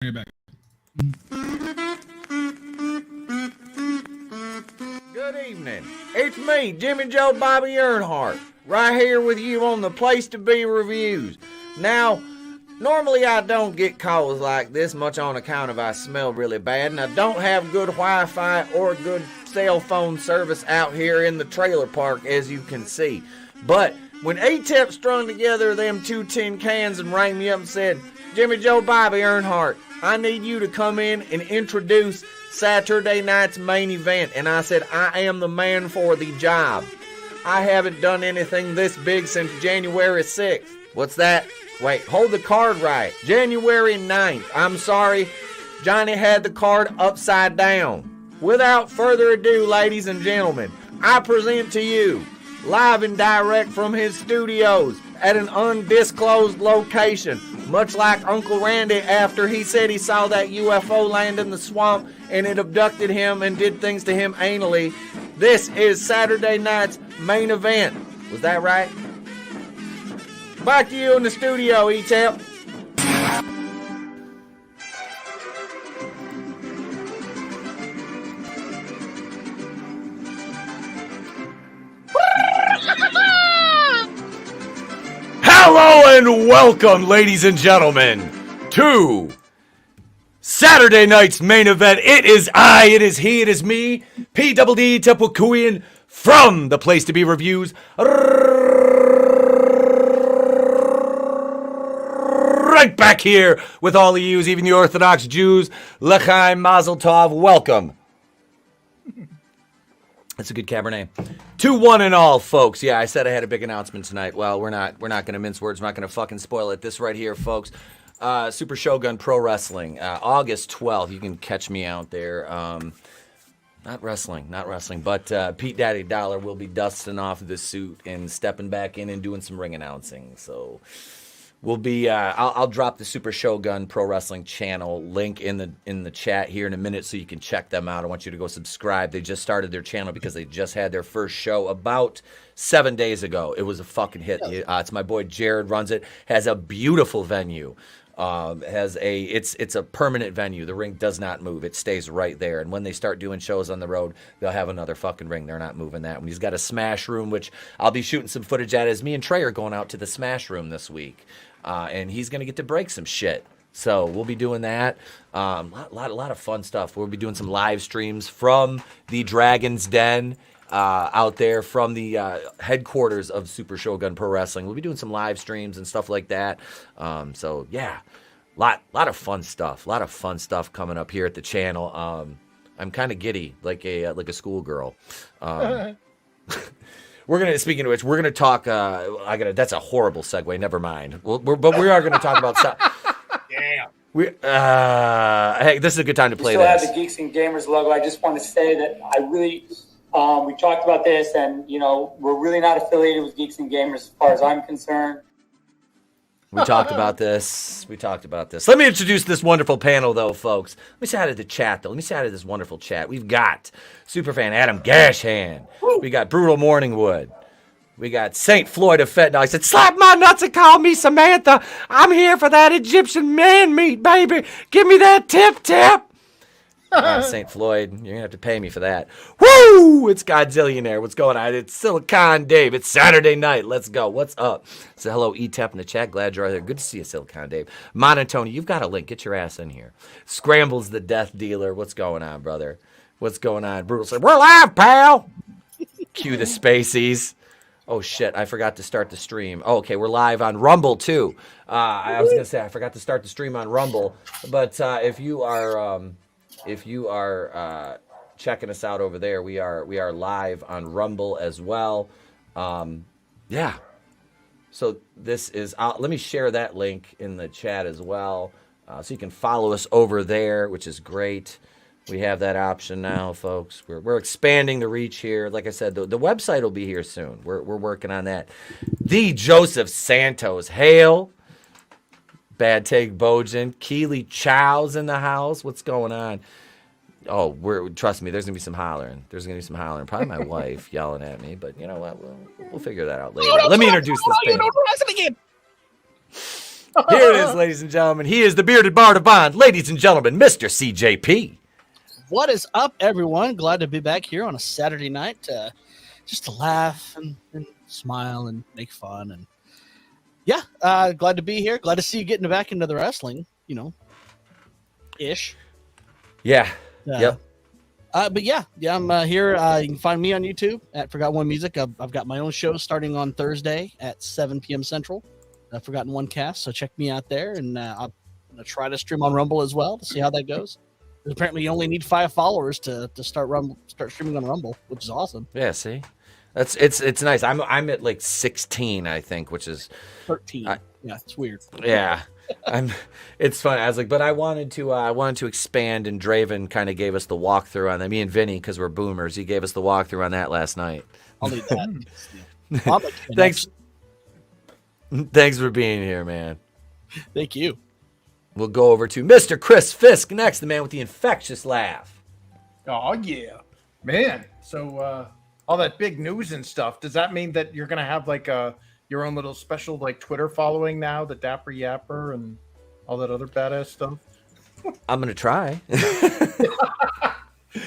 Bring it back. Good evening. It's me, Jimmy Joe Bobby Earnhardt, right here with you on the Place to Be Reviews. Now, normally I don't get calls like this much on account of I smell really bad, and I don't have good Wi-Fi or good cell phone service out here in the trailer park, as you can see. But when Etep strung together them 2 tin cans and rang me up and said, Jimmy Joe Bobby Earnhardt, I need you to come in and introduce Saturday night's main event. And I said, I am the man for the job. I haven't done anything this big since January 6th. What's that? Wait, hold the card right. January 9th. I'm sorry, Johnny had the card upside down. Without further ado, ladies and gentlemen, I present to you, live and direct from his studios at an undisclosed location, much like Uncle Randy after he said he saw that UFO land in the swamp and it abducted him and did things to him anally. This is Saturday night's main event. Was that right? Back to you in the studio, Etep. Hello and welcome, ladies and gentlemen, to Saturday night's main event. It is I, it is he, it is me, P-double-D Tepukuian from the Place to Be Reviews. Right back here with all of yous, even the Orthodox Jews. L'chaim Mazel Tov, welcome. That's a good Cabernet. 2-1 and all, folks. Yeah, I said I had a big announcement tonight. Well, we're not going to mince words. We're not going to fucking spoil it. This right here, folks. Super Shogun Pro Wrestling, August 12th. You can catch me out there. Not wrestling, but Pete Daddy Dollar will be dusting off the suit and stepping back in and doing some ring announcing. So we'll be. I'll drop the Super Shogun Pro Wrestling channel link in the chat here in a minute, so you can check them out. I want you to go subscribe. They just started their channel because they just had their first show about 7 days ago. It was a fucking hit. It's my boy Jared runs it. Has a beautiful venue. It's a permanent venue. The ring does not move. It stays right there. And when they start doing shows on the road, they'll have another fucking ring. They're not moving that one. He's got a Smash Room, which I'll be shooting some footage at, as me and Trey are going out to the Smash Room this week. And he's going to get to break some shit. So we'll be doing that. A lot of fun stuff. We'll be doing some live streams from the Dragon's Den out there, from the headquarters of Super Shogun Pro Wrestling. We'll be doing some live streams and stuff like that. So yeah, lot of fun stuff. A lot of fun stuff coming up here at the channel. I'm kind of giddy, like a schoolgirl. Speaking of which, we're gonna talk. That's a horrible segue. Never mind. But we are gonna talk about stuff. Yeah. Hey, this is a good time to play this. We still have the Geeks and Gamers logo. I just want to say that I really, we talked about this, and we're really not affiliated with Geeks and Gamers as far as I'm concerned. We talked about this. Let me introduce this wonderful panel, though, folks. Let me say hi to the chat, though. Let me say hi to this wonderful chat. We've got Superfan Adam Gashhan. We got Brutal Morningwood. We got St. Floyd of Fentanyl. He said, slap my nuts and call me Samantha. I'm here for that Egyptian man meat, baby. Give me that tip. St. Floyd, you're going to have to pay me for that. Woo! It's Godzillionaire. What's going on? It's Silicon Dave. It's Saturday night. Let's go. What's up? So hello, Etep in the chat. Glad you're there. Good to see you, Silicon Dave. monoTony, you've got a link. Get your ass in here. Scrambles the Death Dealer. What's going on, brother? What's going on? Brutal said, we're live, pal. Cue the Spaceys. Oh, shit, I forgot to start the stream. Oh, okay, we're live on Rumble, too. I was going to say, I forgot to start the stream on Rumble. But if you are checking us out over there, we are live on Rumble as well. Yeah. So this is, let me share that link in the chat as well. So you can follow us over there, which is great. We have that option now, folks. We're expanding the reach here. Like I said, the website will be here soon. We're working on that. The Joseph Santos, hail. Bad Take Bojan. Keely Chow's in the house. What's going on? Oh, trust me, there's going to be some hollering. Probably my wife yelling at me, but you know what? We'll figure that out later. Let me introduce this panel. Here it is, ladies and gentlemen. He is the bearded bard of Bond. Ladies and gentlemen, Mr. CJP. What is up, everyone? Glad to be back here on a Saturday night, just to laugh and smile and make fun. And yeah, glad to be here. Glad to see you getting back into the wrestling, ish. Yeah. Yep. But yeah, I'm here. You can find me on YouTube at Forgotten One Music. I've got my own show starting on Thursday at 7 p.m. Central. Forgotten One Cast. So check me out there, and I'm gonna try to stream on Rumble as well to see how that goes. Apparently, you only need 5 followers to start streaming on Rumble, which is awesome. Yeah, see, it's nice. I'm at like 16, I think, which is 13. Yeah, it's weird. Yeah, it's fun. I was like, but I wanted to expand, and Draven kind of gave us the walkthrough on that. Me and Vinny, because we're boomers, he gave us the walkthrough on that last night. I'll need that. Yeah. Thanks for being here, man. Thank you. We'll go over to Mr. Chris Fisk next, the man with the infectious laugh. Oh, yeah. Man, so all that big news and stuff, does that mean that you're going to have like your own little special like Twitter following now, the Dapper Yapper and all that other badass stuff? I'm going to try.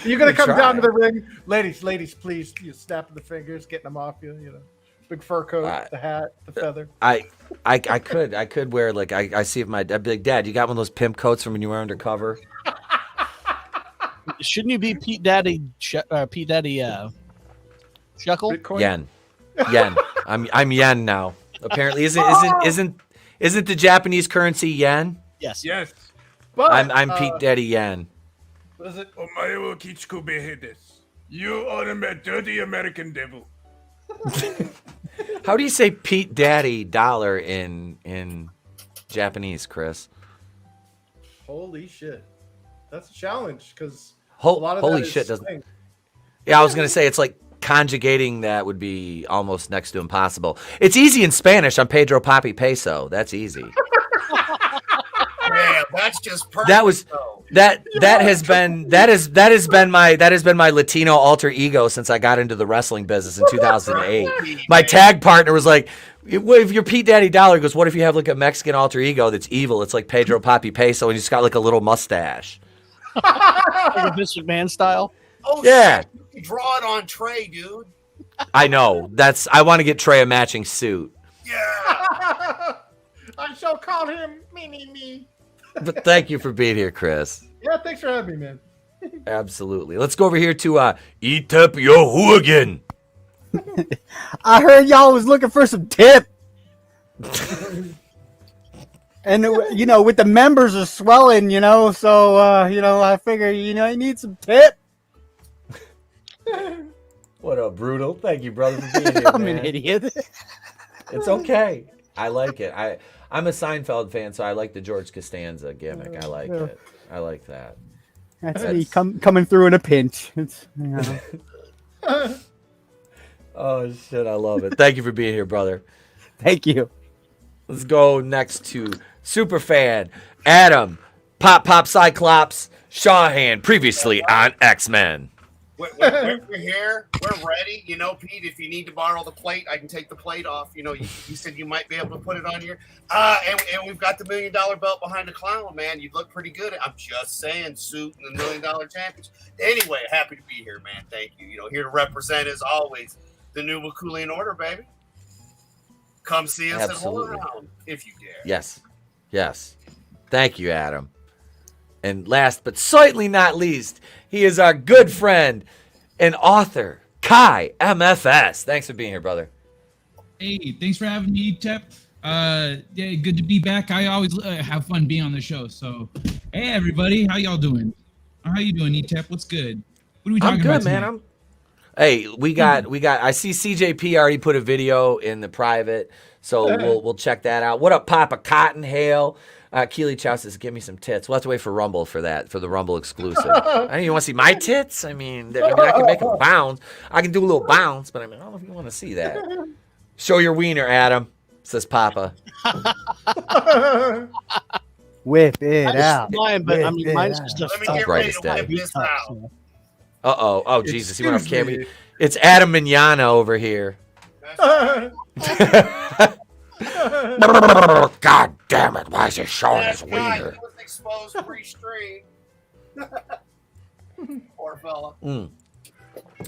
You're going to come down to the ring? Ladies, please, you snapping the fingers, getting them off you, Big fur coat, the hat, the feather. I could wear like I see if I'd be like, Dad, you got one of those pimp coats from when you were undercover? Shouldn't you be Pete Daddy Shuckle? Bitcoin? Yen. I'm yen now. Apparently, isn't the Japanese currency yen? Yes. Yes. But I'm Pete Daddy Yen. What is it? Omae wo kichiku behe desu. You are a dirty American devil. How do you say Pete Daddy dollar in Japanese, Chris? Holy shit. That's a challenge because holy shit doesn't. Yeah, I was gonna say it's like conjugating that would be almost next to impossible. It's easy in Spanish. I'm Pedro Papi Peso. That's easy. Man, that's just perfect. That has been my Latino alter ego since I got into the wrestling business in 2008. My tag partner was like, if you're Pete Daddy Dollar, he goes, what if you have like a Mexican alter ego that's evil? It's like Pedro Papi Peso, and he's got like a little mustache. Like a Vince McMahon style. Oh, yeah. Shit. You can draw it on Trey, dude. I know. I want to get Trey a matching suit. Yeah. I shall call him me. But thank you for being here, Chris. Yeah, thanks for having me, man. Absolutely. Let's go over here to Etep Yo Hooligan. I heard y'all was looking for some tip. And, with the members are swelling, so, I figure, I need some tip. What up, Brutal? Thank you, brother, for being here, I'm man. an idiot. It's okay. I like it. I'm a Seinfeld fan, so I like the George Costanza gimmick. I like it. I like that. That's me coming through in a pinch. Oh, shit. I love it. Thank you for being here, brother. Thank you. Let's go next to Superfan Adam Pop Cyclops Shawhan, previously on X-Men. We're here. We're ready. Pete, if you need to borrow the plate, I can take the plate off. You said you might be able to put it on here. And we've got the $1 million belt behind the clown, man. You look pretty good. I'm just saying, suit and the $1 million champions. Anyway, happy to be here, man. Thank you. Here to represent, as always, the new Wakulian Order, baby. Come see us Absolutely. at Holy if you dare. Yes. Thank you, Adam. And last but certainly not least, he is our good friend and author, Kai MFS. Thanks for being here, brother. Hey, thanks for having me, Etep. Yeah, good to be back. I always have fun being on the show. So, hey, everybody, how y'all doing? How you doing, Etep? What's good? What are we talking about tonight? Man. Hey, we got. I see CJP already put a video in the private, so we'll check that out. What up, Papa Cotton Hale? Keely Chow says, give me some tits. We'll have to wait for Rumble for the Rumble exclusive. You want to see my tits? I can make them bounce. I can do a little bounce, but I don't know if you want to see that. Show your wiener, Adam, says Papa. Whip it out. Mine, but mine's just a Let me get ready to whip this out. Uh-oh. Oh, Jesus. He went off camera. It's Adam Mignana over here. That's right. God damn it! Why is it showing his He wiener? was exposed pre-stream. Poor fella.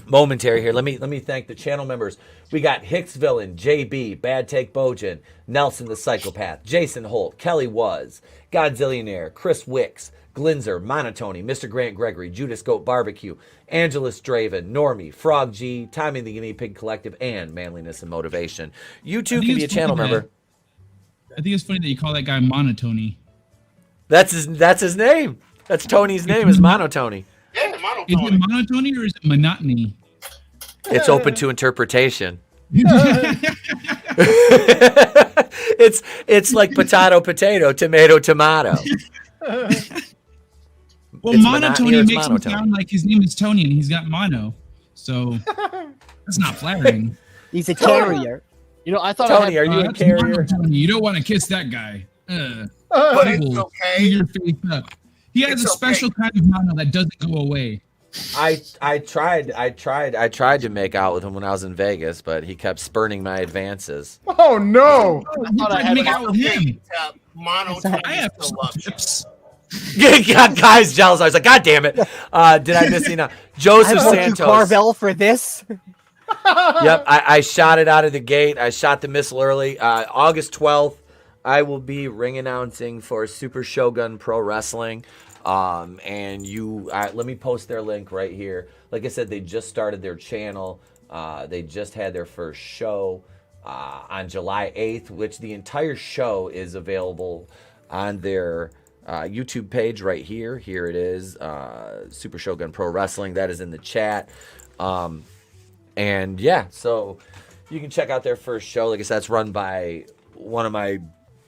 Momentary here. Let me thank the channel members. We got Hicks Villain, JB, Bad Take Bojan, Nelson the Psychopath, Jason Holt, Kelly Was, Godzillionaire, Chris Wicks, Glinzer, monoTony, Mr. Grant Gregory, Judas Goat Barbecue, AngelousDraven, Normie, Frog G, Tommy the Guinea Pig Collective, and Manliness and Motivation. You too can be a channel member. I think it's funny that you call that guy monoTony. That's his name. That's Tony's name is monoTony. Yeah, Is it monoTony or is it monotony? It's open to interpretation. it's like potato, tomato, tomato. Well, It's monoTony makes him monotony. sound like his name is Tony and he's got mono. So that's not flattering. He's a carrier. You know, I thought Tony, I had, are you a That's carrier? monoTony. You don't want to kiss that guy. But it's Double, okay. do your face up. He has It's a special kind of mono that doesn't go away. I tried to make out with him when I was in Vegas, but he kept spurning my advances. Oh no! I thought I had Make out with him. Mono I have still loves you. tips. Got guys jealous. I was like, God damn it! Did I miss you? Joseph I booked you Santos. Carvel for this. Yep, I shot it out of the gate. I shot the missile early. August 12th, I will be ring announcing for Super Shogun Pro Wrestling. And let me post their link right here. Like I said, they just started their channel. They just had their first show on July 8th, which the entire show is available on their YouTube page right here. Here it is, Super Shogun Pro Wrestling. That is in the chat. And yeah, so you can check out their first show. Like I said, it's run by one of my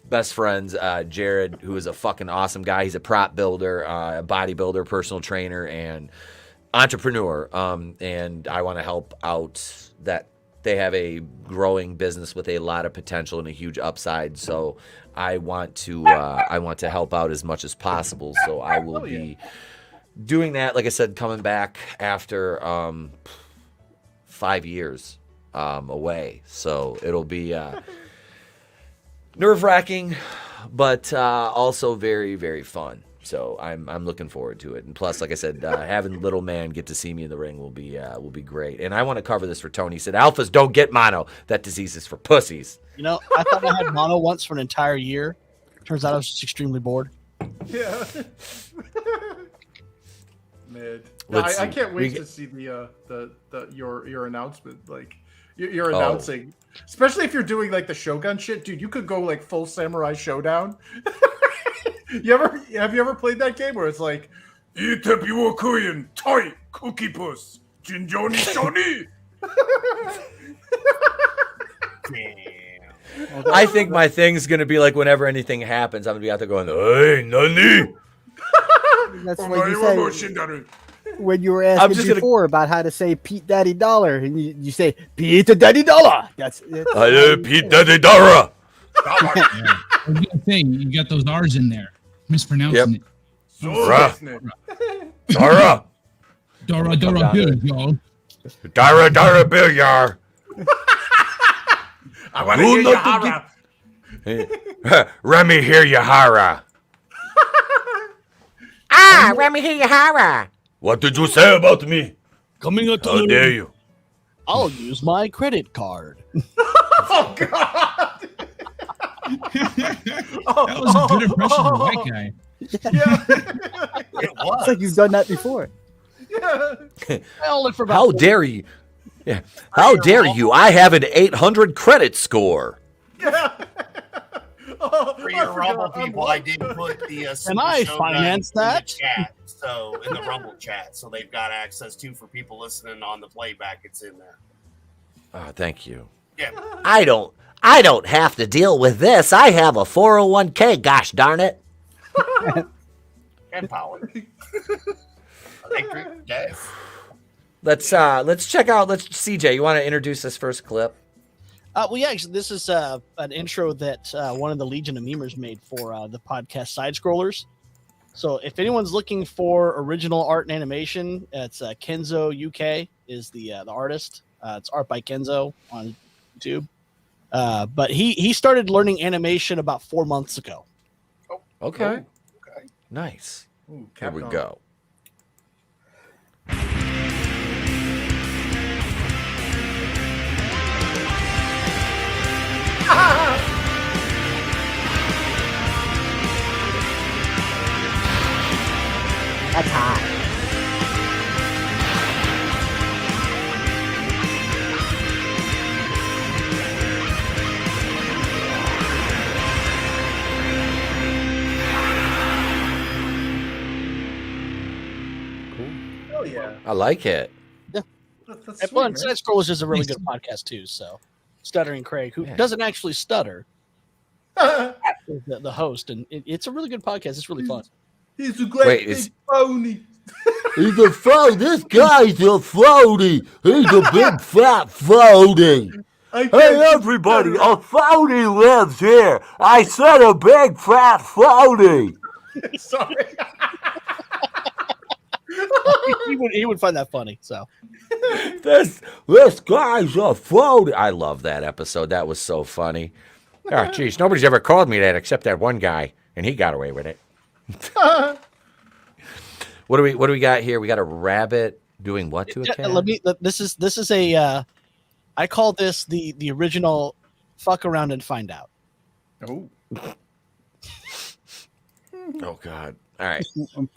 best friends, Jared, who is a fucking awesome guy. He's a prop builder, a bodybuilder, personal trainer, and entrepreneur. And I want to help out that they have a growing business with a lot of potential and a huge upside. So I want to help out as much as possible. So I will be doing that. Like I said, coming back after 5 years away. So it'll be nerve-wracking, but also very, very fun. So I'm looking forward to it. And plus, like I said, having little man get to see me in the ring will be great. And I want to cover this for Tony. He said, "Alphas don't get mono. That disease is for pussies." you know, I thought I had mono once for an entire year. Turns out I was just extremely bored. Yeah. Mid. Let's I see. can't wait We- to see the your announcement. Like you're announcing, especially if you're doing like the Shogun shit, dude. You could go like full Samurai Showdown. Have you ever played that game where it's like Etep Yuokuyan, Toy, Cookie Puss, Jinjoni Shoni? I think my thing's going to be like whenever anything happens, I'm going to be out there going, "Hey, nani?" That's what you say when you were I'm asking just gonna- before about how to say Pete Daddy Dollar, and you say Pete Daddy Dollar. That's Hello, Pete Daddy Dara. I was gonna say, you got those R's in there. Mispronouncing it. Dara. Dara. Dora, Dora, good, y'all. Dara, Dara, Billiard. I want to hear Who Yahara. Remy Hiryahara. Remy Hiyahara. What did you say about me? Coming up How dare you? I'll use my credit card. Oh God! That was a good impression of a white guy. Yeah. It was. it's like you've done that before. Yeah. I'll look for about How dare you? Yeah. How dare you? I have an 800 credit score. For your Rumble people, I did put the Super I Shogun finance in the that? chat, so in the Rumble chat, so they've got access to for people listening on the playback. It's in there. Thank you. Yeah. I don't have to deal with this. I have a 401k, gosh darn it. Empowered. Electric gas. Let's check out. CJ, you want to introduce this first clip? well, yeah, actually, this is an intro that one of the Legion of Memers made for the podcast Side Scrollers. So if anyone's looking for original art and animation, it's Kenzo UK is the artist. It's art by Kenzo on YouTube. But he started learning animation about 4 months ago. Okay. Okay. Nice. Ooh, Here we Capcom. go. That's hot. Oh yeah. I like it. That's And sweet, well, man. Side Scroll is just a really Nice. good podcast too. So, Stuttering Craig, who Yeah. doesn't actually stutter, is the host, and it's a really good podcast. It's really fun. He's a great Wait, big is- phony. He's a phony. This guy's a phony. He's a big fat phony. Hey, everybody, a phony lives here. I said a big fat phony. Sorry. he would find that funny. So, This guy's a phony. I love that episode. That was so funny. Oh, geez, nobody's ever called me that except that one guy, and he got away with it. What do we got here? We got a rabbit doing what to a cat? This is a. I call this the original fuck around and find out. Oh. Oh God! All right.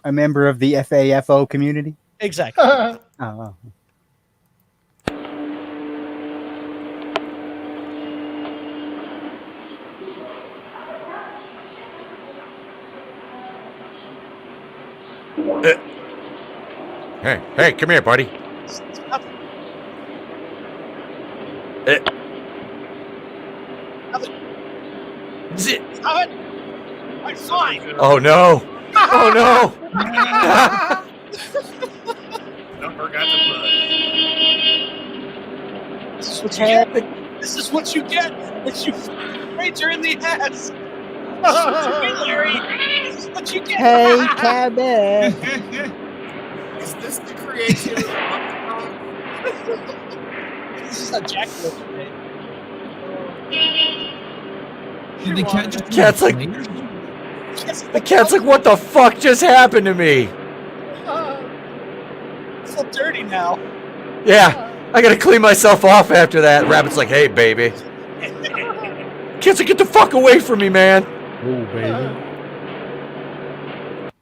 A member of the FAFO community. Exactly. Oh. Hey, come here, buddy. Stop it. Zit. Stop it. I'm fine. Oh no! Oh no! Number got the blood. This is what you get. This is what you get. It's you Ranger in the ass. Larry. This is what you get. Hey, Cabot. Is this the creation of the This is a Jack looks great. Did the cat just Cat's like- The cat's like, what the fuck just happened to me? It's so dirty now. Yeah, I gotta clean myself off after that. Rabbit's like, hey, baby. Cat's like, get the fuck away from me, man. Oh, baby.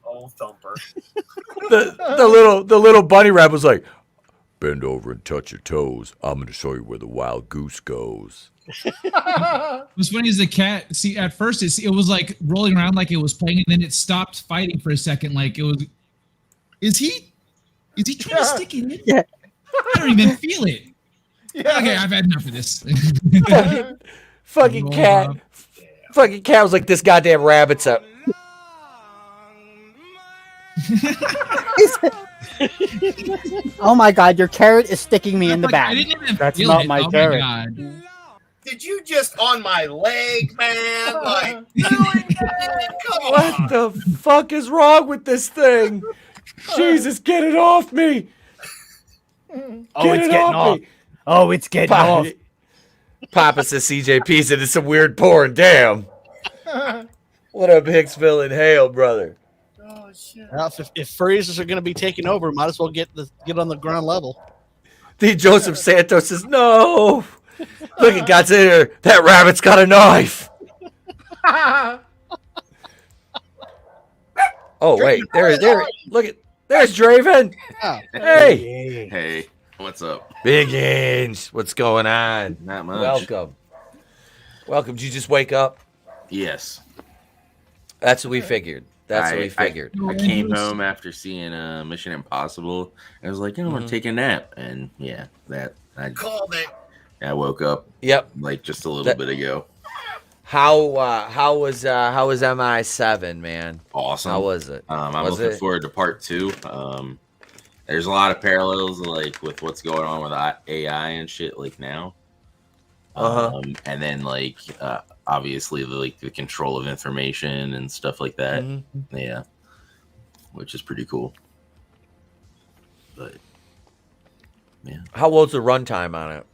old thumper? The little bunny rabbit was like, bend over and touch your toes. I'm gonna show you where the wild goose goes. What's funny is the cat. See, at first it was like rolling around like it was playing, and then it stopped fighting for a second. Like it was. Is he trying to stick it in? Yeah. I don't even feel it. Yeah. Okay, I've had enough of this. Fucking Roll cat. up. Fucking cat was like, this goddamn rabbit's up. Oh my God, your carrot is sticking me in the Like, back. I didn't even That's feel not it. my Oh carrot. God. Did you just on my leg, man? Like, doing that? Come on. What the fuck is wrong with this thing? Jesus, get it off me. Oh, Get it's it getting off. me. Oh, it's getting off. Papa says CJP's into some weird porn. Damn. What up, Hicksville and Hale, brother? Oh shit. Well, if furries are going to be taking over, might as well get on the ground level. The Joseph Santos says, no. Look at God's in here. That rabbit's got a knife. Oh, wait. There. Look at. There's Draven. Yeah. Hey. Hey, what's up? Big Ange. What's going on? Not much. Welcome. Did you just wake up? Yes. That's what we figured. That's what we figured. I came home after seeing Mission Impossible. I was like, I'm gonna take a nap, and yeah, I Called it. woke up Yep. like just a little bit ago. How was MI7, man? Awesome. How was it? I'm Was looking it? forward to part 2. There's a lot of parallels like with what's going on with AI and shit like now. And then like obviously the control of information and stuff like that. Yeah, which is pretty cool. But yeah, How old's the runtime on it?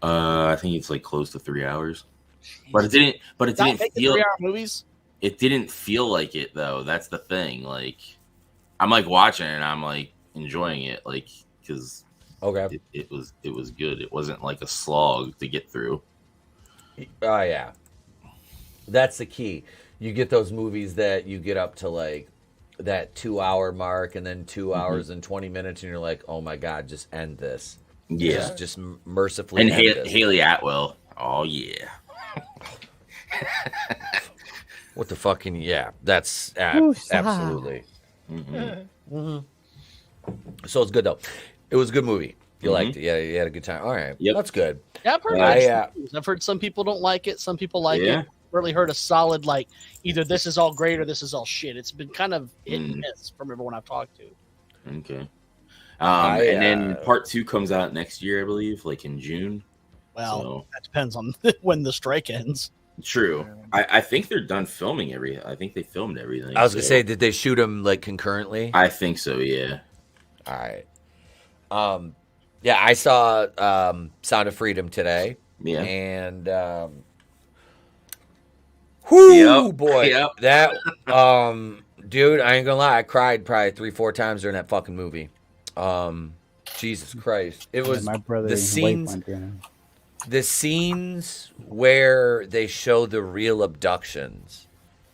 I think it's like close to 3 hours, but it didn't. But it didn't feel. 3-hour movies. It didn't feel like it though. That's the thing. Like, I'm like watching it and I'm like enjoying it, like because it was good. It wasn't like a slog to get through. Oh yeah, that's the key. You get those movies that you get up to like that 2-hour mark, and then 2 hours and 20 minutes, and you're like, oh my god, just end this. Yeah, just mercifully. And end this. Haley Atwell. Oh yeah. What the fucking that's absolutely. So it's good though. It was a good movie. You liked it. Yeah, you had a good time. All right. Yep. That's good. Yeah, I've heard I've heard some people don't like it. Some people like it. Really heard a solid like either this is all great or this is all shit. It's been kind of hit and miss from everyone I've talked to. Okay. And then part 2 comes out next year, I believe, like in June. Well, that depends on when the strike ends. True. I think they're done filming everything. I think they filmed everything. I was gonna say, did they shoot them like concurrently? I think so. Yeah. All right. Yeah, I saw Sound of Freedom today. Yeah. And boy, that dude, I ain't gonna lie, I cried probably 3-4 times during that fucking movie. Jesus Christ. It was my brother the scenes where they show the real abductions.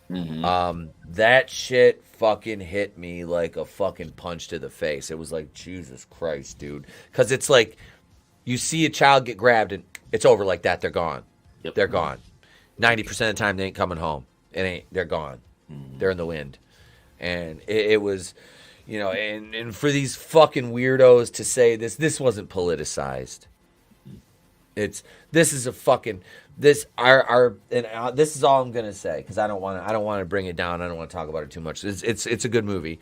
That shit fucking hit me like a fucking punch to the face. It was like, Jesus Christ, dude. Because it's like you see a child get grabbed and it's over like that. They're gone. Yep. They're gone. 90% of the time they ain't coming home. They're gone. They're in the wind. And it was, you know, and for these fucking weirdos to say this wasn't politicized. This is a fucking this is all I'm gonna say because I don't want to bring it down. I don't want to talk about it too much. It's a good movie.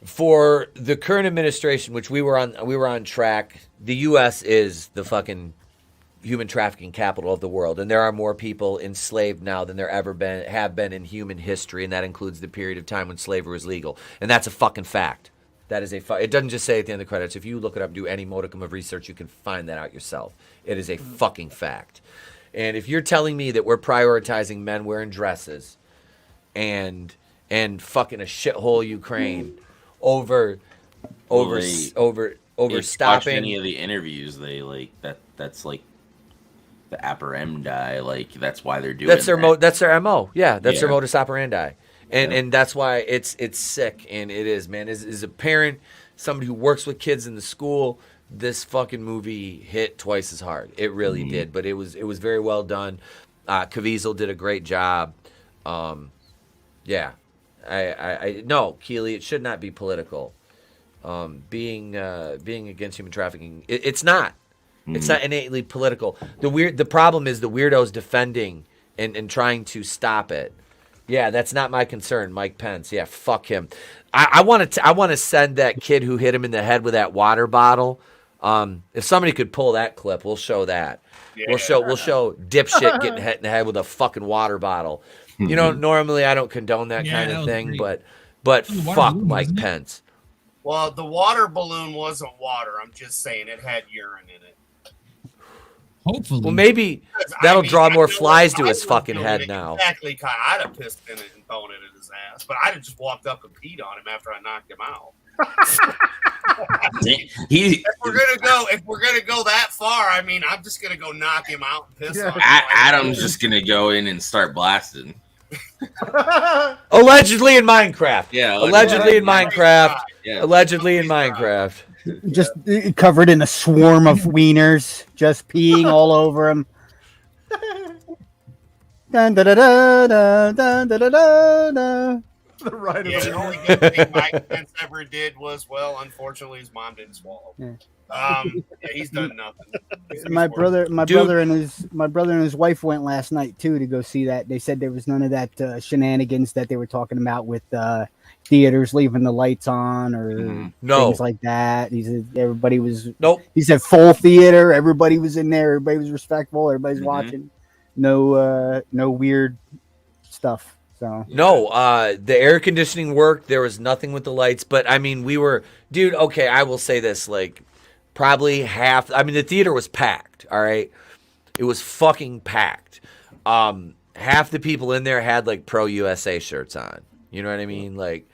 For the current administration, which we were on track. The U.S. is the fucking human trafficking capital of the world, and there are more people enslaved now than there ever have been in human history, and that includes the period of time when slavery was legal, and that's a fucking fact. That is it doesn't just say at the end of the credits. If you look it up, do any modicum of research, you can find that out yourself. It is a fucking fact. And if you're telling me that we're prioritizing men wearing dresses and fucking a shithole Ukraine over stopping any of the interviews, they like that's like the operandi, like that's why they're doing that's their that. That's their MO. Yeah, that's their modus operandi. And that's why it's sick, and it is, man. As a parent, somebody who works with kids in the school, this fucking movie hit twice as hard. It really did, but it was very well done. Caviezel did a great job. Yeah, I no, Keely, it should not be political. Being against human trafficking, it's not. It's not innately political. The problem is the weirdos defending and trying to stop it. Yeah, that's not my concern, Mike Pence. Yeah, fuck him. I want to send that kid who hit him in the head with that water bottle. If somebody could pull that clip, we'll show that. Yeah. We'll show dipshit getting hit in the head with a fucking water bottle. You know, normally I don't condone that kind of thing, great. but fuck Mike Pence. Well, the water balloon wasn't water. I'm just saying it had urine in it. Hopefully. Well, maybe that'll draw more flies to his fucking head now. Exactly, Kai. I'd have pissed in it and thrown it in his ass, but I'd have just walked up and peed on him after I knocked him out. If we're gonna go that far, I mean, I'm just gonna go knock him out and piss on him. Adam's just gonna go in and start blasting. Allegedly in Minecraft. Yeah. Allegedly in Minecraft. Yeah. Allegedly in Minecraft. Just covered in a swarm of wieners, just peeing all over him. Dun, da, da, da, da, dun, da, da, da, da. The right the only good thing Mike Pence ever did was, well, unfortunately, his mom didn't swallow. Yeah. He's done nothing. My brother and his wife went last night too to go see that. They said there was none of that shenanigans that they were talking about with theaters leaving the lights on or things like that. He said everybody was He said full theater. Everybody was in there. Everybody was respectful. Everybody's watching. No weird stuff. So no, the air conditioning worked. There was nothing with the lights, but I mean, we were, dude. Okay, I will say this: like, Probably half. I mean, the theater was packed. All right, it was fucking packed. Half the people in there had like Pro USA shirts on. You know what I mean? Like,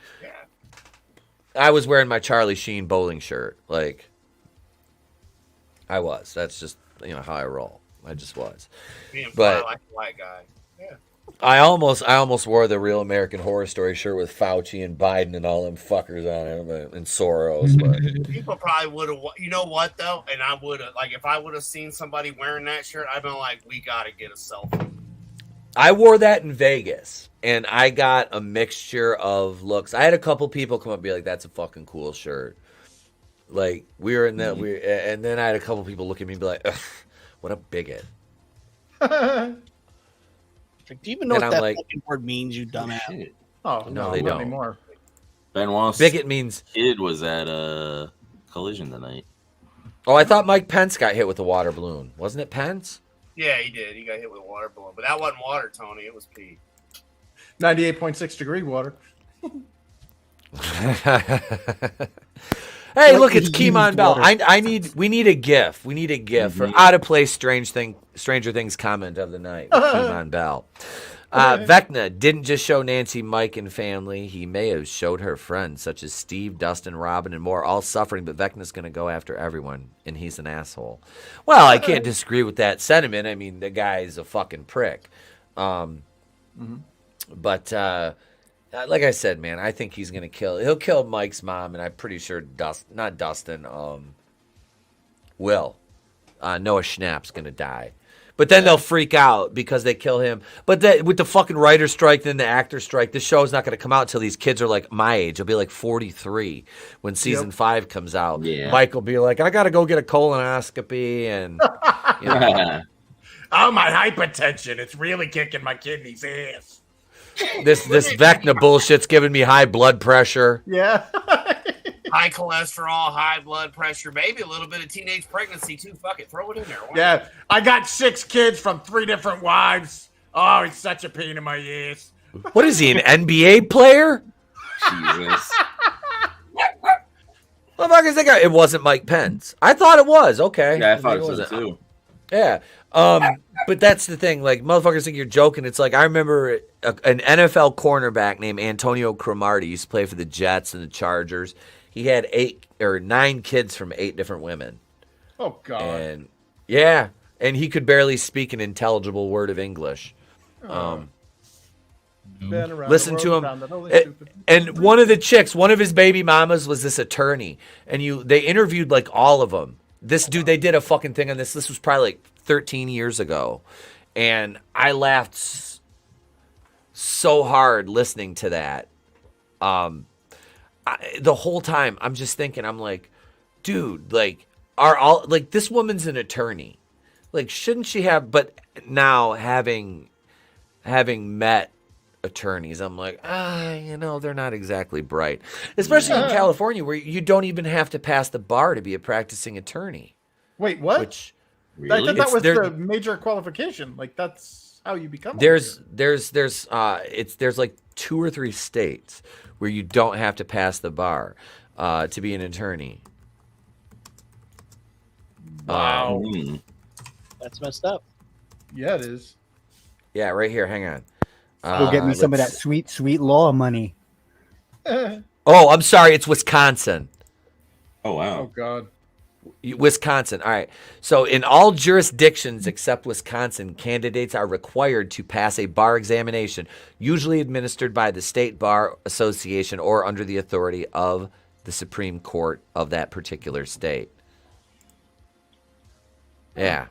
I was wearing my Charlie Sheen bowling shirt. Like, I was. That's just how I roll. I just was. Being But like a white guy. Yeah. I almost wore the Real American Horror Story shirt with Fauci and Biden and all them fuckers on it, and Soros. But People probably would have. You know what though? And I would have, like, if I would have seen somebody wearing that shirt, I'd been like, we got to get a selfie. I wore that in Vegas, and I got a mixture of looks. I had a couple people come up and be like, "That's a fucking cool shirt." Like, we were in that, and then I had a couple people look at me and be like, "Ugh, what a bigot." Like, do you even know And what I'm that like, fucking word means, you dumbass? Oh No, they not don't. anymore. Benoit's Bigot means. kid was at a collision tonight. Oh, I thought Mike Pence got hit with a water balloon. Wasn't it Pence? Yeah, he did. He got hit with a water balloon, but that wasn't water, Tony. It was pee. 98.6 degree water. Hey, What look, it's is Keemon used Bell. water? We need a GIF. We need a GIF for out of place Stranger Things comment of the night with Keemon Bell. Vecna didn't just show Nancy, Mike, and family. He may have showed her friends such as Steve, Dustin, Robin, and more, all suffering, but Vecna's going to go after everyone, and he's an asshole. Well, I can't disagree with that sentiment. I mean, the guy's a fucking prick. But like I said, man, I think he's going to he'll kill Mike's mom, and I'm pretty sure Will. Noah Schnapp's going to die. But then they'll freak out because they kill him. But with the fucking writer's strike, then the actor's strike, this show's not going to come out until these kids are like my age. It'll be like 43 when season 5 comes out. Yeah. Mike will be like, I got to go get a colonoscopy. And Oh, my hypertension. It's really kicking my kidney's ass. this Vecna bullshit's giving me high blood pressure. Yeah. High cholesterol, high blood pressure, maybe a little bit of teenage pregnancy too. Fuck it, throw it in there. Why Yeah. I got 6 kids from 3 different wives. Oh, it's such a pain in my ass. What is he, an NBA player? Jesus. Motherfuckers, it wasn't Mike Pence. I thought it was. Okay. Yeah, I thought Maybe so wasn't. too. Yeah. But that's the thing. Like, motherfuckers think you're joking. It's like, I remember an NFL cornerback named Antonio Cromartie used to play for the Jets and the Chargers. He had 8 or 9 kids from 8 different women. Oh, God. And yeah. And he could barely speak an intelligible word of English. Been around Listen the to world, him. around the whole stupid- And one of the chicks, one of his baby mamas was this attorney. And they interviewed like all of them. This dude, they did a fucking thing on this. This was probably like 13 years ago. And I laughed so hard listening to that. The whole time I'm just thinking, I'm like, dude, like, this woman's an attorney. Like, shouldn't she have, but now having met attorneys, I'm like, they're not exactly bright. Especially in California where you don't even have to pass the bar to be a practicing attorney. Wait, what? Which I thought that was there- the major qualification. Like, that's how you become a there's lawyer. there's like 2 or 3 states where you don't have to pass the bar to be an attorney. Wow. That's messed up. Yeah, it is. Yeah, right here. Hang on. Go get me some of that sweet, sweet law money. Oh, I'm sorry. It's Wisconsin. Oh, wow. Oh, God. Wisconsin. All right. So in all jurisdictions except Wisconsin, candidates are required to pass a bar examination, usually administered by the State Bar Association or under the authority of the Supreme Court of that particular state. Yeah.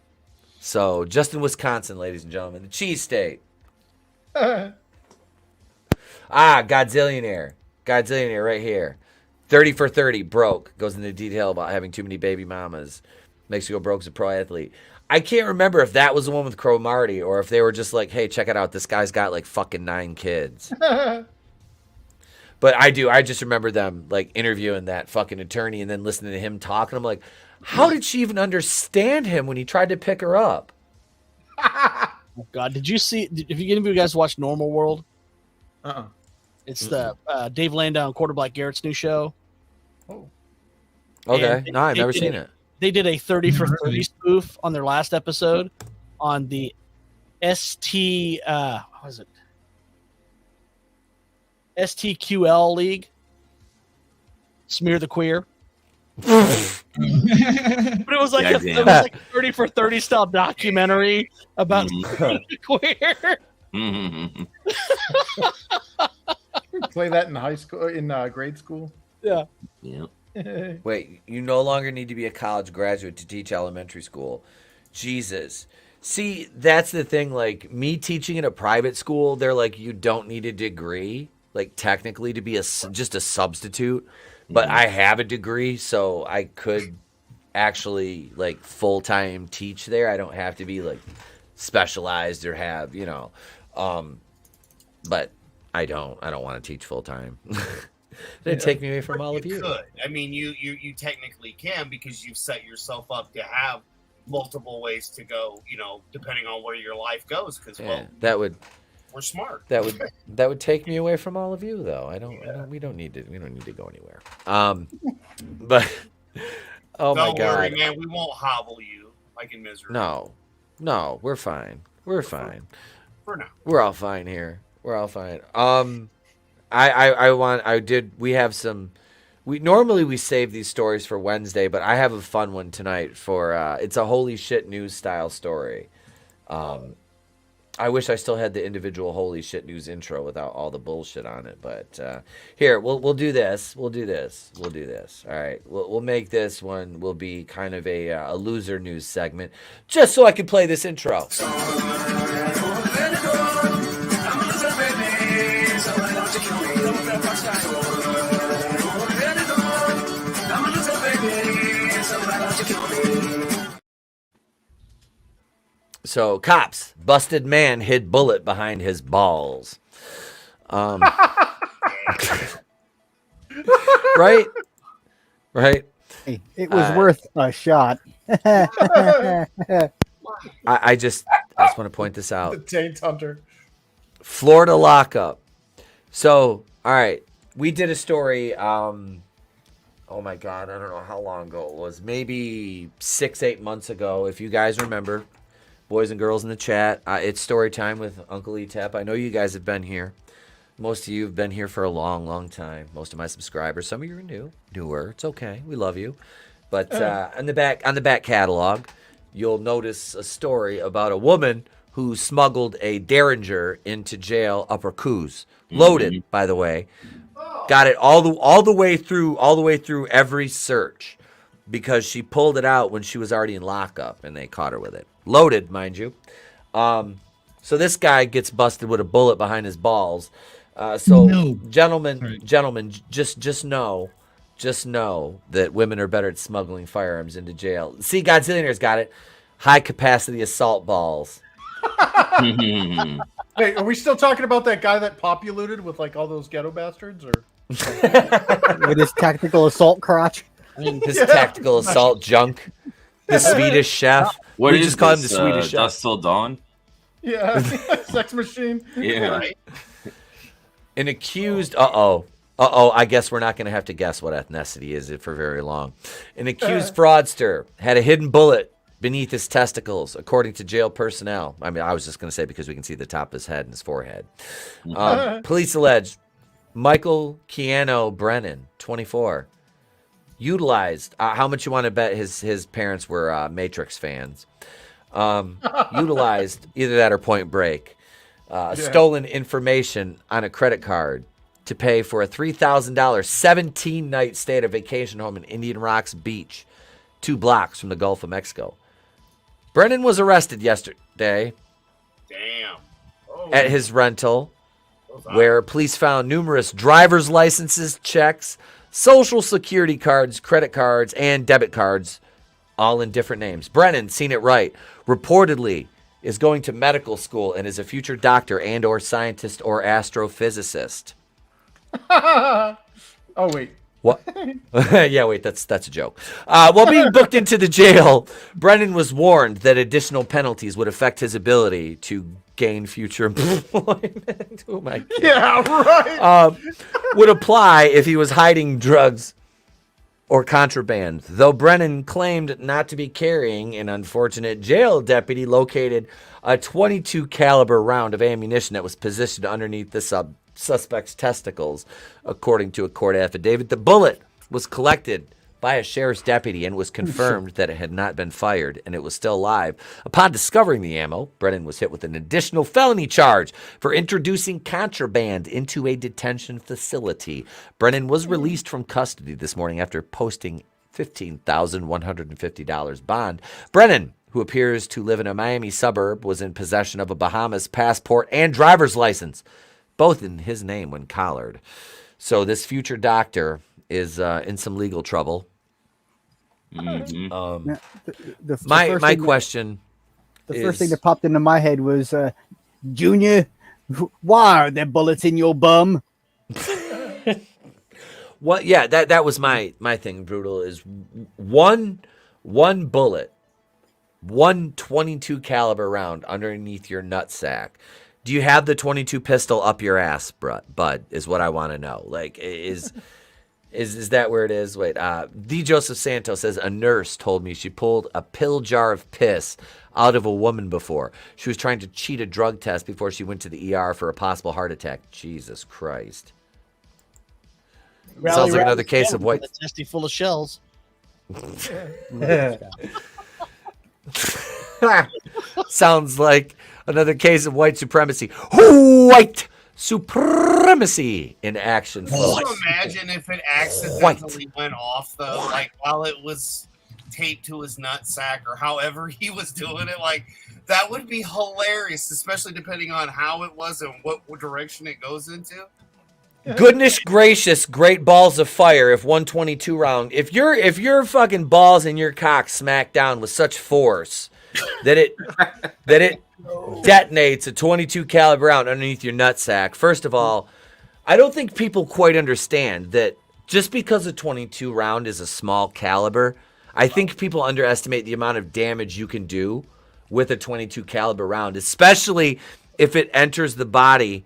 So just in Wisconsin, ladies and gentlemen, the cheese state. Godzillionaire. Godzillionaire right here. 30 for 30, broke. Goes into detail about having too many baby mamas. Makes you go broke as a pro athlete. I can't remember if that was the one with Cromartie or if they were just like, hey, check it out. This guy's got like fucking 9 kids. But I just remember them like interviewing that fucking attorney and then listening to him talk. And I'm like, how did she even understand him when he tried to pick her up? Oh, God, did you see? If any of you guys watch Normal World? It's the Dave Landau and Quarterback Garrett's new show. Oh. Okay. And No, I've never they seen did it. they did a 30 for 30 spoof on their last episode on the ST what was it? STQL League. Smear the Queer. But it was like it was like a 30 for 30 style documentary about the queer. Play that in high school, in grade school. Yeah. Wait, you no longer need to be a college graduate to teach elementary school. Jesus. See, that's the thing. Like, me teaching in a private school, they're like, you don't need a degree, like, technically, to be just a substitute. But I have a degree, so I could actually, like, full-time teach there. I don't have to be, like, specialized or have, you know. But I don't want to teach full-time. That'd take me away from all of you. Could. I mean, you technically can, because you've set yourself up to have multiple ways to go, you know, depending on where your life goes. Because, we're smart. That would take me away from all of you, though. We don't need to go anywhere. But oh my God, don't worry, man. We won't hobble you like in misery. No, we're fine. We're fine. For now, we're all fine here. We're all fine. We normally save these stories for Wednesday, but I have a fun one tonight for it's a holy shit news style story. I wish I still had the individual holy shit news intro without all the bullshit on it, but here we'll do this. We'll do this. All right, we'll make this one. Will be kind of a loser news segment, just so I can play this intro. So, cops, busted man hid bullet behind his balls. Right? Hey, it was worth a shot. I just want to point this out. The taint hunter. Florida lockup. So, all right, we did a story. Oh my God, I don't know how long ago it was. Maybe 6-8 months ago, if you guys remember. Boys and girls in the chat, it's story time with Uncle Etep. I know you guys have been here. Most of you have been here for a long, long time. Most of my subscribers. Some of you are newer. It's okay. We love you. But on the back catalog, you'll notice a story about a woman who smuggled a Derringer into jail, Upper Coos, loaded, by the way. Got it all the way through every search, because she pulled it out when she was already in lockup, and they caught her with it. Loaded, mind you. So this guy gets busted with a bullet behind his balls. Gentlemen, just know that women are better at smuggling firearms into jail. See, Godzillionaires got it. High capacity assault balls. Wait, are we still talking about that guy that populated with like all those ghetto bastards, or with his tactical assault crotch? His tactical assault junk. The Swedish chef. What we is just call him this, the Swedish chef. Dust Till Dawn? Yeah, sex machine. Yeah. Right. An accused. I guess we're not going to have to guess what ethnicity is for very long. An accused fraudster had a hidden bullet beneath his testicles, according to jail personnel. I mean, I was just going to say because we can see the top of his head and his forehead. Police allege Michael Keanu Brennan, 24. Utilized how much you want to bet his parents were Matrix fans. Utilized either that or Point Break. Stolen information on a credit card to pay for a $3,000 17-night stay at a vacation home in Indian Rocks Beach, 2 blocks from the Gulf of Mexico. Brennan was arrested yesterday. Damn. At his rental, where police found numerous driver's licenses, checks, social security cards, credit cards, and debit cards, all in different names. Brennan, seen it right, reportedly is going to medical school and is a future doctor and or scientist or astrophysicist. Oh, wait. What? Yeah, wait, that's a joke. While being booked into the jail, Brennan was warned that additional penalties would affect his ability to gain future employment. Oh my God. Yeah, right. Would apply if he was hiding drugs or contraband, though Brennan claimed not to be carrying. An unfortunate jail deputy located a .22 caliber round of ammunition that was positioned underneath the suspect's testicles, according to a court affidavit. The bullet was collected by a sheriff's deputy and was confirmed that it had not been fired and it was still live. Upon discovering the ammo, Brennan was hit with an additional felony charge for introducing contraband into a detention facility. Brennan was released from custody this morning after posting $15,150 bond. Brennan, who appears to live in a Miami suburb, was in possession of a Bahamas passport and driver's license, both in his name when collared. So this future doctor is in some legal trouble. Mm-hmm. My question. The first thing that popped into my head was, Junior, why are there bullets in your bum? What? Yeah, that was my thing. Brutal is one bullet, one .22 caliber round underneath your nutsack. Do you have the .22 pistol up your ass, bud? Is what I want to know. Like, is that where it is? Wait, D. Joseph Santos says, a nurse told me she pulled a pill jar of piss out of a woman before. She was trying to cheat a drug test before she went to the ER for a possible heart attack. Jesus Christ. Sounds like another case of white. Testy full of shells. Sounds like another case of white supremacy. White supremacy in action, folks. Can you imagine if it accidentally went off, though? Like, while it was taped to his nutsack or however he was doing it, like, that would be hilarious, especially depending on how it was and what direction it goes into. Goodness gracious, great balls of fire. If 122 round, if your fucking balls and your cock smack down with such force that it detonates a .22 caliber round underneath your nutsack. First of all, I don't think people quite understand that just because a .22 round is a small caliber, I think people underestimate the amount of damage you can do with a .22 caliber round, especially if it enters the body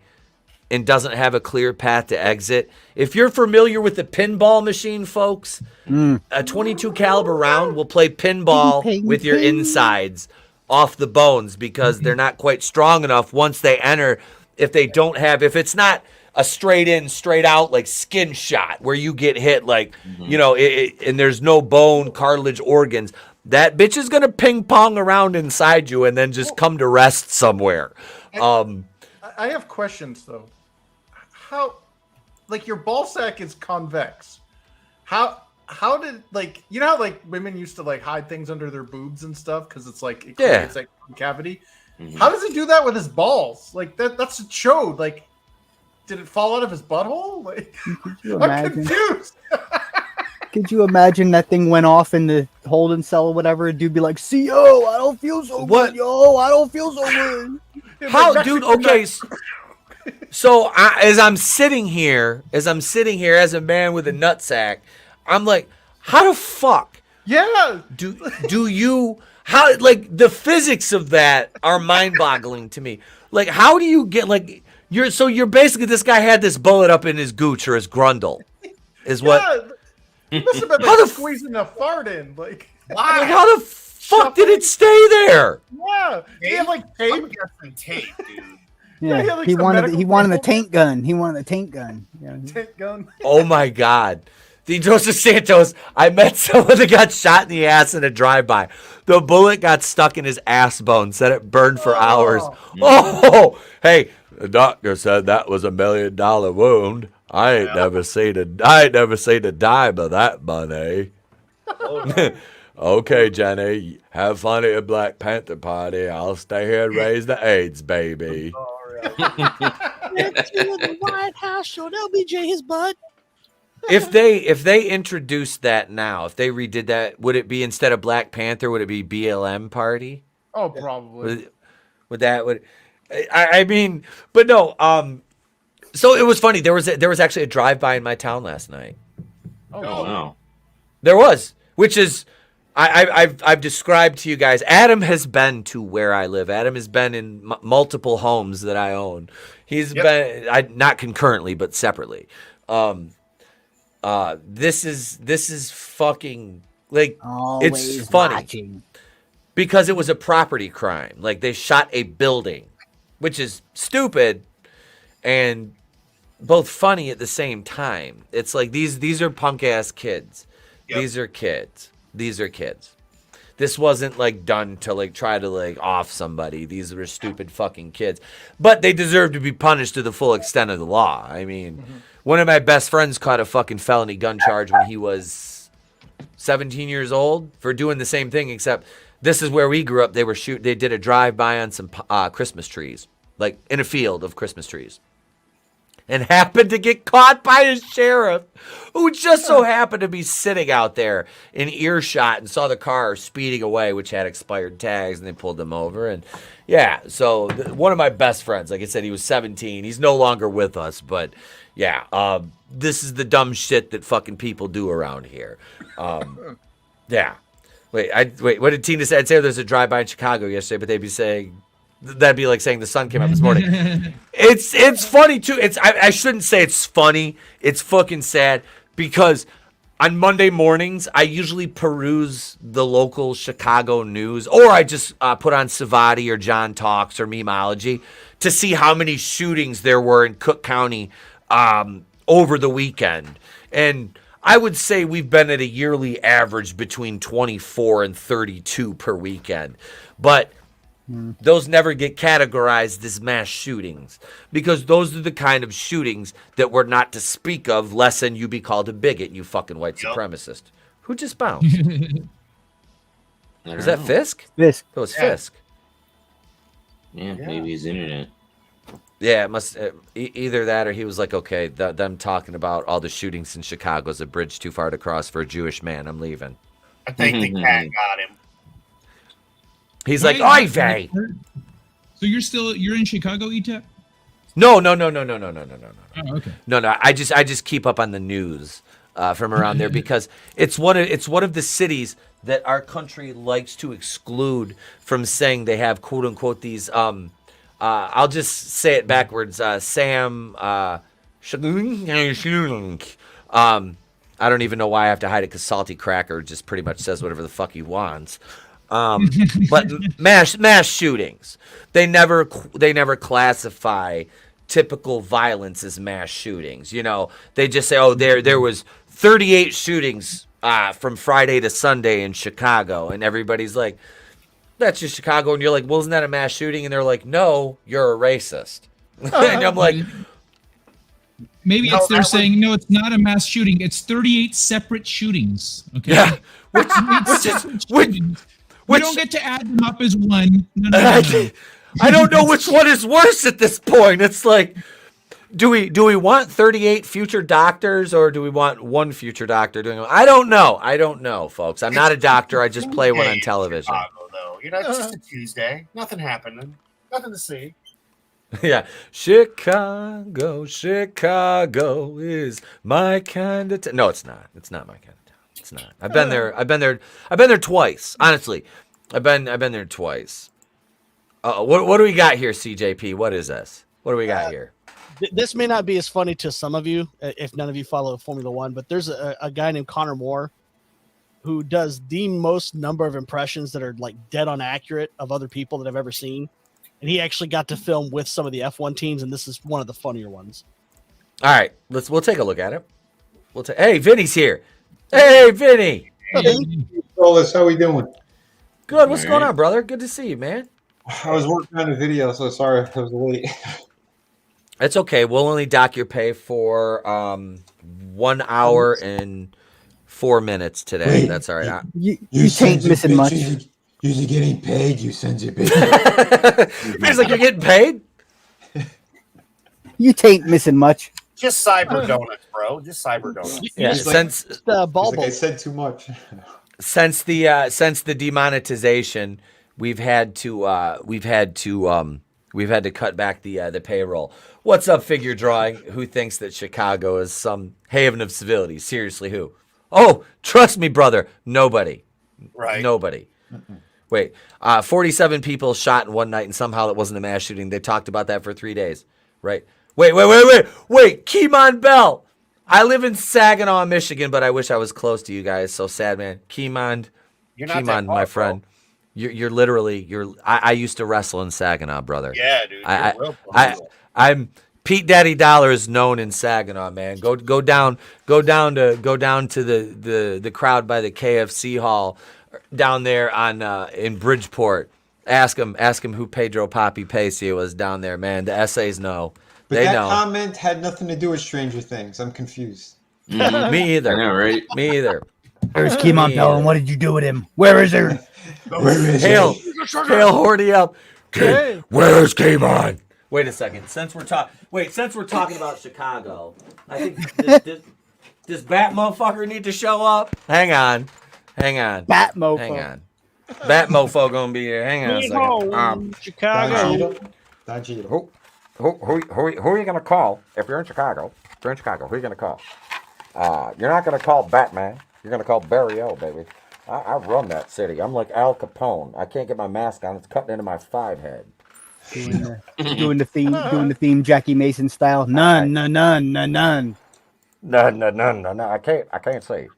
and doesn't have a clear path to exit. If you're familiar with the pinball machine, folks, a .22 caliber round will play pinball with your insides off the bones because they're not quite strong enough once they enter. If it's not a straight in, straight out, like skin shot where you get hit, like, and there's no bone, cartilage, organs, that bitch is going to ping pong around inside you and then just come to rest somewhere. I have questions, though. How, like, your ball sack is convex. How did, like, you know how, like, women used to, like, hide things under their boobs and stuff because it's like it creates like cavity? Mm-hmm. How does he do that with his balls? Like, that's a chode. Like, did it fall out of his butthole? Like, I'm confused. Could you imagine that thing went off in the holding cell or whatever? And dude be like, "Yo, I don't feel so good. Yo, I don't feel so good." How, dude? Okay. So as I'm sitting here as a man with a nutsack, I'm like, how the fuck? Yeah. Do you how, like, the physics of that are mind-boggling to me. Like, how do you get, like, you're basically, this guy had this bullet up in his gooch or his grundle, is what? He must have been like squeezing a fart in, like. Wow. Like, how the fuck did it stay there? Yeah. He had like tape. I'm guessing tape, dude. Yeah, he wanted the tank gun. He wanted the tank gun. Yeah. Tank gun. Oh my God. The Joseph Santos, I met someone that got shot in the ass in a drive-by. The bullet got stuck in his ass bone, said it burned for hours. Oh, hey, the doctor said that was $1 million wound. I ain't never seen a dime of that money. Okay, Jenny, have fun at your Black Panther party. I'll stay here and raise the AIDS baby. Went to the White House, showed LBJ his butt. If they introduced that now, if they redid that, would it be, instead of Black Panther, would it be BLM party? Oh, probably. I mean, but no. So it was funny. There was actually a drive-by in my town last night. Oh wow. There was, which is, I've described to you guys. Adam has been to where I live. Adam has been in multiple homes that I own. He's been, not concurrently, but separately. This is fucking like Always it's funny watching. because it was a property crime. Like they shot a building, which is stupid and both funny at the same time. It's like these are punk ass kids. Yep. These are kids. This wasn't like done to like try to like off somebody. These were stupid fucking kids. But they deserve to be punished to the full extent of the law. I mean, one of my best friends caught a fucking felony gun charge when he was 17 years old for doing the same thing, except this is where we grew up. They did a drive-by on some Christmas trees, like in a field of Christmas trees. And happened to get caught by a sheriff who just so happened to be sitting out there in earshot and saw the car speeding away, which had expired tags, and they pulled them over. And yeah, so one of my best friends, like I said, he was 17. He's no longer with us, but yeah, this is the dumb shit that fucking people do around here. Yeah. Wait, what did Tina say? I'd say there's a drive-by in Chicago yesterday, but they'd be saying... That'd be like saying the sun came out this morning. It's funny too. I shouldn't say it's funny. It's fucking sad because on Monday mornings I usually peruse the local Chicago news, or I just put on Savati or John Talks or Memeology to see how many shootings there were in Cook County over the weekend. And I would say we've been at a yearly average between 24 and 32 per weekend, but those never get categorized as mass shootings because those are the kind of shootings that were not to speak of, lessen you be called a bigot, you fucking white supremacist. Who just bounced? Was that Fisk? Fisk. That was Fisk. Yeah, maybe his internet. Yeah, it must either that or he was like, okay, them talking about all the shootings in Chicago is a bridge too far to cross for a Jewish man. I'm leaving. I think the cat got him. He's like, oy vey. So you're in Chicago, Etep? No. Oh, okay. No. I just keep up on the news from around there because it's one of the cities that our country likes to exclude from saying they have quote unquote these I'll just say it backwards. Sam I don't even know why I have to hide it because Salty Cracker just pretty much says whatever the fuck he wants. But mass shootings, they never classify typical violence as mass shootings. You know, they just say, oh, there was 38 shootings from Friday to Sunday in Chicago, and everybody's like, that's just Chicago, and you're like, well, isn't that a mass shooting? And they're like, no, you're a racist. And I'm like, maybe they're saying, no, it's not a mass shooting. It's 38 separate shootings. Okay. Yeah. We don't get to add them up as one. No. I don't know which one is worse at this point. It's like, do we want 38 future doctors or do we want one future doctor doing it? I don't know, folks. I'm not a doctor. I just play one on television. Chicago, though. You know, it's just a Tuesday. Nothing happening. Nothing to see. Yeah, Chicago is my kind of no, it's not. It's not my kind of town. It's not. I've been there twice. Honestly, I've been there twice. What do we got here, CJP? What is this? What do we got here? This may not be as funny to some of you if none of you follow Formula One, but there's a guy named Connor Moore who does the most number of impressions that are like dead on accurate of other people that I've ever seen. And he actually got to film with some of the F1 teams, and this is one of the funnier ones. All right, we'll take a look at it. Hey, Vinny's here. Hey, Vinny. Hey, how we doing? Good. What's going on, brother? Good to see you, man. I was working on a video, so sorry I was late. It's okay. We'll only dock your pay for 1 hour and 4 minutes today. That's all right. You ain't missing much. You're getting paid, you sons of bitches. He's like, you're getting paid? You ain't missing much. Just cyber donuts, bro. Just cyber donuts. Yeah, since the ball I said too much. Since the demonetization, we've had to cut back the payroll. What's up, Figure Drawing? Who thinks that Chicago is some haven of civility? Seriously, who? Oh, trust me, brother. Nobody. Right. Nobody. Wait, 47 people shot in one night, and somehow it wasn't a mass shooting. They talked about that for 3 days, right? Wait. Keemon Bell. I live in Saginaw, Michigan, but I wish I was close to you guys. So sad, man. Kimon, You're not that my far, friend. bro. You're literally I used to wrestle in Saginaw, brother. Yeah, dude. You're real close. I'm Pete Daddy Dollar is known in Saginaw, man. Go down to the crowd by the KFC hall down there on in Bridgeport. Ask him who Pedro Papi Pacey was down there, man. The essays know. But They that know. comment had nothing to do with Stranger Things. I'm confused. Me either. I know, right? Me either. Where's Keemon Pelham? What did you do with him? Where is he? Hail, Hordy up. Where's Kimon? Wait a second. Since we're talking about Chicago, I think does Bat motherfucker need to show up? Hang on. Bat mofo. Hang on. Bat mofo gonna be here. Hang on a second. Chicago. Don Cheadle. Who are you gonna call if you're in Chicago? Who are you gonna call? You're not gonna call Batman. You're gonna call Barry O, baby. I run that city. I'm like Al Capone. I can't get my mask on. It's cutting into my 5 head. Doing the theme Jackie Mason style. None. No. I can't see.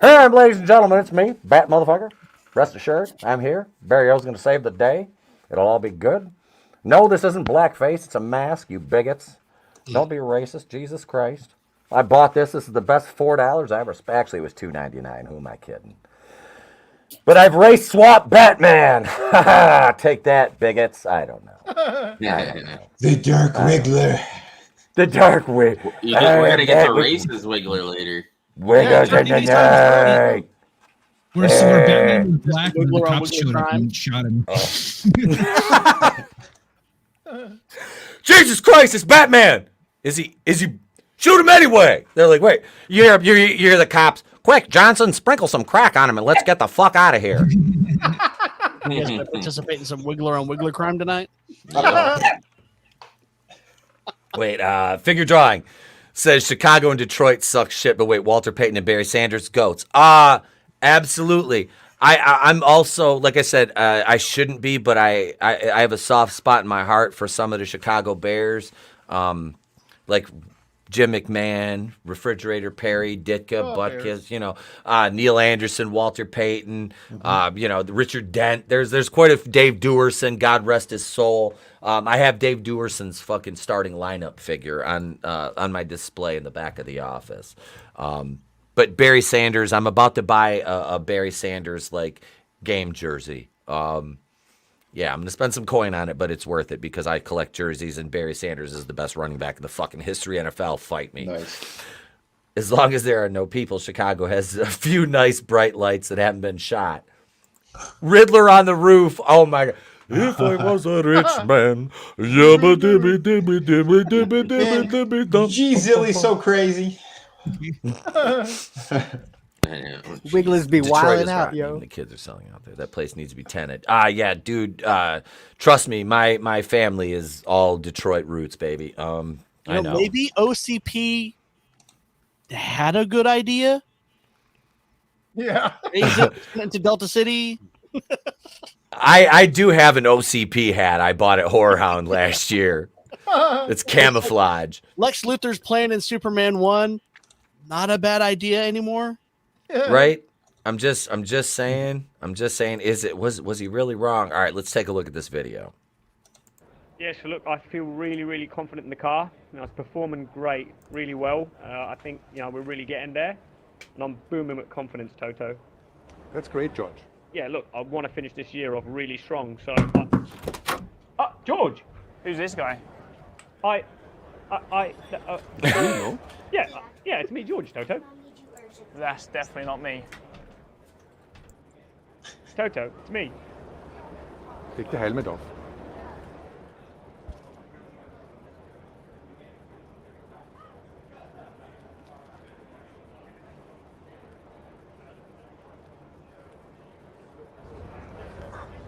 Hey, ladies and gentlemen, it's me, Bat motherfucker. Rest assured, I'm here. Barry O's gonna save the day. It'll all be good. No, this isn't blackface. It's a mask, you bigots. Don't be racist. Jesus Christ. I bought this. This is the best $4 I ever spent. Actually, it was $2.99. Who am I kidding? But I've race swapped Batman. Take that, bigots. I don't know. The Dark Wiggler. The Dark Wig. We're gonna get to racist Wiggler later. Wiggler. Where Batman was black and the cops showed up and shot him. Jesus Christ, it's Batman. Is he? Shoot him anyway. They're like, wait, you hear the cops. Quick, Johnson, sprinkle some crack on him and let's get the fuck out of here. You guys gonna participate in some Wiggler on Wiggler crime tonight? Wait, figure drawing says Chicago and Detroit suck shit, but wait, Walter Payton and Barry Sanders, goats. Absolutely. I'm also, like I said, I shouldn't be, but I have a soft spot in my heart for some of the Chicago Bears, like Jim McMahon, Refrigerator Perry, Ditka, Butkus, Neil Anderson, Walter Payton, Richard Dent. There's quite a Dave Duerson, God rest his soul. I have Dave Duerson's fucking starting lineup figure on my display in the back of the office. But Barry Sanders, I'm about to buy a Barry Sanders like game jersey. Yeah, I'm going to spend some coin on it, but it's worth it because I collect jerseys, and Barry Sanders is the best running back in the fucking history of NFL. Fight me. Nice. As long as there are no people, Chicago has a few nice bright lights that haven't been shot. Riddler on the roof. Oh, my God. If I was a rich man. Gee, Zilly's so crazy. Wigglers be Detroit wilding is out, rotten. yo. The kids are selling out there. That place needs to be tenanted. Yeah, dude. Trust me, my family is all Detroit roots, baby. I know. Maybe OCP had a good idea. Yeah. Raise it into Delta City. I do have an OCP hat I bought at Horror Hound last year. It's camouflage. Lex Luthor's playing in Superman 1. Not a bad idea anymore. Right? I'm just saying. Was he really wrong? All right, let's take a look at this video. Yeah, so look, I feel really, really confident in the car. It's performing great, really well. I think we're really getting there, and I'm booming with confidence, Toto. That's great, George. Yeah, look, I want to finish this year off really strong. So, George, who's this guy? Yeah, it's me, George, Toto. That's definitely not me. Toto, it's me. Take the helmet off.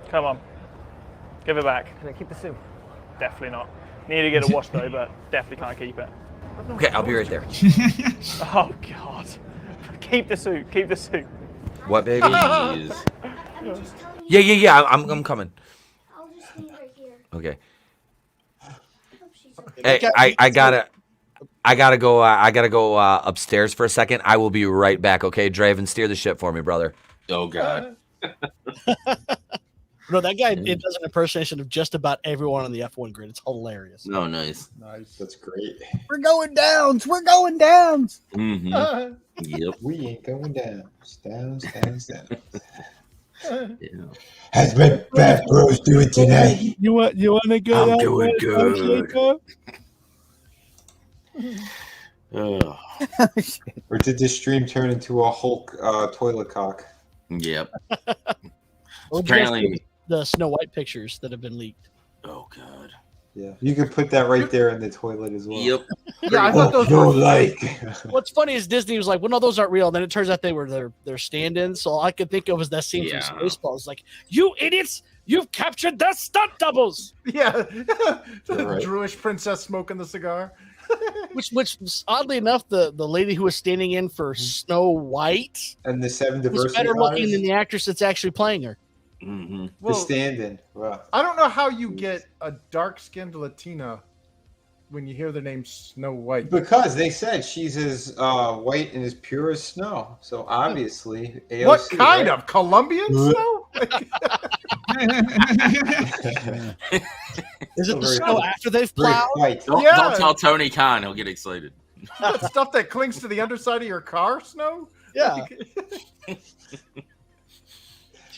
Come on. Give it back. Can I keep the suit? Definitely not. Need to get it washed though, but definitely can't keep it. Okay, I'll be right there. Oh, God. Keep the suit. Keep the suit. What, baby? Yeah. I'm coming. I'll just leave right here. Okay. Hey, I gotta. I gotta go. Upstairs for a second. I will be right back. Okay, Draven, steer the ship for me, brother. Oh God. No, that guy it does an impersonation of just about everyone on the F1 grid. It's hilarious. No, nice. Nice. That's great. We're going downs. We're going downs. Mm-hmm. Yep. We ain't going down. Downs, downs, downs. Yeah. How's my fat bros doing tonight? You want to go? I'm doing good. Oh. Or did this stream turn into a Hulk toilet cock? Yep. Or Apparently. the Snow White pictures that have been leaked. Oh God. Yeah, you could put that right there in the toilet as well. Yep. Yeah, I thought those no were like. What's funny is Disney was like, well, no, those aren't real. And then it turns out they were their stand-ins. So all I could think of was that scene from Spaceballs. Like, you idiots, you've captured the stunt doubles. Yeah. The right. Druish princess smoking the cigar. which oddly enough, the lady who was standing in for Snow White And the 7 was diversity better looking hires? than the actress that's actually playing her. Mm-hmm. The stand-in. Wow. I don't know how you get a dark-skinned Latina when you hear the name Snow White. Because they said she's as white and as pure as snow. So obviously, AOC, What kind right? of Colombian snow? Is it the Very snow white. after they've Very plowed? white. Don't tell Tony Khan. He'll get excited. That stuff that clings to the underside of your car, snow? Yeah.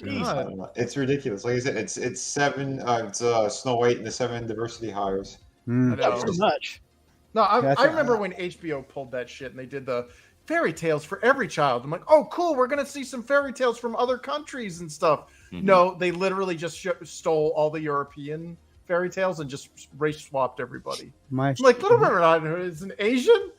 I don't know. It's ridiculous. Like I said, it's 7. It's Snow White and the 7 diversity hires. I know. Not so much. No, I remember when HBO pulled that shit and they did the fairy tales for every child. I'm like, oh, cool. We're going to see some fairy tales from other countries and stuff. Mm-hmm. No, they literally just stole all the European fairy tales and just race swapped everybody. I'm like, Little Mermaid is an Asian?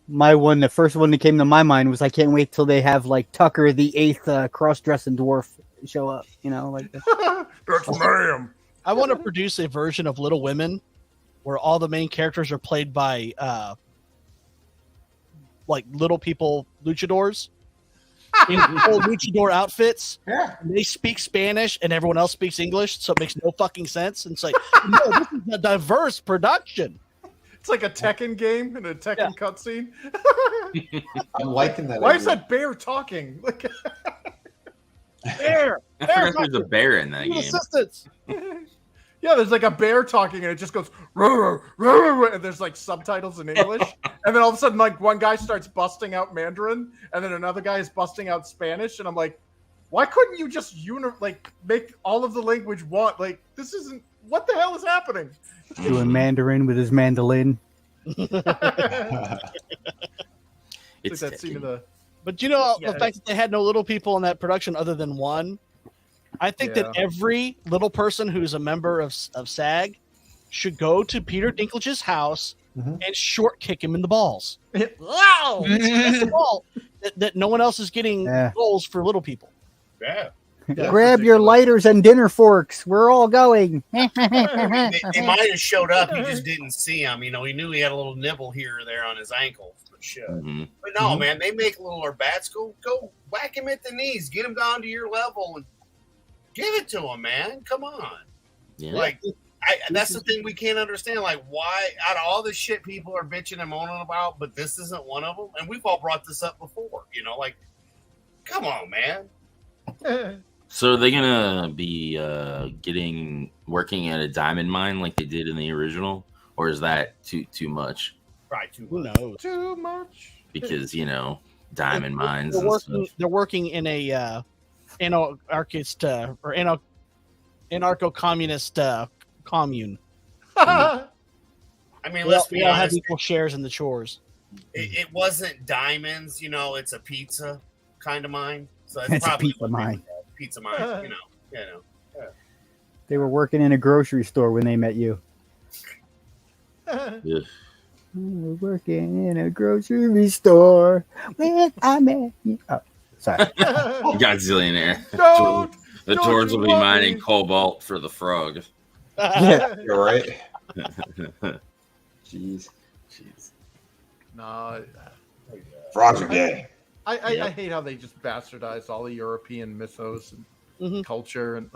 The first one that came to my mind was I can't wait till they have like Tucker the 8th cross-dressing dwarf show up. You know, like That's ma'am. I want to produce a version of Little Women where all the main characters are played by like little people luchadors in full luchador outfits. Yeah. And they speak Spanish and everyone else speaks English, so it makes no fucking sense. And it's like, no, this is a diverse production. It's like a Tekken game and a Tekken cutscene. I'm liking that. Why idea. is that bear talking? Like, Bear! I forgot there's a bear in that game. Assistance! yeah, there's like a bear talking and it just goes, "Roar, roar, roar," and there's like subtitles in English. And then all of a sudden, like one guy starts busting out Mandarin and then another guy is busting out Spanish. And I'm like, why couldn't you just make all of the language one? Like, this isn't, what the hell is happening? doing Mandarin with his mandolin. It's like that scene of the. But you know, the fact that they had no little people in that production other than one, I think that every little person who's a member of SAG should go to Peter Dinklage's house and short kick him in the balls. Wow! It's the ball that no one else is getting goals for little people. Yeah. Grab your lighters and dinner forks. We're all going. They might have showed up. You just didn't see him. You know, he knew he had a little nibble here or there on his ankle for sure. Mm-hmm. But no, man, they make little bats. Go whack him at the knees. Get him down to your level and give it to him, man. Come on. Yeah. Like, that's the thing we can't understand. Like, why, out of all the shit people are bitching and moaning about, but this isn't one of them? And we've all brought this up before. You know, like, come on, man. So are they gonna be working at a diamond mine like they did in the original, or is that too much? Probably too Who much. knows? Too much. Because diamond mines. And stuff. They're working in a anarchist or anarcho-communist commune. I mean, let's be we all have honest. equal shares in the chores. It wasn't diamonds, you know. It's a pizza kind of mine. So It's a probably pizza mine. Pizza mine, you know. They were working in a grocery store when they met you. Yeah. We're working in a grocery store when I met you. Oh, sorry. Godzillionaire. The Don't Torns you will be want mining me? cobalt for the frog. Yeah. You're right. Jeez. No. Frogs are gay. I hate how they just bastardize all the European mythos and culture and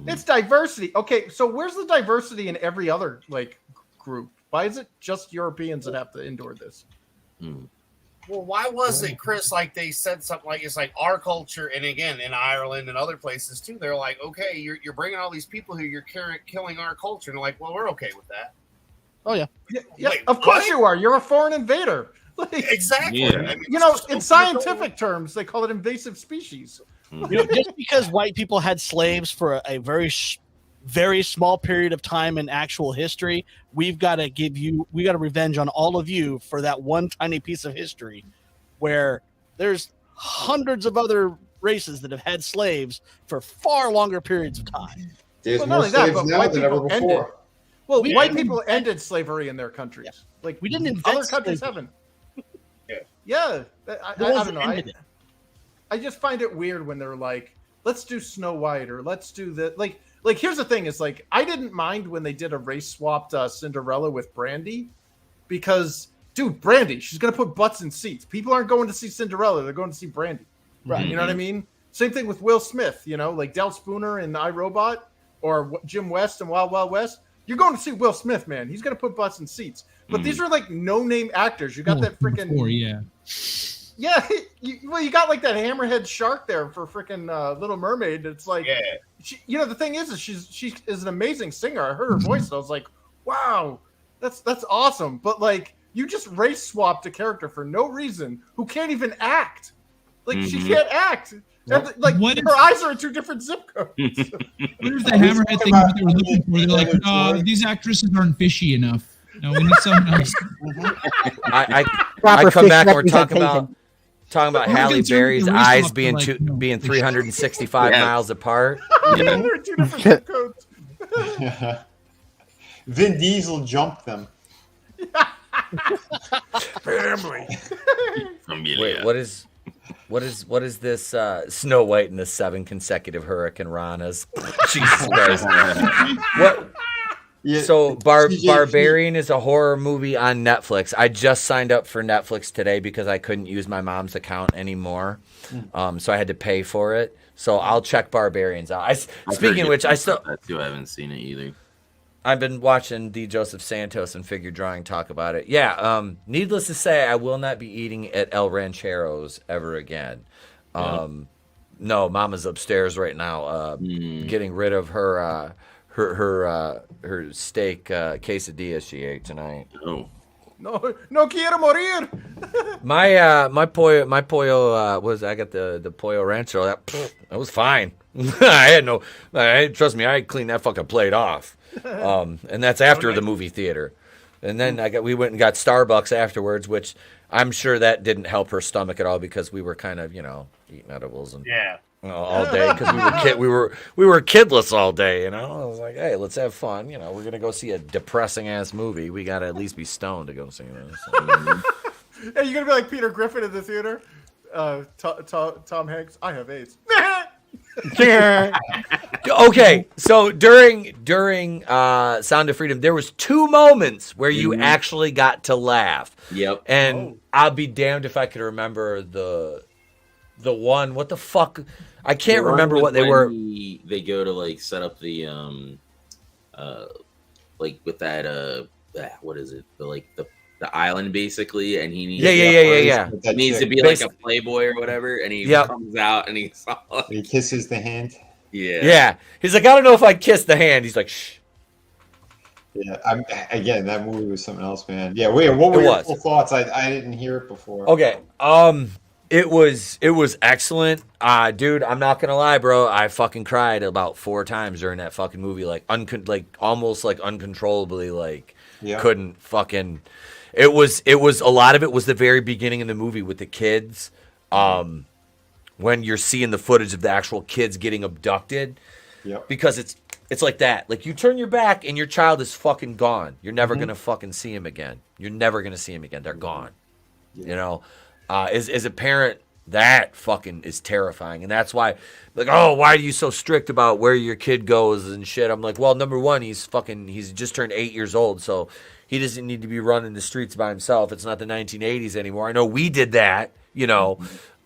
it's diversity. Okay, so where's the diversity in every other group? Why is it just Europeans that have to endure this? Well, why was it, Chris? Like they said something like it's like our culture, and again in Ireland and other places too. They're like, okay, you're bringing all these people who you're killing our culture, and they're like, well, we're okay with that. Oh yeah, yeah. Wait, of course what? you are. You're a foreign invader. Like, Exactly. Yeah. I mean, you know, it's in so scientific terms, they call it invasive species. You know, just because white people had slaves for a very small period of time in actual history, we got to revenge on all of you for that one tiny piece of history, where there's hundreds of other races that have had slaves for far longer periods of time. There's Well, more not only that, slaves but now white than ever people ended. before. Well, We white didn't people ended slavery in their countries. Like We didn't invent other countries slavery. haven't. Yeah. Yeah, The I ones don't that know. ended it. I just find it weird when they're like, let's do Snow White or let's do the like here's the thing is like I didn't mind when they did a race swapped Cinderella with Brandy, because dude, Brandy, she's gonna put butts in seats. People aren't going to see Cinderella, they're going to see Brandy. Right. You know what I mean? Same thing with Will Smith, you know, like Del Spooner in iRobot or Jim West in Wild Wild West. You're going to see Will Smith, man. He's gonna put butts in seats. But these are like no-name actors. You got that freaking Yeah, you got like that hammerhead shark there for freaking Little Mermaid. It's like, you know, the thing is she is an amazing singer. I heard her voice and I was like, wow, that's awesome. But like, you just race swapped a character for no reason who can't even act. Like she can't act. And, like her eyes are in 2 different zip codes. Where's the hammerhead thing that they were looking for? They're like, no, these actresses aren't fishy enough. No, we need someone else. I come back and we're talking about Halle Berry's eyes being being 365 miles apart. They're 2 different zip codes. Vin Diesel jumped them. Family. Wait, what is this Snow White and the 7 consecutive Hurricane Ranas? Jesus Christ. What? Yeah, So Barbarian is a horror movie on Netflix. I just signed up for Netflix today because I couldn't use my mom's account anymore. So I had to pay for it. So I'll check Barbarians out. Speaking of which, I haven't seen it either. I've been watching D. Joseph Santos and Figure Drawing talk about it. Yeah, needless to say, I will not be eating at El Ranchero's ever again. No, Mama's upstairs right now, getting rid of her steak quesadilla she ate tonight. Oh. No quiero morir. My pollo was, I got the pollo rancho. That was fine. Trust me, I cleaned that fucking plate off. And that's after the movie theater. And then we went and got Starbucks afterwards, which I'm sure that didn't help her stomach at all because we were kind of, eating edibles and all day because we were kidless all day. I was like, hey, let's have fun. We're gonna go see a depressing ass movie. We gotta at least be stoned to go see this. Hey, you're gonna be like Peter Griffin in the theater. Tom Hanks, I have AIDS. Okay, so during Sound of Freedom, there was 2 moments where you actually got to laugh. Yep. And I'll be damned if I could remember the one. What the fuck? I can't remember what they were. They go to like set up the like with that what is it? The island basically, and he needs He needs to be like a playboy or whatever, and he comes out and he kisses the hand. Yeah. He's like, I don't know if I kissed the hand. He's like, shh. Yeah, again, that movie was something else, man. Yeah, wait, what were your full thoughts? I didn't hear it before. Okay, it was excellent, dude. I'm not gonna lie, bro. I fucking cried about 4 times during that fucking movie, almost uncontrollably, couldn't fucking. It was a lot of it was the very beginning of the movie with the kids, when you're seeing the footage of the actual kids getting abducted, because it's like that. Like you turn your back and your child is fucking gone. You're never gonna fucking see him again. You're never gonna see him again. They're gone. As a parent, that fucking is terrifying. And that's why, why are you so strict about where your kid goes and shit? I'm like, well, number one, he's just turned 8 years old, so he doesn't need to be running the streets by himself. It's not the 1980s anymore. I know we did that,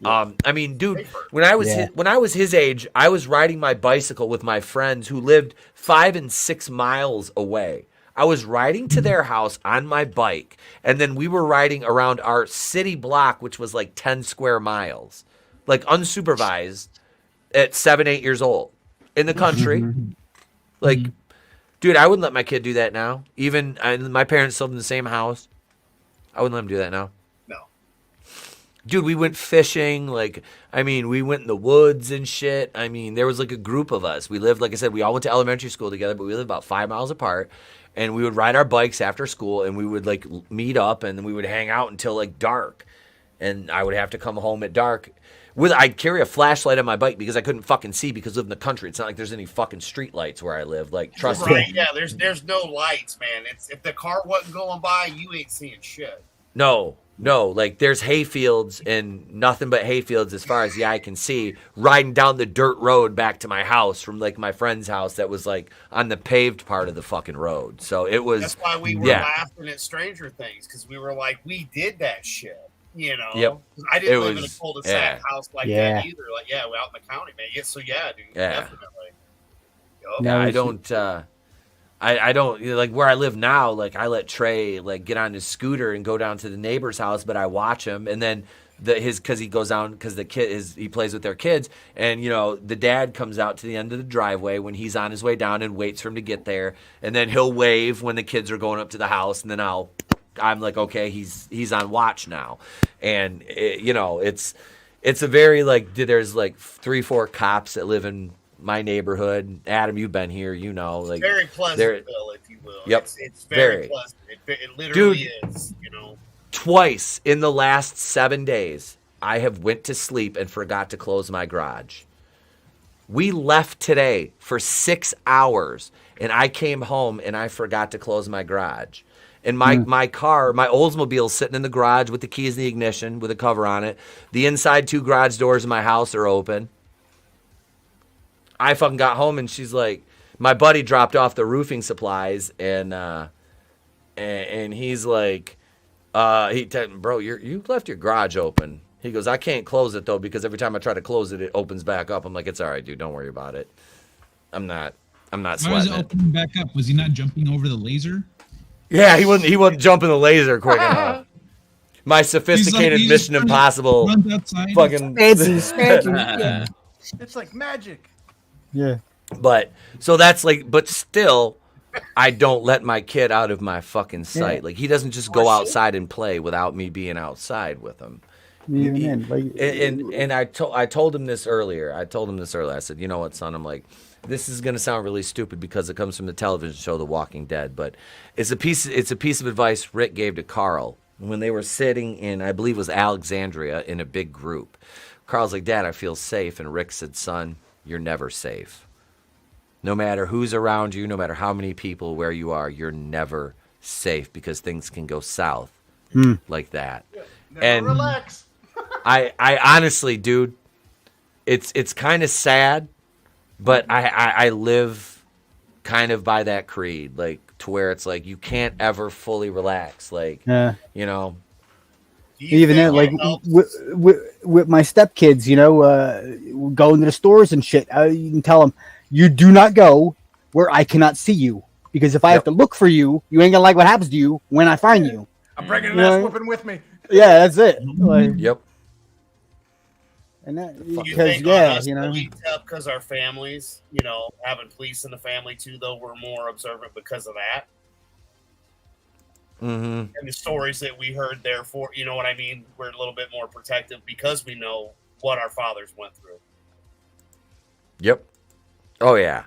I mean, dude, when I was his age, I was riding my bicycle with my friends who lived 5 and 6 miles away. I was riding to their house on my bike, and then we were riding around our city block, which was like 10 square miles, like unsupervised at 7, 8 years old in the country. Like, dude, I wouldn't let my kid do that now. Even my parents lived in the same house. I wouldn't let him do that now. No. Dude, we went fishing. Like, I mean, we went in the woods and shit. I mean, there was like a group of us. We lived, like I said, we all went to elementary school together, but we lived about 5 miles apart. And we would ride our bikes after school, and we would like meet up, and then we would hang out until like dark. And I would have to come home at dark. I'd carry a flashlight on my bike because I couldn't fucking see because I live in the country. It's not like there's any fucking street lights where I live. Like, trust me. Yeah, there's no lights, man. It's if the car wasn't going by, you ain't seeing shit. No. Like, there's hayfields and nothing but hayfields as far as the eye can see, riding down the dirt road back to my house from, like, my friend's house that was, like, on the paved part of the fucking road. So it was... That's why we were laughing at Stranger Things, because we were like, we did that shit, you know? Yep. I didn't live in a cul-de-sac house like that either. Like, we're out in the county, man. So, dude, definitely. Yep. Yeah, I don't like where I live now. Like, I let Trey like get on his scooter and go down to the neighbor's house, but I watch him, and then because he goes down because the kid he plays with their kids, and you know the dad comes out to the end of the driveway when he's on his way down and waits for him to get there, and then he'll wave when the kids are going up to the house, and then I'm like, okay, he's on watch now, and it's a very like there's like 3-4 cops that live in my neighborhood. Adam, you've been here, you know, like very Pleasantville, if you will. Yep, it's very pleasant. It literally is, you know. Twice in the last 7 days, I have went to sleep and forgot to close my garage. We left today for 6 hours, and I came home and I forgot to close my garage. And my car, my Oldsmobile, sitting in the garage with the keys in the ignition with a cover on it. The inside 2 garage doors in my house are open. I fucking got home, and she's like, my buddy dropped off the roofing supplies, and he's like, bro, you left your garage open. He goes, I can't close it though because every time I try to close it, it opens back up. I'm like, it's all right, dude, don't worry about it. I'm not sweating Why was it opening back up? Was he not jumping over the laser? Yeah, he wasn't jumping the laser quick enough. My sophisticated Mission Impossible fucking It's like magic. Yeah. But so that's like, but still, I don't let my kid out of my fucking sight. Like, he doesn't just go outside and play without me being outside with him. And I told him this earlier. I said, you know what, son? I'm like, this is gonna sound really stupid because it comes from the television show The Walking Dead, but it's a piece of advice Rick gave to Carl when they were sitting in, I believe it was Alexandria, in a big group. Carl's like, Dad, I feel safe, and Rick said, son, you're never safe. No matter who's around you, no matter how many people, where you are, you're never safe because things can go south like that. Never relax. I honestly, dude, it's kind of sad, but I live kind of by that creed, like to where it's like you can't ever fully relax, like you know. Even then, like with my stepkids, you know, going to the stores and shit, you can tell them, you do not go where I cannot see you, because if I have to look for you, you ain't gonna like what happens to you when I find you. I'm bringing an ass whooping with me. Yeah, that's it. Like, yep. And that because you know, because our families, you know, having police in the family too, though, we're more observant because of that. Mm-hmm. And the stories that we heard, therefore, you know what I mean? We're a little bit more protective because we know what our fathers went through. Yep. Oh, yeah.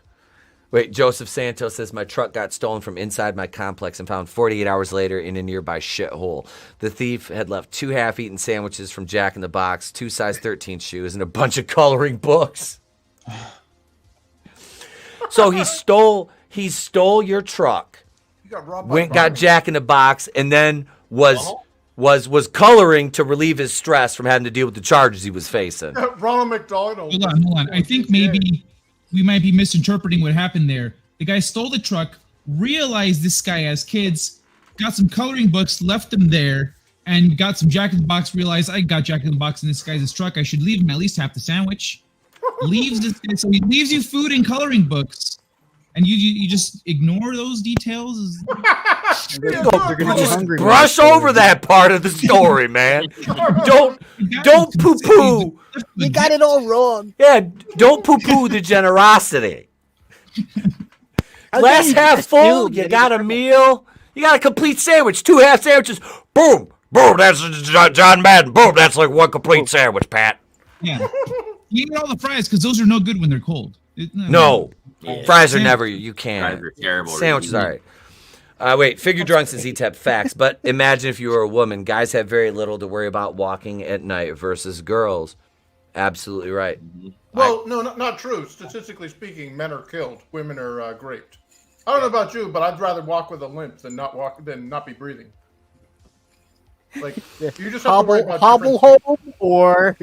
Wait, Joseph Santos says, my truck got stolen from inside my complex and found 48 hours later in a nearby shithole. The thief had left 2 half-eaten sandwiches from Jack in the Box, 2 size 13 shoes, and a bunch of coloring books. So he stole your truck. Got Jack in the Box, and then was coloring to relieve his stress from having to deal with the charges he was facing. Ronald McDonald. Hold on. I think maybe we might be misinterpreting what happened there. The guy stole the truck, realized this guy has kids, got some coloring books, left them there, and got some Jack in the Box, realized I got Jack in the Box in this guy's truck. I should leave him at least half the sandwich. So he leaves you food and coloring books. and you just ignore those details. Just brush over that part of the story, man. Don't poo-poo. You got it all wrong. Yeah, don't poo-poo the generosity. Glass half full. You got a meal. You got a complete sandwich. 2 half sandwiches. Boom. Boom. That's John Madden. Boom. That's like one complete sandwich, Pat. Yeah. You eat all the fries because those are no good when they're cold. No. Fries are never. You can't. Fries are terrible. Sandwiches, all right. Wait, figure drunks is Etep facts, but imagine if you were a woman. Guys have very little to worry about walking at night versus girls. Absolutely right. Well, no, not true. Statistically speaking, men are killed, women are raped. I don't know about you, but I'd rather walk with a limp than not be breathing. Like you just have to worry about hobble home, or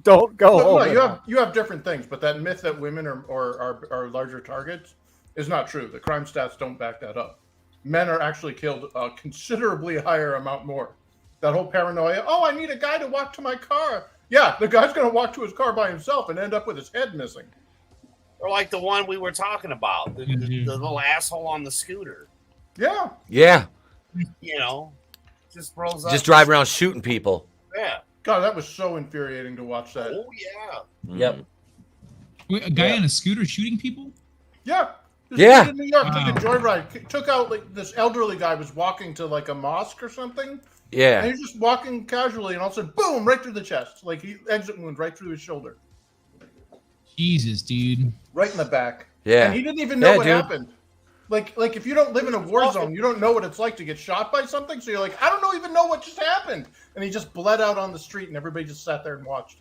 don't go home. No, you have different things, but that myth that women are larger targets is not true. The crime stats don't back that up. Men are actually killed a considerably higher amount more. That whole paranoia, I need a guy to walk to my car. Yeah, the guy's going to walk to his car by himself and end up with his head missing. Or like the one we were talking about, the little asshole on the scooter. Yeah. Yeah. Just rolls up. Just drive around shooting people. Yeah. God, that was so infuriating to watch that. Oh, yeah. Yep. Wait, a guy on a scooter shooting people? Yeah. Yeah. In New York, took a joyride. Took out this elderly guy was walking to like a mosque or something. Yeah. And he's just walking casually, and all of a sudden, boom, right through the chest. Like he exit wound right through his shoulder. Jesus, dude. Right in the back. Yeah. And he didn't even know what happened. Like if you don't live in a war zone, you don't know what it's like to get shot by something. So you're like, I don't even know what just happened. And he just bled out on the street, and everybody just sat there and watched.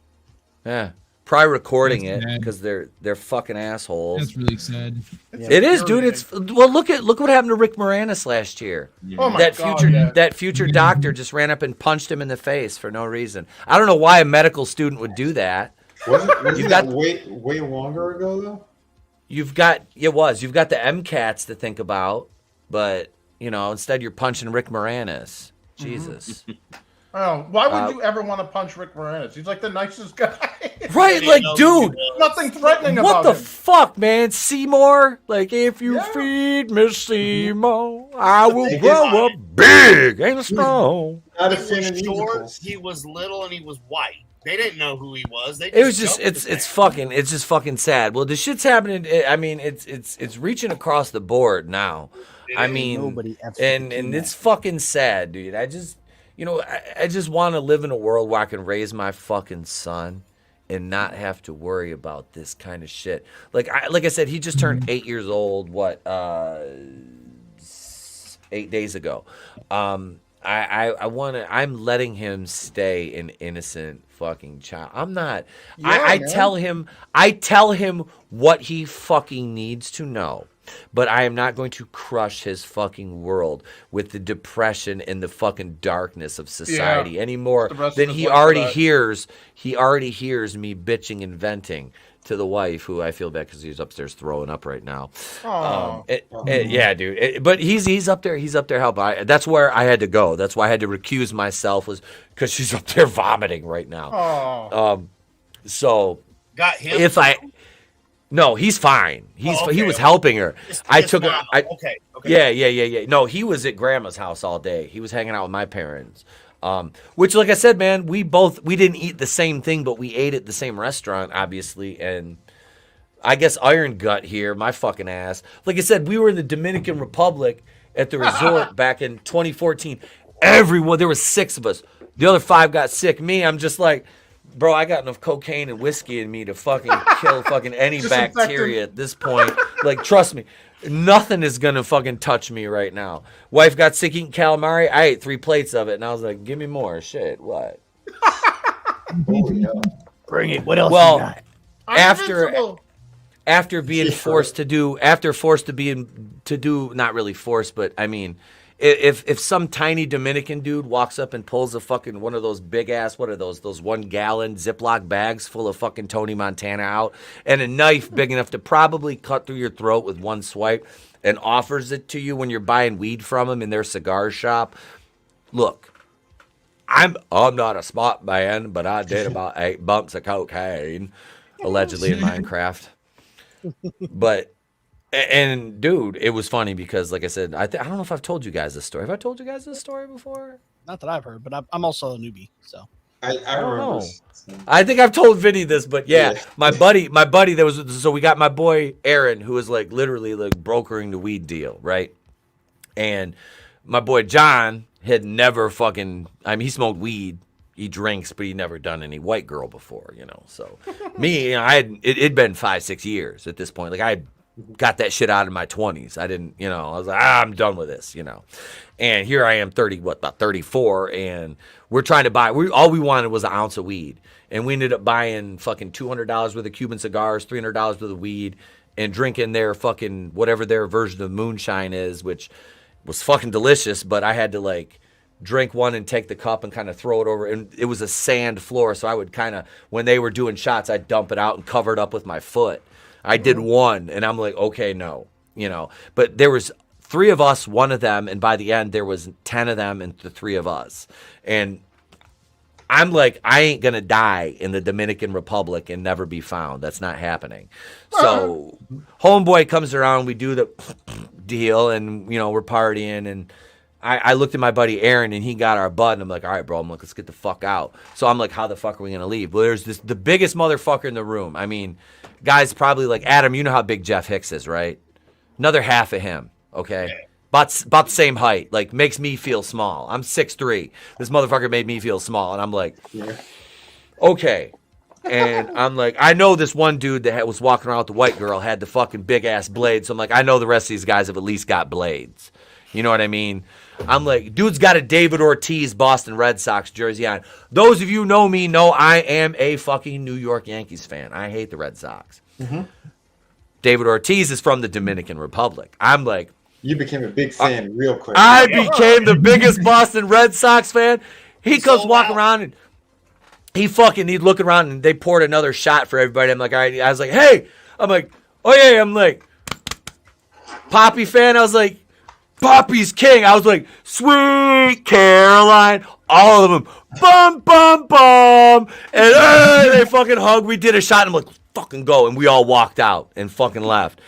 Yeah. Probably recording it because they're fucking assholes. That's really sad. It is, dude. It's look what happened to Rick Moranis last year. Oh my God, that future doctor just ran up and punched him in the face for no reason. I don't know why a medical student would do that. Wasn't that way longer ago though? You've got the MCATs to think about, but instead you're punching Rick Moranis. Jesus. Oh, why would you ever want to punch Rick Moranis? He's like the nicest guy. Right, like, dude. Nothing threatening about What the him. fuck, man? Seymour? Like, if you feed me Seymour, I will grow up big and strong. He was short, he was little, and he was white. They didn't know who he was. It's just fucking sad. Well, the shit's happening. I mean, it's reaching across the board now. I mean, and it's fucking sad, dude. I just want to live in a world where I can raise my fucking son and not have to worry about this kind of shit. Like I said, he just turned 8 years old. 8 days ago. I'm letting him stay an innocent fucking child. I'm not. I tell him what he fucking needs to know. But I am not going to crush his fucking world with the depression and the fucking darkness of society any more than he already hears. He already hears me bitching and venting to the wife, who I feel bad because he's upstairs throwing up right now. Yeah, dude. But he's up there. He's up there helping. That's where I had to go. That's why I had to recuse myself, was because she's up there vomiting right now. So got him. No, he's fine. He was helping her. Okay. Yeah. No, he was at grandma's house all day. He was hanging out with my parents. Which, like I said, man, we didn't eat the same thing, but we ate at the same restaurant, obviously. And I guess Iron Gut here, my fucking ass. Like I said, we were in the Dominican Republic at the resort back in 2014. Everyone, there was 6 of us. The other 5 got sick. Me, I'm just like, bro, I got enough cocaine and whiskey in me to fucking kill fucking any bacteria at this point. Like, trust me, nothing is gonna fucking touch me right now. Wife got sick eating calamari. I ate 3 plates of it, and I was like, give me more. Shit, what? Bring it. What else? Well, after being forced to do, not really forced, but I mean, if some tiny Dominican dude walks up and pulls a fucking one of those big ass, what are those 1 gallon Ziploc bags full of fucking Tony Montana out, and a knife big enough to probably cut through your throat with 1 swipe, and offers it to you when you're buying weed from them in their cigar shop, look, I'm not a smart man, but I did about 8 bumps of cocaine, allegedly in Minecraft. But And dude, it was funny because, like I said, I don't know if I've told you guys this story. Have I told you guys this story before? Not that I've heard, but I'm also a newbie, so. I don't remember. know. I think I've told Vinny this, but yeah, my buddy, so we got my boy Aaron, who was like literally like brokering the weed deal, right? And my boy John had never he smoked weed, he drinks, but he never done any white girl before, So me, it'd been 5-6 years at this point. Like I got that shit out of my 20s. I didn't, I was like, I'm done with this, And here I am, about 34, and we're trying to buy. All we wanted was an ounce of weed, and we ended up buying fucking $200 worth of Cuban cigars, $300 worth of weed, and drinking their fucking whatever their version of moonshine is, which was fucking delicious. But I had to like drink one and take the cup and kind of throw it over, and it was a sand floor, so I would kind of, when they were doing shots, I'd dump it out and cover it up with my foot. I did one, and I'm like, okay, no, But there was 3 of us, 1 of them, and by the end there was 10 of them and the 3 of us. And I'm like, I ain't gonna die in the Dominican Republic and never be found. That's not happening. So homeboy comes around, we do the deal, and we're partying, and I looked at my buddy Aaron, and he got our butt, and I'm like, all right, bro, let's get the fuck out. So I'm like, how the fuck are we gonna leave? Well, there's the biggest motherfucker in the room. I mean, guys probably like Adam, you know how big Jeff Hicks is, right? Another half of him, okay? About the same height, like makes me feel small. I'm 6'3". This motherfucker made me feel small, and I'm like, okay. And I'm like, I know this one dude that was walking around with the white girl had the fucking big ass blade, so I'm like, I know the rest of these guys have at least got blades. You know what I mean? I'm like, dude's got a David Ortiz Boston Red Sox jersey on. Those of you who know me know I am a fucking New York Yankees fan. I hate the Red Sox. David Ortiz is from the Dominican Republic. I'm like, you became a big fan real quick. I became the biggest Boston Red Sox fan. He comes walking around, and he'd look around, and they poured another shot for everybody. I'm like, all right. I was like, hey. I'm like, oh yeah. I'm like, Poppy fan. I was like, Poppy's king. I was like, sweet Caroline. All of them. Bum, bum, bum. And they fucking hugged. We did a shot. And I'm like, fucking go. And we all walked out and fucking left.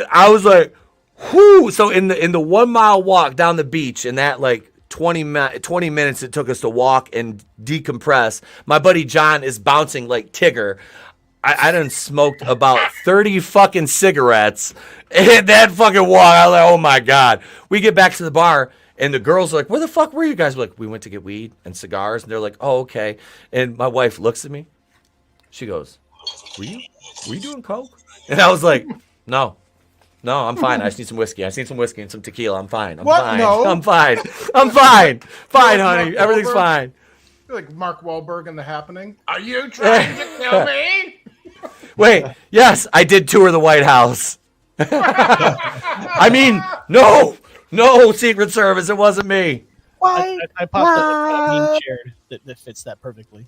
I was like, whoo. So in the 1 mile walk down the beach, in that like 20 minutes it took us to walk and decompress, my buddy John is bouncing like Tigger. I done smoked about 30 fucking cigarettes in that fucking walk. I was like, oh my God. We get back to the bar, and the girls are like, where the fuck were you guys? We're like, we went to get weed and cigars. And they're like, oh, okay. And my wife looks at me. She goes, were you doing coke? And I was like, no, I'm fine. I just need some whiskey. I just need some whiskey and some tequila. I'm fine. I'm fine. No. I'm fine. I'm fine. Fine, honey. Everything's fine. You're like Mark Wahlberg in The Happening. Are you trying to kill me? Wait, yes, I did tour the White House. I mean, no, Secret Service, it wasn't me. I popped up a meme shared that fits that perfectly.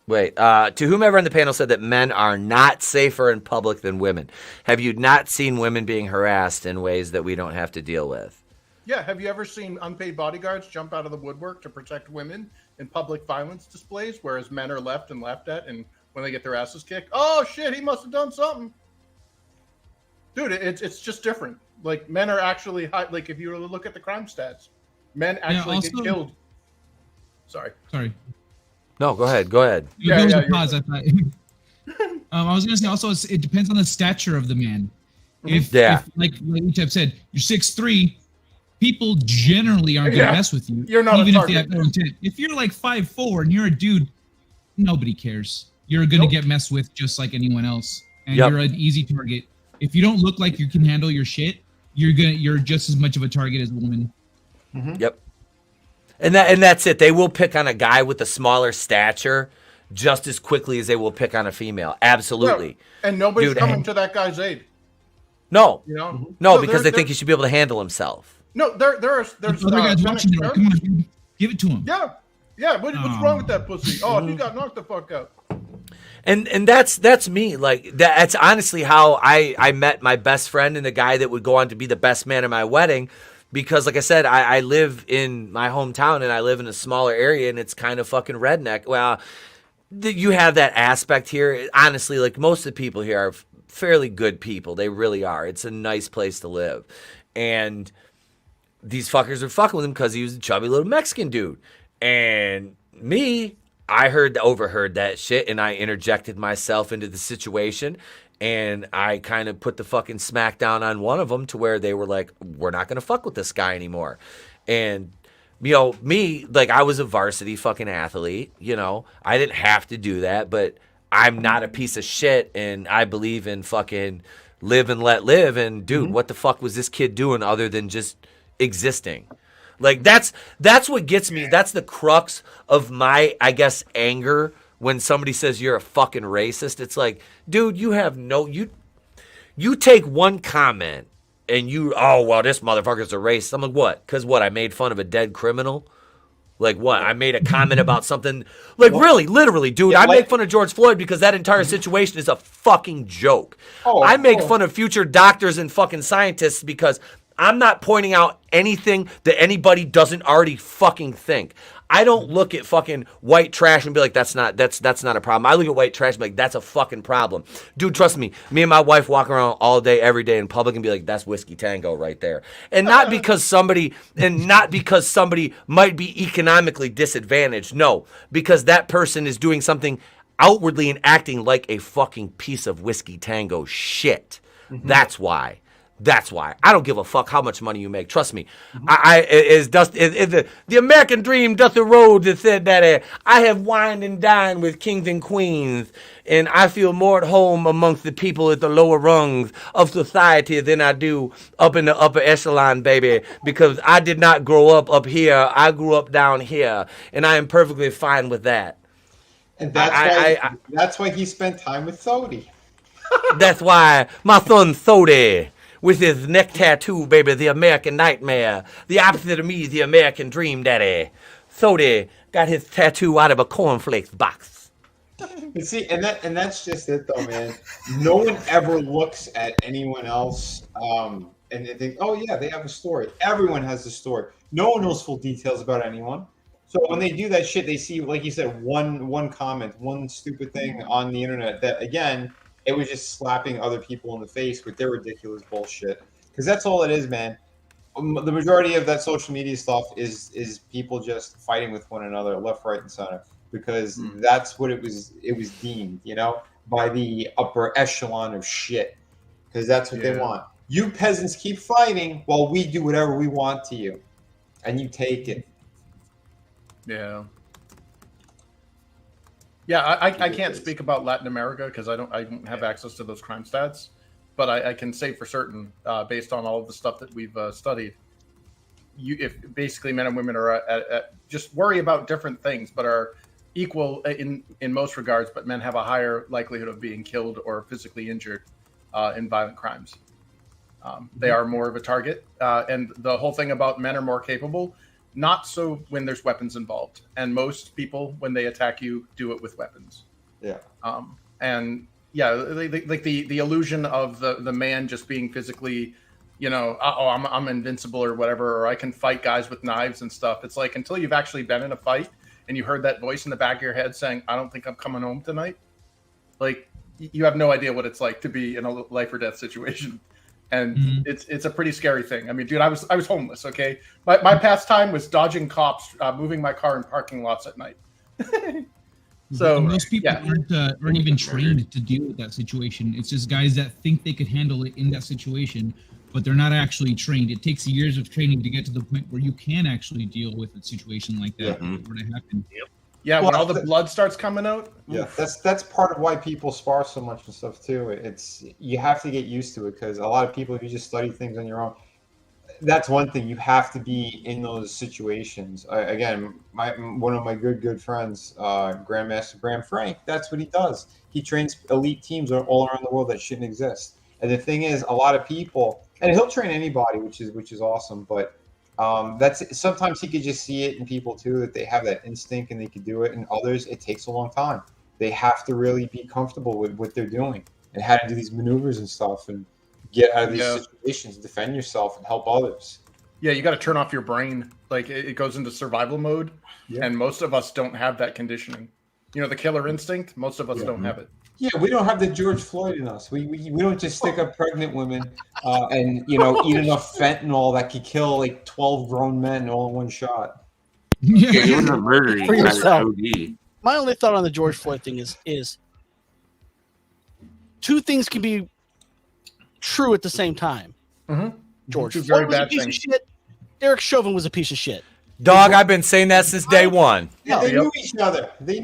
Wait, to whomever on the panel said that men are not safer in public than women, have you not seen women being harassed in ways that we don't have to deal with? Yeah, have you ever seen unpaid bodyguards jump out of the woodwork to protect women in public violence displays, whereas men are left and laughed at, and when they get their asses kicked, oh shit, he must have done something. Dude, it's just different. Like, men are actually high. Like, if you look at the crime stats, men actually get killed. Sorry. No, go ahead. There was a pause, I thought. I was going to say also, it depends on the stature of the man. If like Etep said, you're 6'3", people generally aren't going to mess with you. You're not even a if they have no intent. If you're like 5'4" and you're a dude, nobody cares. You're going to get messed with just like anyone else, and you're an easy target. If you don't look like you can handle your shit, you're just as much of a target as a woman. Yep. And that's it. They will pick on a guy with a smaller stature just as quickly as they will pick on a female. Absolutely. Yeah. And nobody's coming to that guy's aid. No. You know? No, because they think he should be able to handle himself. No, there's other guys watching it. Come on, dude. Give it to him. Yeah. What's wrong with that pussy? Oh, he got knocked the fuck out. And that's me. Like, that's honestly how I met my best friend and the guy that would go on to be the best man at my wedding. Because, like I said, I live in my hometown and I live in a smaller area and it's kind of fucking redneck. Well, you have that aspect here. Honestly, like most of the people here are fairly good people. They really are. It's a nice place to live. And these fuckers are fucking with him because he was a chubby little Mexican dude. And me, I overheard that shit, and I interjected myself into the situation, and I kind of put the fucking smack down on one of them to where they were like, we're not going to fuck with this guy anymore. And, you know, me, like, I was a varsity fucking athlete, you know. I didn't have to do that, but I'm not a piece of shit, and I believe in fucking live and let live. And, dude, what the fuck was this kid doing other than just existing? Like, that's what gets me. That's the crux of my, I guess, anger when somebody says you're a fucking racist. It's like, dude, you have you take one comment and oh, well, this motherfucker's a racist. I'm like, what? Because what? I made fun of a dead criminal? Like, what? I made a comment about something. Like, really, literally, dude, I make fun of George Floyd because that entire situation is a fucking joke. I make fun of future doctors and fucking scientists because I'm not pointing out anything that anybody doesn't already fucking think. I don't look at fucking white trash and be like, that's not a problem. I look at white trash and be like, that's a fucking problem. Dude, trust me, me and my wife walk around all day, every day in public and be like, that's Whiskey Tango right there. And not because somebody might be economically disadvantaged. No, because that person is doing something outwardly and acting like a fucking piece of Whiskey Tango shit. That's why. That's why. I don't give a fuck how much money you make. Trust me. The American dream doth the road that said that I have wined and dined with kings and queens, and I feel more at home amongst the people at the lower rungs of society than I do up in the upper echelon, baby, because I did not grow up here. I grew up down here, and I am perfectly fine with that. And that's why he spent time with Sodi. That's why my son Sodi, with his neck tattoo, baby, the American nightmare. The opposite of me, the American dream, daddy. Sodi got his tattoo out of a cornflakes box. You see, and that's just it, though, man. No one ever looks at anyone else and they think, oh, yeah, they have a story. Everyone has a story. No one knows full details about anyone. So when they do that shit, they see, like you said, one comment, one stupid thing on the internet that, again, it was just slapping other people in the face with their ridiculous bullshit. Because that's all it is, man. The majority of that social media stuff is people just fighting with one another, left, right, and center. Because that's what it was deemed, you know, by the upper echelon of shit. Because that's what they want. You peasants keep fighting while we do whatever we want to you. And you take it. Yeah. Yeah, I can't speak about Latin America because I don't have access to those crime stats, but I can say for certain, based on all of the stuff that we've studied, if basically men and women are at just worry about different things, but are equal in most regards, but men have a higher likelihood of being killed or physically injured in violent crimes. They are more of a target, and the whole thing about men are more capable. Not so when there's weapons involved, and most people, when they attack you, do it with weapons. Yeah. And yeah, like the illusion of the man just being physically, you know, I'm invincible or whatever, or I can fight guys with knives and stuff. It's like until you've actually been in a fight and you heard that voice in the back of your head saying, "I don't think I'm coming home tonight." Like you have no idea what it's like to be in a life or death situation. And it's a pretty scary thing. I mean, dude, I was homeless. Okay, my pastime was dodging cops, moving my car in parking lots at night. So most people aren't even trained to deal with that situation. It's just guys that think they could handle it in that situation, but they're not actually trained. It takes years of training to get to the point where you can actually deal with a situation like that. Were to happen. Yeah, when all the blood starts coming out. Yeah, that's part of why people spar so much and stuff too. It's you have to get used to it because a lot of people, if you just study things on your own, that's one thing. You have to be in those situations. Again, one of my good friends, Grandmaster Graham Frank, that's what he does. He trains elite teams all around the world that shouldn't exist. And the thing is, a lot of people, and he'll train anybody, which is awesome, but. That's sometimes he could just see it in people too, that they have that instinct and they could do it. And others, it takes a long time. They have to really be comfortable with what they're doing and how to do these maneuvers and stuff and get out of these situations, defend yourself and help others. Yeah, you got to turn off your brain. Like it goes into survival mode, and most of us don't have that conditioning. the killer instinct. Most of us don't have it. Yeah, we don't have the George Floyd in us. We don't just stick up pregnant women and eat enough fentanyl that could kill like 12 grown men all in one shot. Yeah, he wasn't murdering For yourself. OD. My only thought on the George Floyd thing is two things can be true at the same time. George Two Floyd very was a bad piece things. of shit. Derek Chauvin was a piece of shit. Dog, I've been saying that since day one. Yeah, they knew each other. They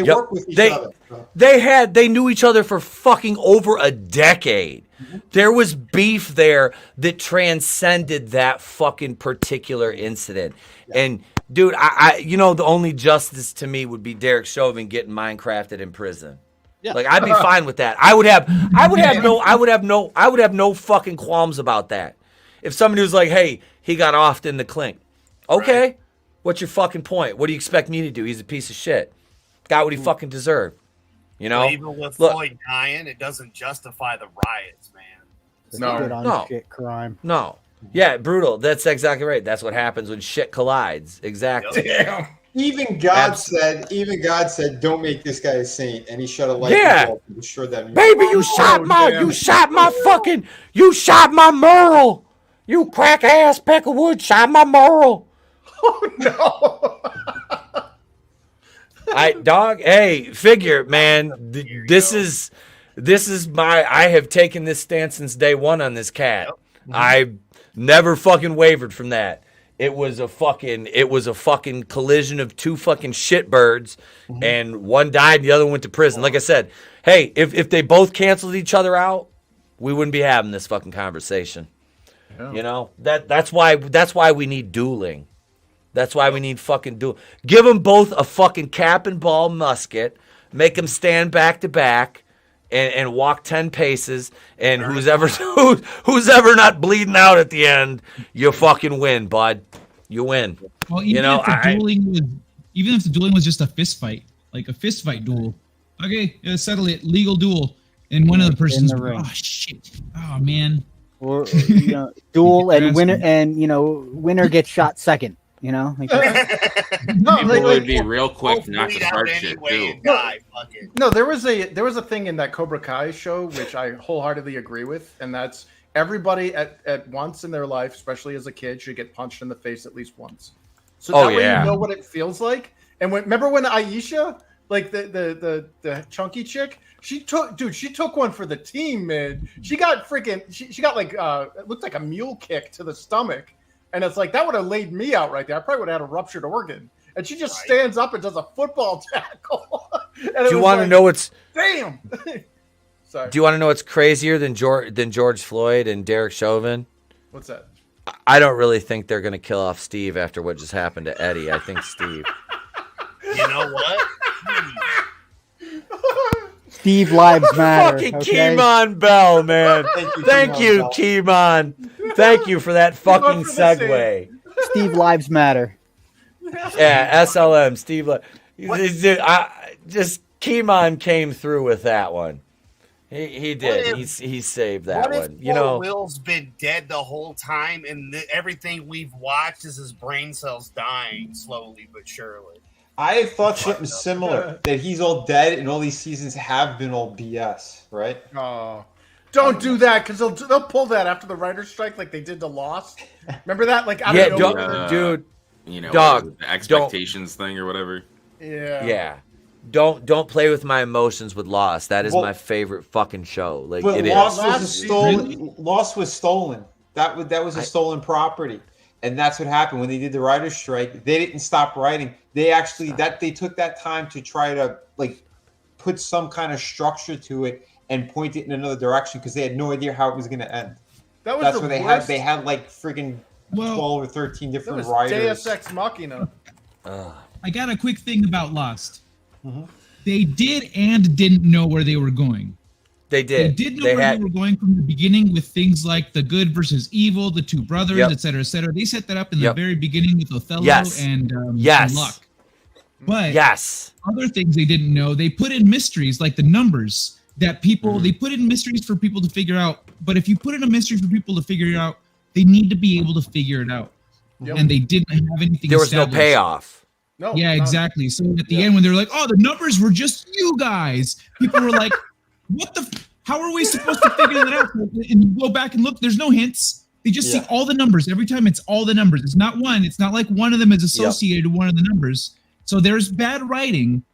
worked with each other. They knew each other for fucking over a decade. There was beef there that transcended that fucking particular incident. And dude, I the only justice to me would be Derek Chauvin getting Minecrafted in prison. Yeah. Like I'd be fine with that. I would have no fucking qualms about that. If somebody was like, "Hey, he got offed in the clink." Okay. Right. What's your fucking point? What do you expect me to do? He's a piece of shit. Got what he fucking deserved. Well, even with Floyd dying, it doesn't justify the riots, man. No. Shit crime. No. Yeah, brutal. That's exactly right. That's what happens when shit collides. Exactly. Damn. Even God said, "Don't make this guy a saint," and he shut a light bulb to destroy them. Baby, you shot my moral. You crack ass Pecklewood shot my moral. Oh no. Hey, figure, man. This is I have taken this stance since day one on this cat. I never fucking wavered from that. It was a fucking collision of two fucking shitbirds, and one died, and the other went to prison. Like I said, hey, if they both canceled each other out, we wouldn't be having this fucking conversation. Yeah. That's why we need dueling. That's why we need fucking duel. Give them both a fucking cap and ball musket, make them stand back to back, and walk 10 paces, and who's ever not bleeding out at the end, you fucking win, bud. You win. Well, even if the dueling was just a fist fight, like a fist fight duel. Okay, settle it, legal duel, and one of the persons, oh shit, oh man. Or duel and winner, and winner gets shot second. Like, People would be real quick not to start shit too. No, there was a thing in that Cobra Kai show which I wholeheartedly agree with, and that's everybody at once in their life, especially as a kid, should get punched in the face at least once. So that way you know what it feels like. And remember when Aisha, like the chunky chick, she took one for the team, man. She got she got like it looked like a mule kick to the stomach. And it's like, that would have laid me out right there. I probably would have had a ruptured organ. And she just stands up and does a football tackle. Do you want to know what's... Damn! Sorry. Do you want to know what's crazier than George Floyd and Derek Chauvin? What's that? I don't really think they're going to kill off Steve after what just happened to Eddie. I think Steve... You know what? Steve lives matter. Fucking Keemon Bell, man. Thank you, Keemon. Thank you for that fucking segue. Steve lives matter. Yeah, SLM, Steve. Keemon came through with that one. He did. He saved that one. Will's been dead the whole time, and everything we've watched is his brain cells dying slowly but surely. I thought something similar, that he's all dead and all these seasons have been all BS, right? Oh, don't do that, because they'll pull that after the writer's strike like they did to Lost. Remember that? Like, I don't know. Dude, dog, the expectations thing or whatever. Yeah. Don't play with my emotions with Lost. That is my favorite fucking show. Like, but it Lost is. was stolen. Lost was stolen. That was a stolen property. And that's what happened when they did the writer's strike. They didn't stop writing. They actually they took that time to try to like put some kind of structure to it and point it in another direction because they had no idea how it was going to end. That's what they had. They had like freaking 12 or 13 different writers. Deus Ex Machina. I got a quick thing about Lost. They did and didn't know where they were going. They did. They did know where they were going from the beginning with things like the good versus evil, the two brothers, et cetera, et cetera. They set that up in the very beginning with Othello and Luck. But other things they didn't know, they put in mysteries like the numbers that people, they put in mysteries for people to figure out. But if you put in a mystery for people to figure it out, they need to be able to figure it out. And they didn't have anything There was no payoff. No. Yeah, not- exactly. So at the end, when they're like, "Oh, the numbers were just you guys," people were like, "What the? How are we supposed to figure that out?" And you go back and look. There's no hints. They just see all the numbers every time. It's all the numbers. It's not one. It's not like one of them is associated to one of the numbers. So there's bad writing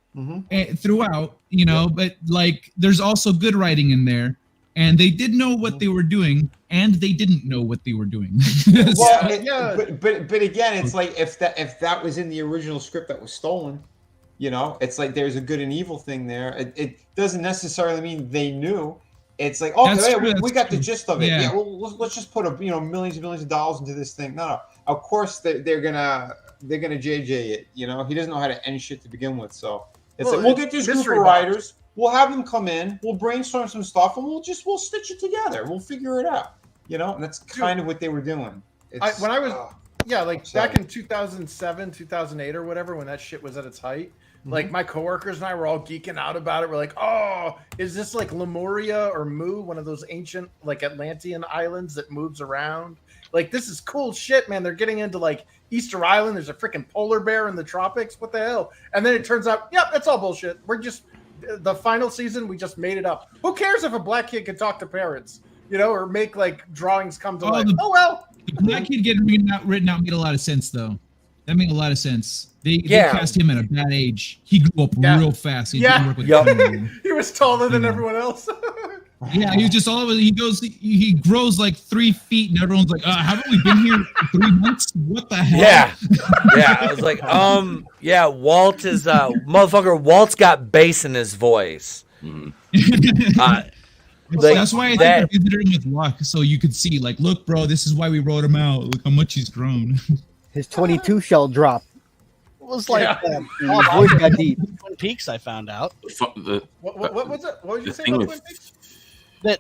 throughout, you know, but like there's also good writing in there. And they did know what they were doing, and they didn't know what they were doing. Well, but again, it's like if that was in the original script that was stolen, you know, it's like there's a good and evil thing there. It doesn't necessarily mean they knew. It's like, okay, we got the gist of it. Yeah, well, let's just put millions and millions of dollars into this thing. No. Of course they're gonna JJ it. You know, he doesn't know how to end shit to begin with. So it's like we'll get this group of writers. We'll have them come in. We'll brainstorm some stuff, and we'll stitch it together. We'll figure it out. You know, and that's kind of what they were doing. When I was back in 2007, 2008 or whatever, when that shit was at its height, like my coworkers and I were all geeking out about it. We're like, oh, is this like Lemuria or Mu, one of those ancient like Atlantean islands that moves around? Like, this is cool shit, man. They're getting into like Easter Island. There's a freaking polar bear in the tropics. What the hell? And then it turns out, that's all bullshit. We're just the final season, we just made it up. Who cares if a black kid can talk to parents, you know, or make like drawings come to life? Well. The black kid getting written out made a lot of sense, though. That made a lot of sense. They cast him at a bad age. He grew up real fast. He was taller than everyone else. Yeah, he was just all over. He grows like 3 feet, and everyone's like, haven't we been here for 3 months? What the hell? Yeah. I was like, Walt is motherfucker. Walt's got bass in his voice. That's why I think I visited him with luck, so you could see, like, look, bro, this is why we wrote him out. Look how much he's grown. His 22 shell drop. It was like voice got deep. Twin Peaks. I found out. What was it? What did you say about Twin Peaks? That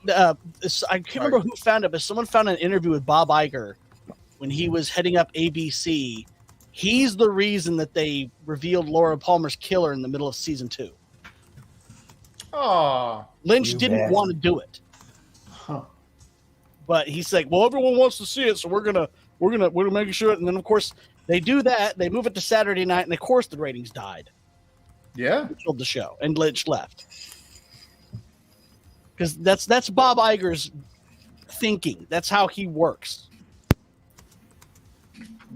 I can't remember who found it, but someone found an interview with Bob Iger when he was heading up ABC. He's the reason that they revealed Laura Palmer's killer in the middle of season 2. Oh, Lynch didn't want to do it, but he's like, "Well, everyone wants to see it, so we're making sure." And then, of course, they do that. They move it to Saturday night, and of course, the ratings died. Yeah, they killed the show, and Lynch left because that's Bob Iger's thinking. That's how he works.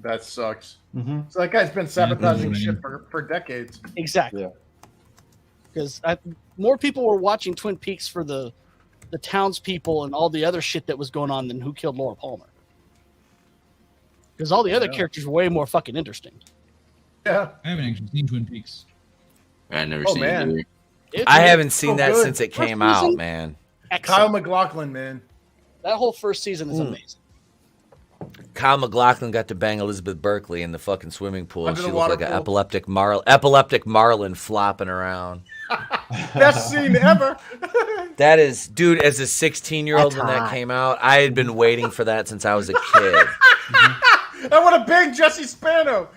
That sucks. So that guy's been sabotaging shit for decades. Exactly. Because more people were watching Twin Peaks for the townspeople and all the other shit that was going on than Who Killed Laura Palmer. Because all the other characters were way more fucking interesting. Yeah. I haven't actually seen Twin Peaks. I've never seen it either. I haven't seen that since it came out, man. Excellent. Kyle MacLachlan, man. That whole first season is amazing. Kyle MacLachlan got to bang Elizabeth Berkley in the fucking swimming pool. Under She the looked like water an epileptic marlin flopping around. Best scene ever. That is, dude, as a 16-year-old when that came out, I had been waiting for that since I was a kid. I want to bang Jesse Spano.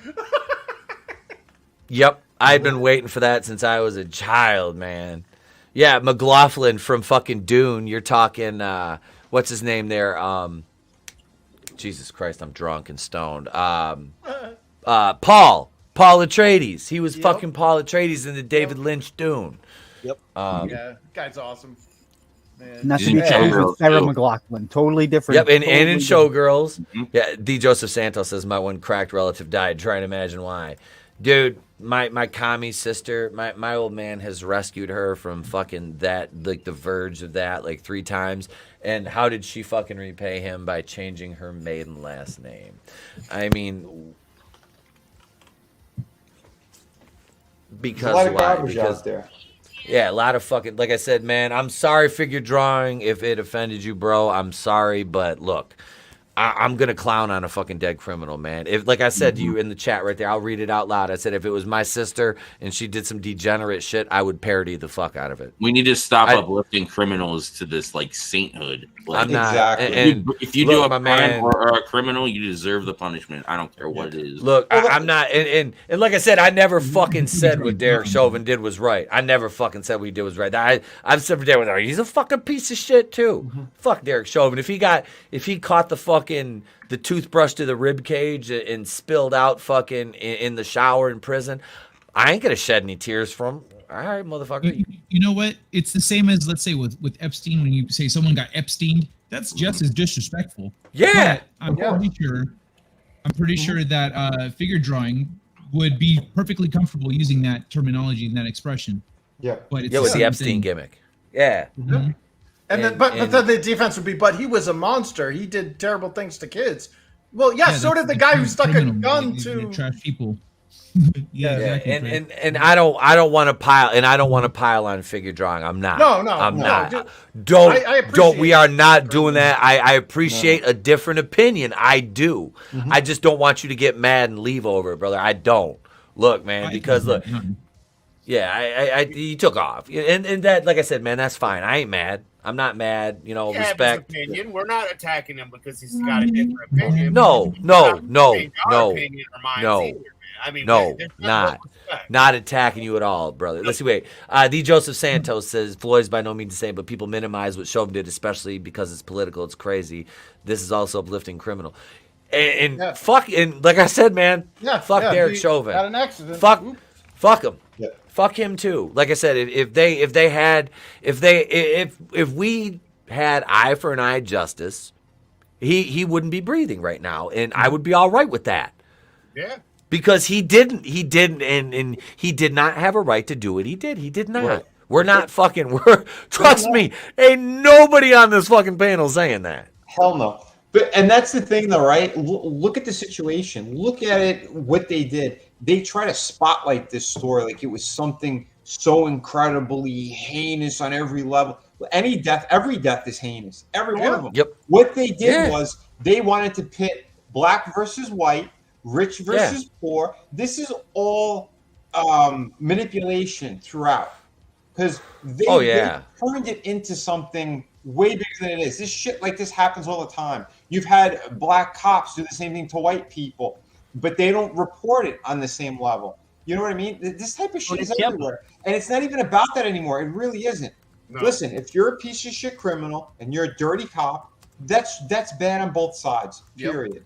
Yep, I'd been waiting for that since I was a child, man. Yeah, McLaughlin from fucking Dune. You're talking, what's his name there? Jesus Christ, I'm drunk and stoned. Paul Atreides. He was fucking Paul Atreides in the David Lynch Dune. Yep. Yeah, guy's awesome. Man. Nothing to do with Sarah McLachlan. Totally different. Yep, and totally in Showgirls. Yeah, D. Joseph Santos says my one cracked relative died. Trying to imagine why. Dude, my commie sister, my old man has rescued her from fucking that, like the verge of that, like 3 times. And how did she fucking repay him? By changing her maiden last name. I mean, because a lot of why? garbage Because out there. yeah, a lot of fucking, like I said, man, I'm sorry figure drawing if it offended you, bro. I'm sorry, but look, I'm going to clown on a fucking dead criminal, man. If, like I said to you in the chat right there, I'll read it out loud. I said if it was my sister and she did some degenerate shit, I would parody the fuck out of it. We need to stop uplifting criminals to this, like, sainthood. Like, I'm not. Exactly. And if you do a crime or a criminal, you deserve the punishment. I don't care what it is. Look, I'm not, and like I said, I never fucking said what Derek Chauvin did was right. I never fucking said what he did was right. I've said for Derek, he's a fucking piece of shit too. Fuck Derek Chauvin. If he caught the fuck fucking the toothbrush to the rib cage and spilled out fucking in the shower in prison, I ain't gonna shed any tears from. All right, motherfucker. You know what? It's the same as, let's say, with Epstein. When you say someone got Epsteined, that's just as disrespectful. Yeah. But I'm pretty sure that figure drawing would be perfectly comfortable using that terminology and that expression. Yeah. But it's with the same Epstein thing. gimmick. Yeah. Mhm. And then the defense would be, but he was a monster. He did terrible things to kids. Well, yeah, so did the guy who stuck a gun to trash people. Yeah, exactly. and I don't want to pile on figure drawing. I'm not. No, I'm not. dude. Don't I don't. We appreciate are not doing that. I appreciate a different opinion. I do. I just don't want you to get mad and leave over it, brother. I don't. Look, man, because look. Yeah, he took off, and that, like I said, man, that's fine. I ain't mad. I'm not mad. You know, He had his respect. opinion. We're not attacking him because he's got a different opinion. No. I mean, No, there's not attacking you at all, brother. Let's see. Wait, D. Joseph Santos says Floyd's by no means insane, but people minimize what Chauvin did, especially because it's political. It's crazy. This is also uplifting criminal. And fuck, and like I said, man, fuck Derek Chauvin. Had an accident. Fuck him. Yeah. Fuck him too. Like I said, if we had eye for an eye justice, he wouldn't be breathing right now, and I would be all right with that. Yeah. Because he didn't, and he did not have a right to do what he did. He did not. Right. We're not fucking. Trust me, ain't nobody on this fucking panel saying that. Hell no. And that's the thing, though, right? Look at the situation. Look at it. What they did. They try to spotlight this story like it was something so incredibly heinous on every level. Every death is heinous. Every one of them. Yep. What they did was they wanted to pit black versus white, rich versus poor. This is all manipulation throughout, because they turned it into something way bigger than it is. This shit like this happens all the time. You've had black cops do the same thing to white people, but they don't report it on the same level. You know what I mean? This type of shit is everywhere, and it's not even about that anymore. It really isn't. No. Listen, if you're a piece of shit criminal and you're a dirty cop, that's bad on both sides. Period.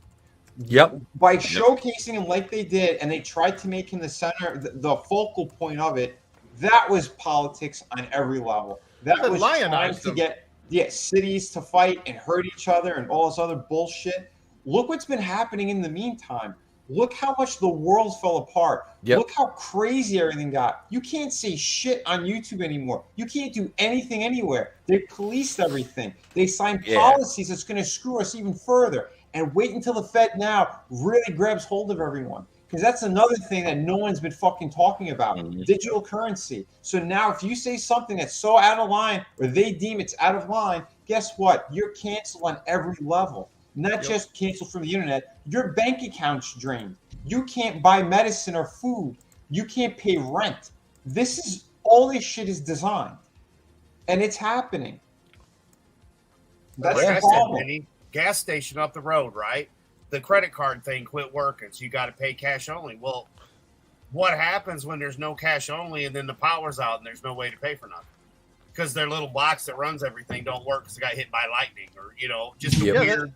Yep. By showcasing him like they did, and they tried to make him the center, the focal point of it, that was politics on every level. That was trying to get cities to fight and hurt each other and all this other bullshit. Look what's been happening in the meantime. Look how much the world fell apart. Yep. Look how crazy everything got. You can't say shit on YouTube anymore. You can't do anything anywhere. They policed everything. They signed policies that's going to screw us even further. And wait until the Fed now really grabs hold of everyone. Because that's another thing that no one's been fucking talking about. Digital currency. So now if you say something that's so out of line, or they deem it's out of line, guess what? You're canceled on every level. Not just canceled from the internet. Your bank account's drained. You can't buy medicine or food. You can't pay rent. All this shit is designed. And it's happening. That's the problem. Gas station up the road, right? The credit card thing quit working, so you got to pay cash only. Well, what happens when there's no cash only and then the power's out and there's no way to pay for nothing? Because their little box that runs everything don't work because it got hit by lightning, or just a weird,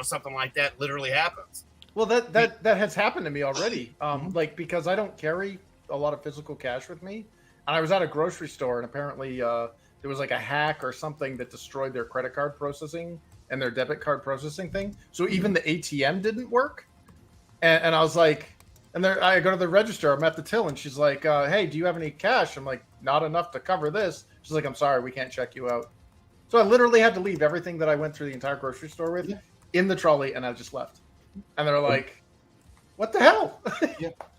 something like that literally happens. Well, that has happened to me already. Because I don't carry a lot of physical cash with me, and I was at a grocery store, and apparently there was like a hack or something that destroyed their credit card processing and their debit card processing thing. So even the ATM didn't work. And I was like, I go to the register, I'm at the till, and she's like, hey, do you have any cash? I'm like, not enough to cover this. She's like, I'm sorry, we can't check you out. So I literally had to leave everything that I went through the entire grocery store with in the trolley, and I just left. And they're like, what the hell?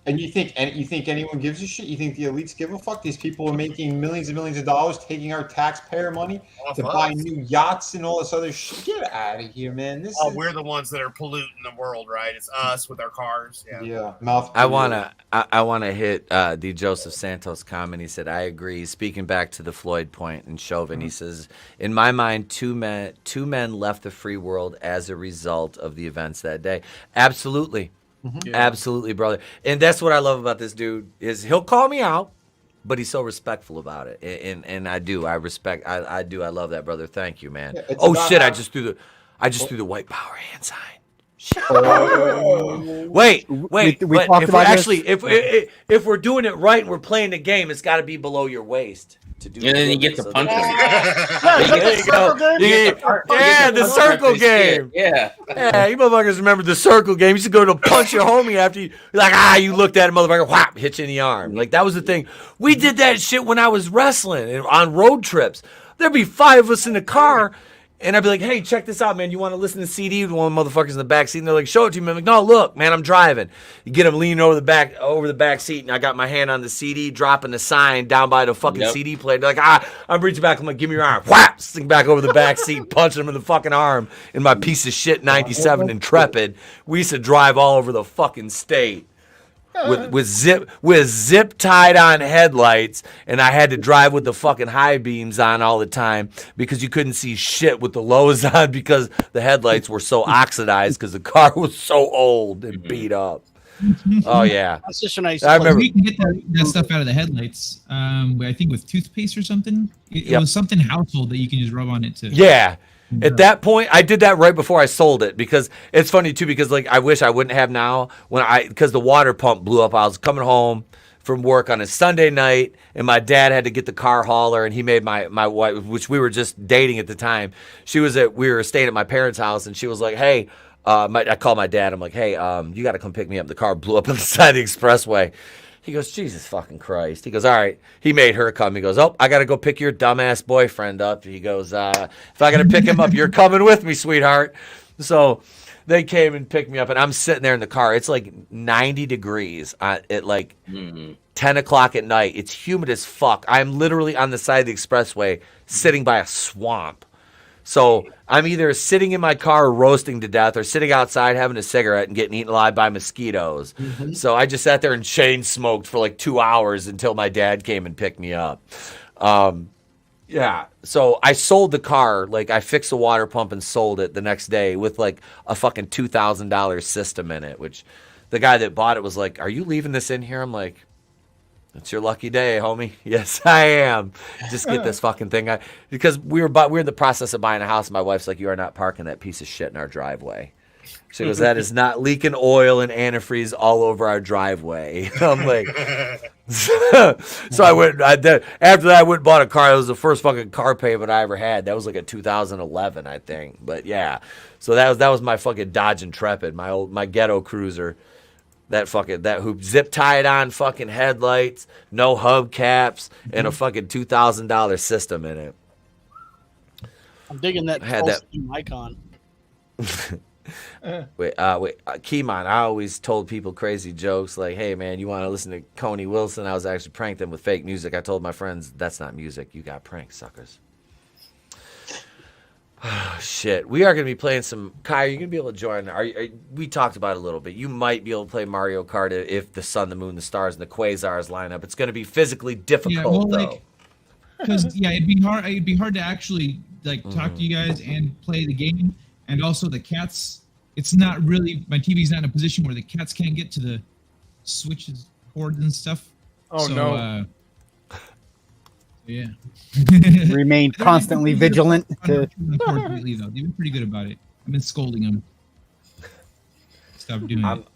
And you think anyone gives a shit? You think the elites give a fuck? These people are making millions and millions of dollars, taking our taxpayer money to buy new yachts and all this other shit. Get out of here, man. We're the ones that are polluting the world, right? It's us with our cars. Mouth. I wanna hit D. Joseph Santos' comment. He said, "I agree." Speaking back to the Floyd point and Chauvin, he says, "In my mind, two men left the free world as a result of the events that day." Absolutely. Absolutely, brother. And that's what I love about this dude is he'll call me out, but he's so respectful about it. And I do. I respect. I do. I love that, brother. Thank you, man. Yeah, shit! I just threw I just threw the white power hand sign. Wait. We But talked if we're about actually, this. if we're doing it right and we're playing the game, it's got to be below your waist to do. And then you get to punch him. There you go. Yeah, the circle game. Yeah. Yeah, you motherfuckers remember the circle game. You used to go to punch your homie after you you looked at him, motherfucker, whap, hit you in the arm. Like that was the thing. We did that shit when I was wrestling and on road trips. There'd be 5 of us in the car. And I'd be like, hey, check this out, man. You want to listen to CD? One motherfuckers in the back seat, and they're like, show it to me. I'm like, no, look, man, I'm driving. You get them leaning over the back seat, and I got my hand on the CD, dropping the sign down by the fucking CD player. They're like, I'm reaching back. I'm like, give me your arm. Whap! Sink back over the back seat, punching them in the fucking arm in my piece of shit 97 Intrepid. We used to drive all over the fucking state. With zip tied on headlights, and I had to drive with the fucking high beams on all the time because you couldn't see shit with the lows on because the headlights were so oxidized because the car was so old and beat up. Oh yeah, That's just a nice. I remember. You can get that stuff out of the headlights. I think with toothpaste or something. It was something household that you can just rub on it too. Yeah. At that point, I did that right before I sold it because it's funny too because like I wish I wouldn't have now because the water pump blew up. I was coming home from work on a Sunday night and my dad had to get the car hauler and he made my wife, which we were just dating at the time. We were staying at my parents' house and she was like, hey, I called my dad. I'm like, hey, you got to come pick me up. The car blew up on the side of the expressway. He goes, Jesus fucking Christ. He goes, all right. He made her come. He goes, oh, I got to go pick your dumbass boyfriend up. He goes, if I got to pick him up, you're coming with me, sweetheart. So they came and picked me up, and I'm sitting there in the car. It's like 90 degrees at like 10 o'clock at night. It's humid as fuck. I'm literally on the side of the expressway sitting by a swamp. So I'm either sitting in my car roasting to death or sitting outside having a cigarette and getting eaten alive by mosquitoes. So I just sat there and chain smoked for like 2 hours until my dad came and picked me up. Yeah. So I sold the car. Like I fixed the water pump and sold it the next day with like a fucking $2,000 system in it, which the guy that bought it was like, are you leaving this in here? I'm like, it's your lucky day, homie. Yes, I am. Just get this fucking thing. Because we're in the process of buying a house. And my wife's like, you are not parking that piece of shit in our driveway. She goes, that is not leaking oil and antifreeze all over our driveway. I'm like, so I went. After that, I went and bought a car. It was the first fucking car payment I ever had. That was like a 2011, I think. But yeah, so that was my fucking Dodge Intrepid, my ghetto cruiser. That hoop zip tied on fucking headlights, no hubcaps, and a fucking $2,000 system in it. I'm digging that icon. Wait, Keymon, I always told people crazy jokes like, hey man, you want to listen to Coney Wilson? I was actually pranked them with fake music. I told my friends, that's not music. You got pranked, suckers. Oh, shit. We are going to be playing some... Kai, are you going to be able to join? We talked about it a little bit. You might be able to play Mario Kart if the sun, the moon, the stars, and the quasars line up. It's going to be physically difficult, though. Because, it'd be hard to actually talk to you guys and play the game. And also the cats, it's not really... My TV's not in a position where the cats can't get to the switches, cords, and stuff. Oh, no. Yeah. Remain constantly vigilant. They've been pretty good about it. I've been scolding them. Stop doing it.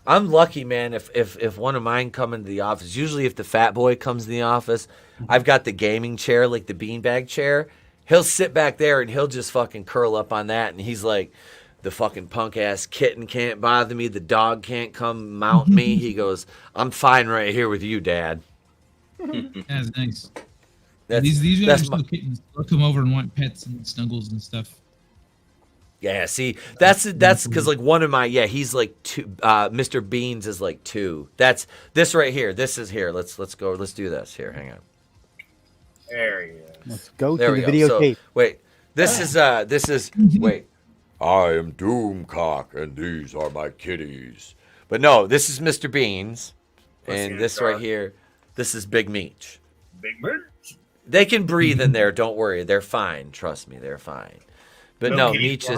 I'm lucky, man. If one of mine come into the office, usually if the fat boy comes in the office, I've got the gaming chair, like the beanbag chair. He'll sit back there and he'll just fucking curl up on that, and he's like, the fucking punk ass kitten can't bother me. The dog can't come mount me. He goes, I'm fine right here with you, Dad. That's nice. These are still kittens. They'll come over and want pets and snuggles and stuff. Yeah, see, that's because like one of my he's like 2. Mr. Beans is like 2. That's this right here. This is here. Let's go. Let's do this here. Hang on. There you go. Let's go there to the videotape. So, wait, this is wait. I am Doomcock, and these are my kitties. But no, this is Mr. Beans, and this right here, this is Big Meech. Big Meech. They can breathe in there. Don't worry, they're fine. Trust me, they're fine. But no, Meech is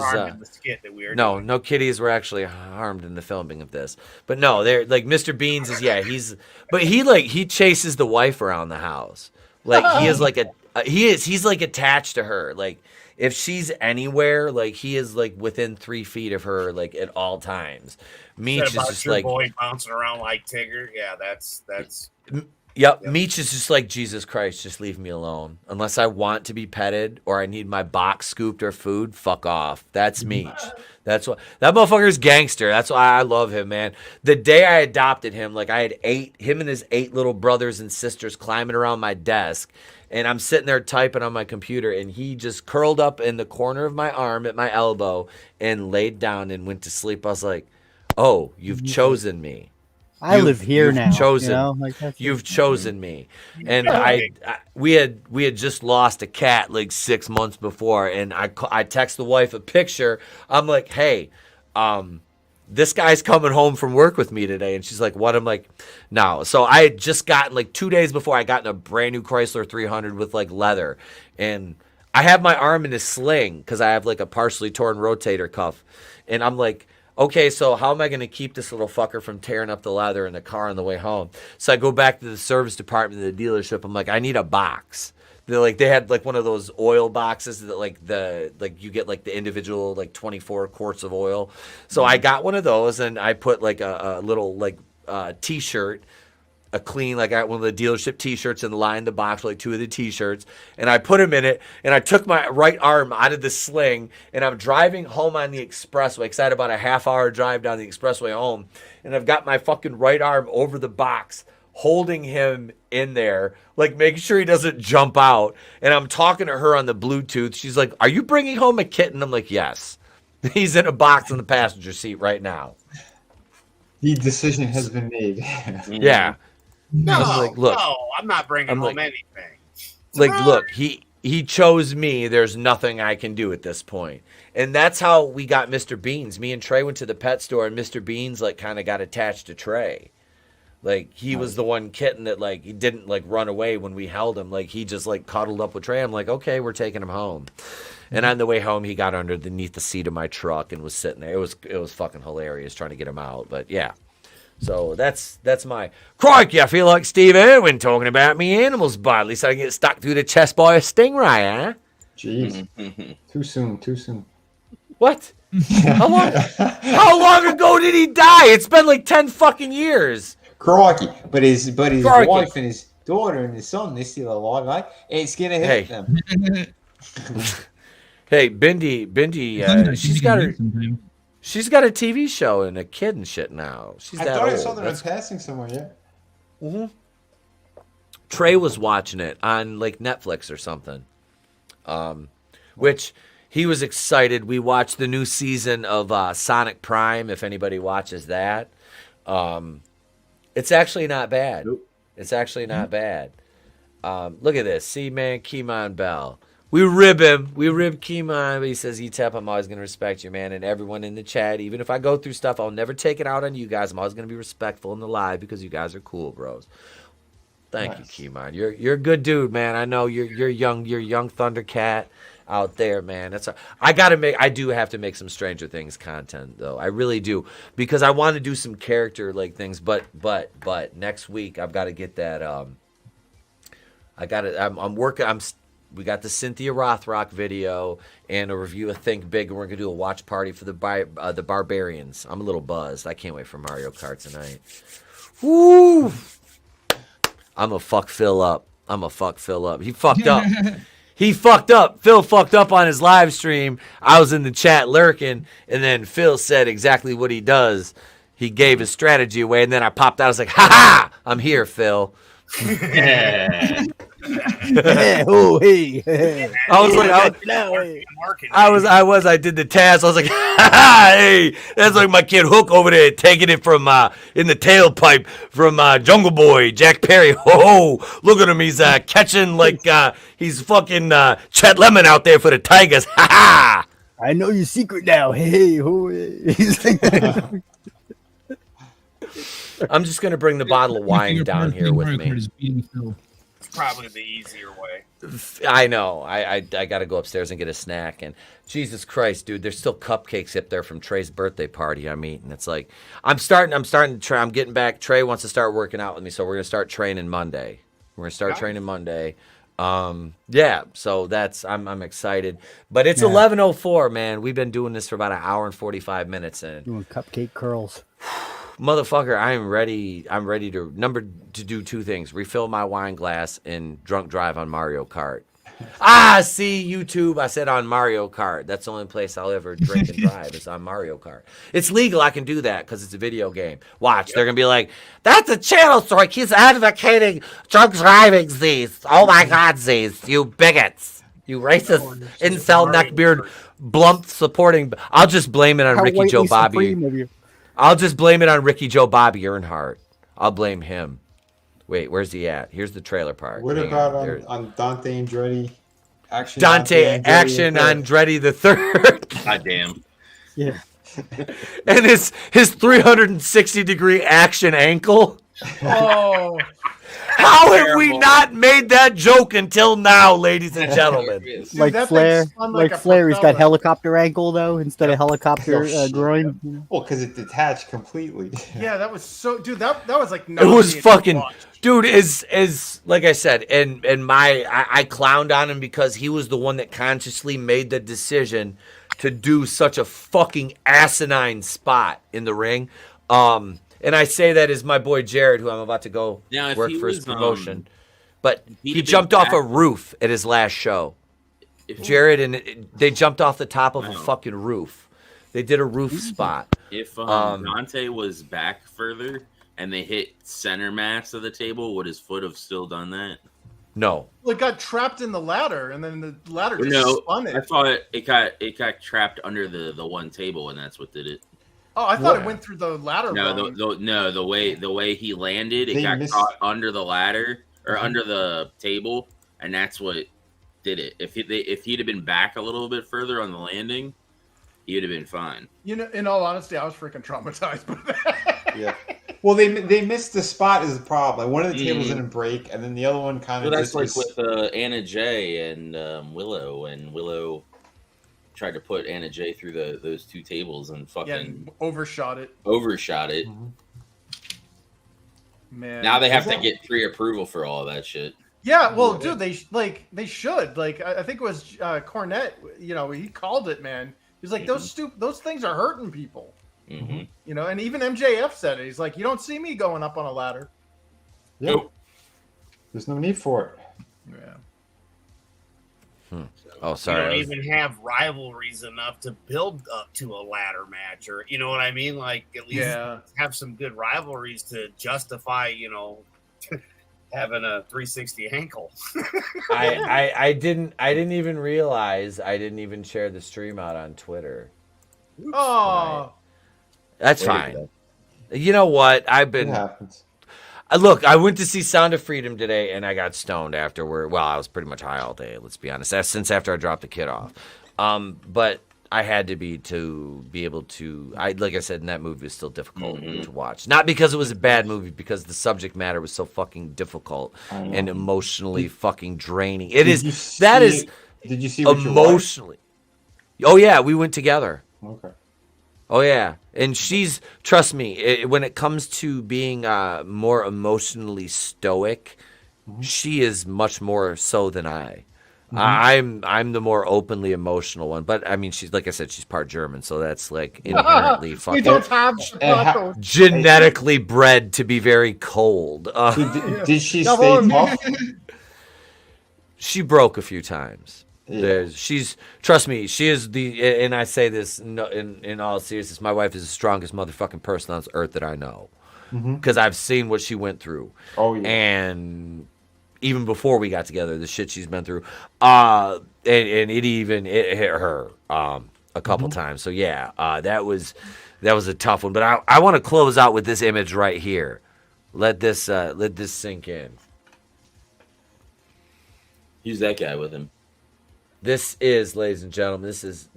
no kitties were actually harmed in the filming of this. But no, they're like Mr. Beans is he chases the wife around the house. Like he is like he's like attached to her. Like if she's anywhere, like he is like within 3 feet of her, like at all times. Meech is about just your like boy bouncing around like Tigger. Yeah, that's. Yep, Meech is just like, Jesus Christ, just leave me alone. Unless I want to be petted or I need my box scooped or food, fuck off. That's Meech. That's what that motherfucker's gangster. That's why I love him, man. The day I adopted him, like I had him and his 8 little brothers and sisters climbing around my desk, and I'm sitting there typing on my computer, and he just curled up in the corner of my arm at my elbow and laid down and went to sleep. I was like, oh, you've chosen me. I live here now. Chosen, you know? Like you've chosen me, and we had just lost a cat like 6 months before, and I text the wife a picture. I'm like, hey, this guy's coming home from work with me today, and she's like, what? I'm like, no. So I had just gotten like 2 days before I got in a brand new Chrysler 300 with like leather, and I have my arm in a sling because I have like a partially torn rotator cuff, and I'm like, okay, so how am I going to keep this little fucker from tearing up the leather in the car on the way home? So I go back to the service department of the dealership. I'm like, I need a box. They had like one of those oil boxes that you get like the individual like 24 quarts of oil. So I got one of those, and I put like a little like t-shirt, a clean, like I got one of the dealership t-shirts, and lined the box with like 2 of the t-shirts, and I put them in it, and I took my right arm out of the sling, and I'm driving home on the expressway, because I had about a half-hour drive down the expressway home, and I've got my fucking right arm over the box, holding him in there, like making sure he doesn't jump out, and I'm talking to her on the Bluetooth. She's like, are you bringing home a kitten? I'm like, yes. He's in a box in the passenger seat right now. The decision has been made. Yeah. No, like, look, no, I'm not bringing home anything. Look, he chose me. There's nothing I can do at this point. And that's how we got Mr. Beans. Me and Trey went to the pet store, and Mr. Beans like kind of got attached to Trey. Like he was the one kitten that like he didn't like run away when we held him. Like he just like cuddled up with Trey. I'm like, okay, we're taking him home. And on the way home, he got underneath the seat of my truck and was sitting there. It was fucking hilarious trying to get him out. But yeah. So that's my crikey. I feel like Steve Irwin talking about me animals, but at least I can get stuck through the chest by a stingray, huh? Jeez, too soon. What? How long ago did he die? It's been like 10 fucking years. Crikey, but his wife and his daughter and his son, they're still alive, right? It's gonna hit them. Hey, Bindi, she's got a TV show and a kid and shit now. I thought I saw them in passing somewhere, yeah. Mm-hmm. Trey was watching it on like Netflix or something, which he was excited. We watched the new season of Sonic Prime, if anybody watches that. It's actually not bad. It's actually not bad. Look at this. See, man, Keemon Bell. We rib him. We rib Keemon. But he says, Etep, I'm always going to respect you, man. And everyone in the chat, even if I go through stuff, I'll never take it out on you guys. I'm always going to be respectful in the live because you guys are cool, bros. Thank you, Keemon. You're a good dude, man. I know you're young Thundercat out there, man. I do have to make some Stranger Things content though. I really do, because I want to do some character like things, but next week I've got to get that we got the Cynthia Rothrock video and a review of Think Big, and we're gonna do a watch party for the Barbarians. I'm a little buzzed. I can't wait for Mario Kart tonight. Woo! I'm a fuck Phil up. He fucked up. He fucked up. Phil fucked up on his live stream. I was in the chat lurking, and then Phil said exactly what he does. He gave his strategy away, and then I popped out. I was like, ha ha! I'm here, Phil. I did the task. I was like, hey, that's like my kid Hook over there taking it from in the tailpipe from Jungle Boy, Jack Perry. Oh, look at him. He's catching like he's fucking Chet Lemon out there for the Tigers. Ha ha! I know your secret now. Hey, I'm just gonna bring the bottle of wine down here with me. It's probably the easier way. I know. I got to go upstairs and get a snack. And Jesus Christ, dude, there's still cupcakes up there from Trey's birthday party I'm eating. It's like I'm starting to try. I'm getting back. Trey wants to start working out with me, so we're gonna start training Monday. Yeah, so I'm excited. But it's 11:04, man. We've been doing this for about an hour and 45 minutes, and Doing cupcake curls. motherfucker, I'm ready to do two things: refill my wine glass and drunk drive on Mario Kart. See, YouTube, I said on Mario Kart. That's the only place I'll ever drink and drive is on Mario Kart. It's legal. I can do that because it's a video game. Watch. They're going to be like, that's a channel strike. He's advocating drunk driving, these. Oh, my God, these. You bigots. You racist, incel, neckbeard, blump supporting. I'll just blame it on Ricky Joe Bobby. I'll just blame it on Ricky Joe Bobby Earnhardt. I'll blame him. Wait, where's he at? Here's the trailer park. What about on Dante Andretti? Dante Andretti the third. God damn. Yeah. And his 360-degree action ankle. Oh. How have we not made that joke until now, ladies and gentlemen? Dude, Like Flair, Flair, he's got helicopter ankle though instead of helicopter groin. Well, because it detached completely. Yeah, that was so, dude. That was like. It was fucking, dude. Is like I said, and I clowned on him because he was the one that consciously made the decision to do such a fucking asinine spot in the ring. And I say that as my boy Jared, who I'm about to go work for his promotion. But he jumped off a roof at his last show. Jared and they jumped off the top of a fucking roof. They did a roof spot. If Dante was back further and they hit center mass of the table, would his foot have still done that? No. Well, it got trapped in the ladder, and then the ladder just spun it. I thought it got trapped under the one table, and that's what did it. Oh, I thought it went through the ladder. No, the way he landed, it got caught under the ladder or under the table, and that's what did it. If he'd have been back a little bit further on the landing, he'd have been fine. You know, in all honesty, I was freaking traumatized by that. Yeah. Well, they missed the spot is the problem. Like one of the tables didn't break, and then the other one kind of. Well, that's like with Anna J and Willow tried to put Anna J through those two tables and fucking overshot it. Mm-hmm. Man, now they have to get pre-approval for all that shit. Yeah, well, dude, they should. Like, I think it was Cornette. You know, he called it, man. He's like, those things are hurting people. Mm-hmm. You know, and even MJF said it. He's like, you don't see me going up on a ladder. Yep. Nope. There's no need for it. Yeah. Oh, sorry. You don't even have rivalries enough to build up to a ladder match, or you know what I mean? Like at least have some good rivalries to justify, you know, having a 360 ankle. I didn't even realize I didn't even share the stream out on Twitter. Oh, that's fine. You know what? I've been. It happens. Look, I went to see Sound of Freedom today, and I got stoned afterward. Well, I was pretty much high all day, let's be honest. That's since after I dropped the kid off. But I had to be able to. Like I said, and that movie was still difficult to watch. Not because it was a bad movie, because the subject matter was so fucking difficult and emotionally fucking draining. Did you see emotionally? Oh yeah, we went together. Okay. Oh yeah, and she's, trust me, when it comes to being more emotionally stoic, she is much more so than I. I'm the more openly emotional one, but I mean, she's, like I said, she's part German, so that's like inherently fucking. We don't have genetically bred to be very cold. Did she stay tough? She broke a few times. Yeah. Trust me, she is and I say this in all seriousness, my wife is the strongest motherfucking person on this earth that I know. Because I've seen what she went through. Oh, yeah. And even before we got together, the shit she's been through. And it hit her a couple times. So yeah, that was a tough one. But I want to close out with this image right here. Let this sink in. Who's that guy with him? This is, ladies and gentlemen, this is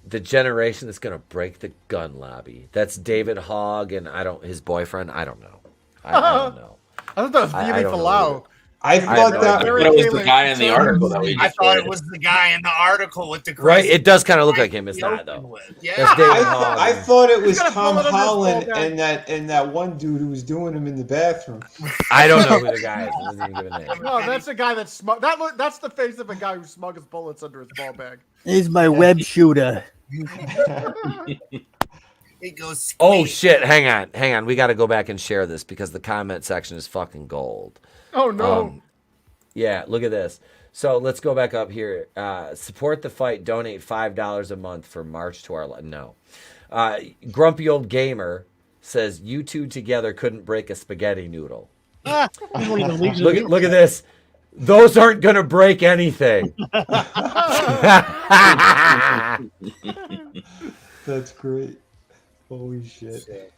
the generation that's going to break the gun lobby. That's David Hogg and his boyfriend. I don't know. I don't know. I thought that was Vinnie Falau. I thought that it was the guy in the article that we I just thought read. it was the guy in the article with the Right? crazy It does kind of look like him. It's not, though. Yeah. That's David Hogg. I thought it was He's gonna Tom pull it under his Holland ball bag. and that one dude who was doing him in the bathroom. I don't know who the guy is. He doesn't even give a name. No, that's the guy that's that's the face of a guy who smuggles bullets under his ball bag. He's my web shooter. It goes. Oh, shit. Hang on. We got to go back and share this because the comment section is fucking gold. Oh, no. Yeah, look at this. So let's go back up here. Support the fight. Donate $5 a month for March to our... No. Grumpy Old Gamer says, you two together couldn't break a spaghetti noodle. Look Look at this. Those aren't going to break anything. That's great. Holy shit.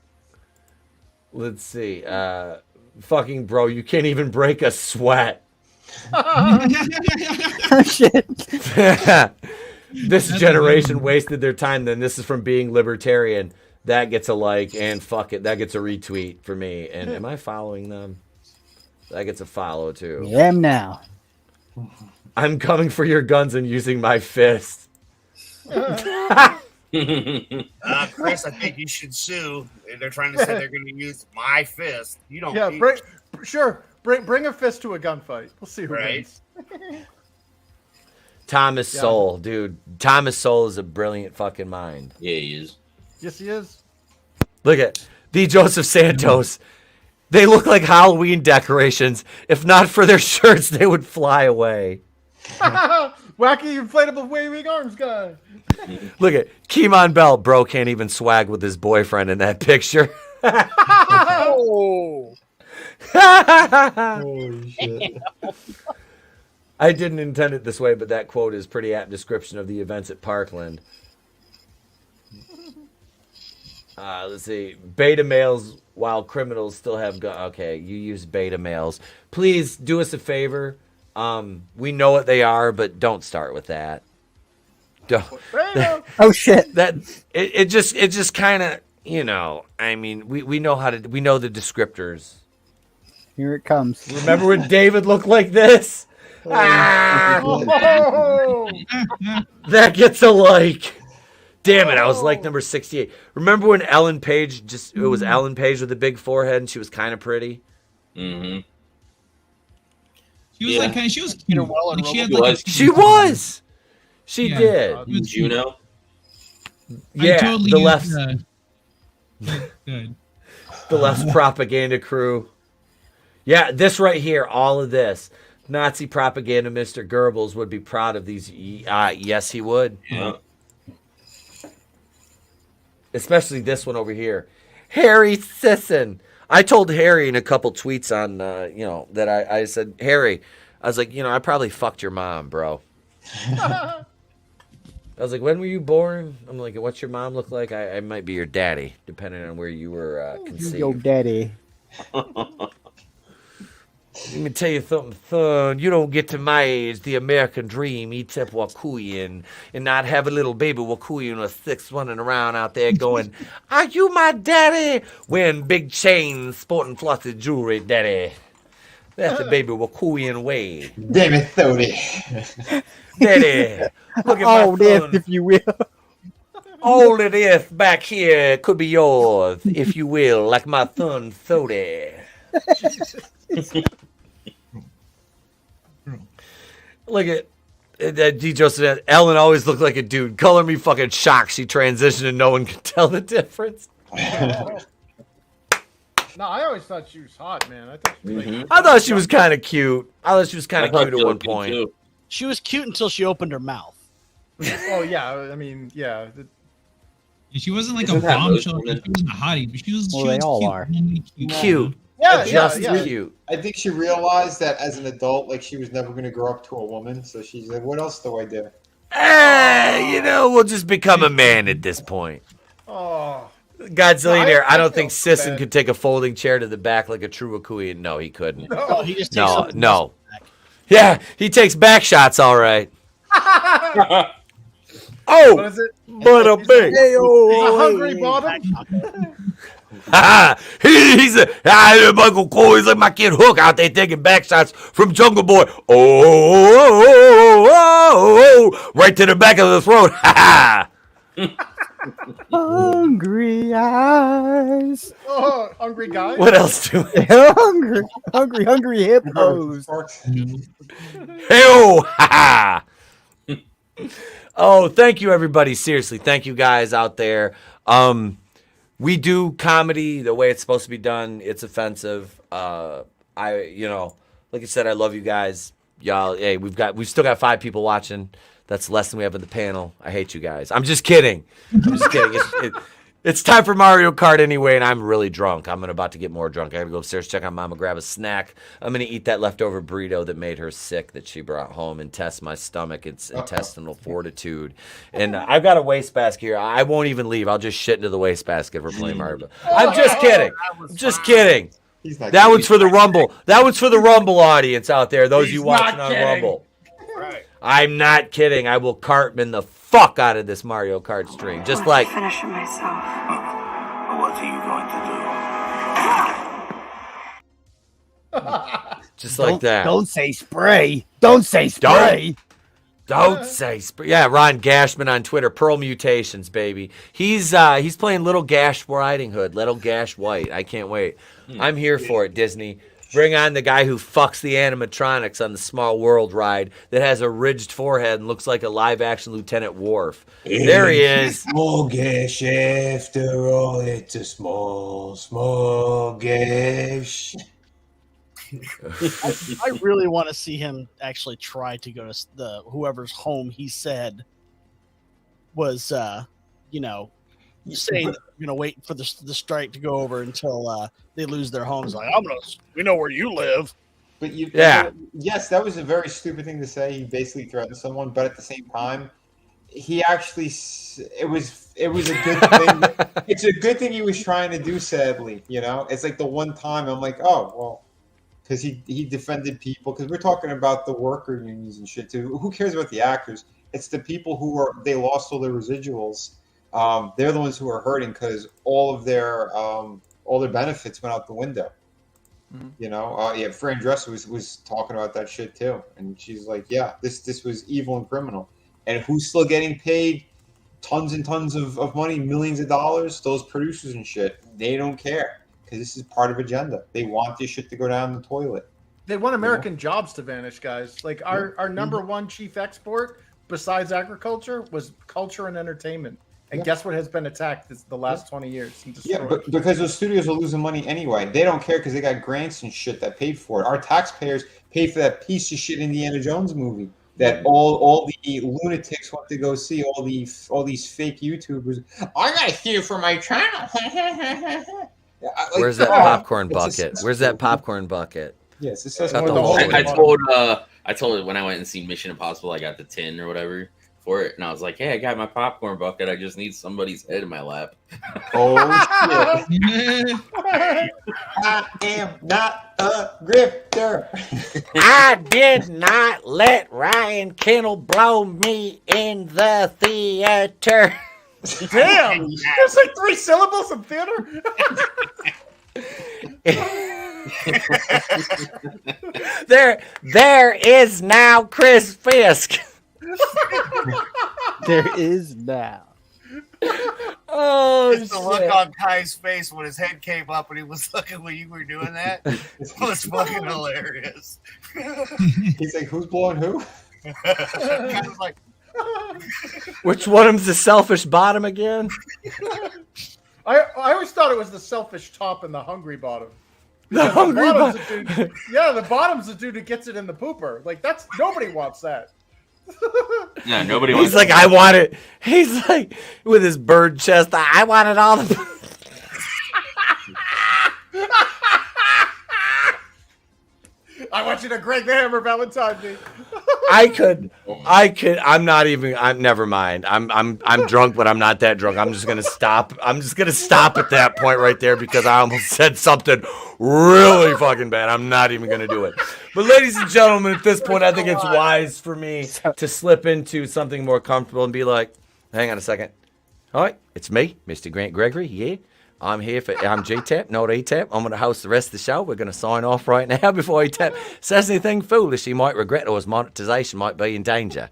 Let's see. Fucking bro, you can't even break a sweat. Shit. This generation wasted their time. Then this is from Being Libertarian. That gets a like, and fuck it, that gets a retweet for me. And am I following them? That gets a follow too. I am now. I'm coming for your guns and using my fist. Chris, I think you should sue. They're trying to say they're going to use my fist. You don't. Yeah, bring a fist to a gunfight. We'll see who wins. Thomas Sowell, dude. Thomas Sowell is a brilliant fucking mind. Yeah, he is. Yes, he is. Look at the Joseph Santos. They look like Halloween decorations. If not for their shirts, they would fly away. Wacky inflatable waving arms guy. Look at Keemon Bell. Bro can't even swag with his boyfriend in that picture. Oh. Holy shit. I didn't intend it this way, but that quote is pretty apt description of the events at Parkland. Let's see. Beta males while criminals still have guns. Okay, you use beta males. Please do us a favor. We know what they are, but don't start with that. Don't. Oh shit. That it just kind of, you know, I mean, we know we know the descriptors. Here it comes. Remember when David looked like this? That gets a like. Damn it, I was like number 68. Remember when Ellen Page it was Ellen Page with a big forehead and she was kind of pretty? Mm-hmm. She was like, she was cute. Like, she had like She was. She did. Juno? Yeah, totally the used, left. Good. The left's propaganda crew. Yeah, this right here, all of this. Nazi propaganda Mr. Goebbels would be proud of these. Yes, he would. Yeah. Especially this one over here. Harry Sisson. I told Harry in a couple tweets on, that I said, Harry, I was like, I probably fucked your mom, bro. I was like, when were you born? I'm like, what's your mom look like? I might be your daddy, depending on where you were conceived. Yo, daddy. Let me tell you something, son. You don't get to my age, the American dream, Etep Wakuyan, and not have a little baby Wakuyan or 6 running around out there going, are you my daddy? Wearing big chains, sporting flossy jewelry, daddy. That's the baby Wakuyan way. Damn it, Thody. Daddy, look at Oh, my son. if you will. All it is back here could be yours, if you will, like my son, Thody. Look at D. Joseph. Ellen always looked like a dude. Color me fucking shocked. She transitioned and no one could tell the difference. No, I always thought she was hot, man. I thought she was like, I thought she was kind of cute. I thought she was kind I of thought cute she at one looked good, point. too. She was cute until she opened her mouth. oh yeah, I mean, yeah. She wasn't like Isn't a that most bombshell. women? She wasn't a hottie, but she was. Well, she they was all cute. are. Only cute. Cute. Yeah, Just yeah. cute. I think she realized that as an adult, like she was never going to grow up to a woman. So she's like, "What else do I do?" We'll just become a man at this point. Oh, Godzillionaire, No, I I don't feel think Sisson bad. could take a folding chair to the back like a true Wakuyan. No, he couldn't. No, he just takes something No. Yeah, he takes back shots, all right. what is it? But a big. He's a hungry bottom. Michael Cole, he's like my kid Hook out there taking back shots from Jungle Boy. Oh, right to the back of the throat. Hungry eyes. Oh, hungry guys. What else do we? hungry hippos. Hey-oh! Oh, thank you, everybody. Seriously, thank you guys out there. We do comedy the way it's supposed to be done. It's offensive. Like I said, I love you guys. Y'all, hey, we've still got 5 people watching. That's less than we have in the panel. I hate you guys. I'm just kidding. It's time for Mario Kart anyway, and I'm really drunk. I'm about to get more drunk. I gotta go upstairs, check on Mama, grab a snack. I'm gonna eat that leftover burrito that made her sick that she brought home and test my stomach, its intestinal fortitude. And I've got a wastebasket here. I won't even leave. I'll just shit into the wastebasket if we're playing Mario Kart. I'm just kidding. I'm just kidding. That one's for the Rumble. That one's for the Rumble audience out there. Those of you watching on Rumble. Right. I'm not kidding. I will Cartman the fuck out of this Mario Kart stream. Just like finishing myself. What are you going to do? just like that. Don't say spray. Don't say spray. Don't say spray. Yeah, Ron Gashman on Twitter. Pearl Mutations, baby. He's playing Little Gash Riding Hood. Little Gash White. I can't wait. I'm here for it, Disney. Bring on the guy who fucks the animatronics on the Small World ride that has a ridged forehead and looks like a live-action Lieutenant Worf. There he is. Small gash, after all, it's a small gash. I really want to see him actually try to go to whoever's home he said was, saying that you're gonna wait for the strike to go over until they lose their homes. Like, we know where you live. But Yeah. Yes, that was a very stupid thing to say. He basically threatened someone, but at the same time, he actually it was a good thing. It's a good thing he was trying to do. Sadly, it's like the one time I'm like, oh well, because he defended people. Because we're talking about the worker unions and shit too. Who cares about the actors? It's the people they lost all their residuals. They're the ones who are hurting because all their benefits went out the window. Mm-hmm. Fran Dresser was talking about that shit too, and she's like, yeah, this was evil and criminal. And who's still getting paid tons and tons of money, millions of dollars? Those producers and shit. They don't care because this is part of agenda. They want this shit to go down the toilet. They want American jobs to vanish, guys. Like our number one chief export besides agriculture was culture and entertainment. And guess what has been attacked the last 20 years? Yeah, but because those studios are losing money anyway. They don't care because they got grants and shit that paid for it. Our taxpayers paid for that piece of shit Indiana Jones movie that all the lunatics want to go see, all these fake YouTubers. I got to see it for my channel. Where's that popcorn bucket? Where's that popcorn bucket? Yes, it says I told it when I went and seen Mission Impossible, I got the tin or whatever for it, and I was like, hey, I got my popcorn bucket. I just need somebody's head in my lap. Oh, shit. I am not a grifter. I did not let Ryan Kennel blow me in the theater. Damn! There's like 3 syllables in theater. There is now Chris Fisk. There is now. Oh, just the look on Kai's face when his head came up and he was looking when you were doing that. It was fucking hilarious. He's like, who's blowing who? I was like, which one of them's the selfish bottom again? I always thought it was the selfish top and the hungry bottom. The hungry bottom. Yeah, the bottom's the dude who gets it in the pooper. Like nobody wants that. No, nobody wants. He's like, I want it. He's like, with his bird chest. I want it all. I want you to Greg the Hammer Valentine me. I'm never mind. I'm drunk, but I'm not that drunk. I'm just gonna stop at that point right there because I almost said something really fucking bad. I'm not even gonna do it. But ladies and gentlemen, at this point, I think it's wise for me to slip into something more comfortable and be like, hang on a second. All right, it's me, Mr. Grant Gregory. Yeah. I'm J-Tap, not A-Tap. I'm going to host the rest of the show. We're going to sign off right now before A-Tap says anything foolish he might regret or his monetization might be in danger.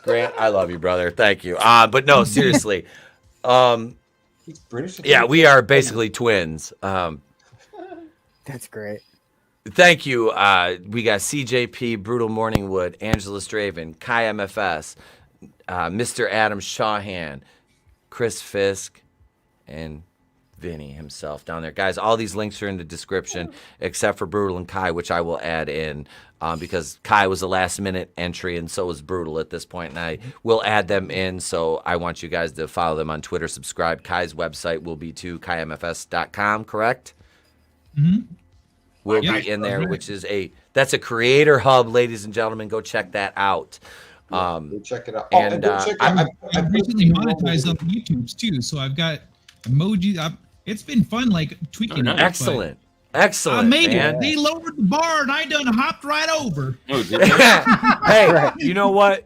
Grant, I love you, brother. Thank you. But no, seriously. He's British. Yeah, we are basically twins. That's great. Thank you. We got CJP, Brutal Morningwood, AngelousDraven, Kai MFS, Mr. Adam Shawhan, Chris Fisk, and Vinny himself down there. Guys, all these links are in the description except for Brutal and Kai, which I will add in because Kai was a last-minute entry and so was Brutal at this point, and I will add them in, so I want you guys to follow them on Twitter, subscribe. Kai's website will be to kaimfs.com, correct? Mm-hmm. Will be in there, which is that's a creator hub, ladies and gentlemen. Go check that out. Go check it out. And I've recently monetized on YouTube's too, so I've got emojis. It's been fun, like tweaking it. Excellent. Excellent. I made man. it. They lowered the bar, and I done hopped right over. Hey, you know what?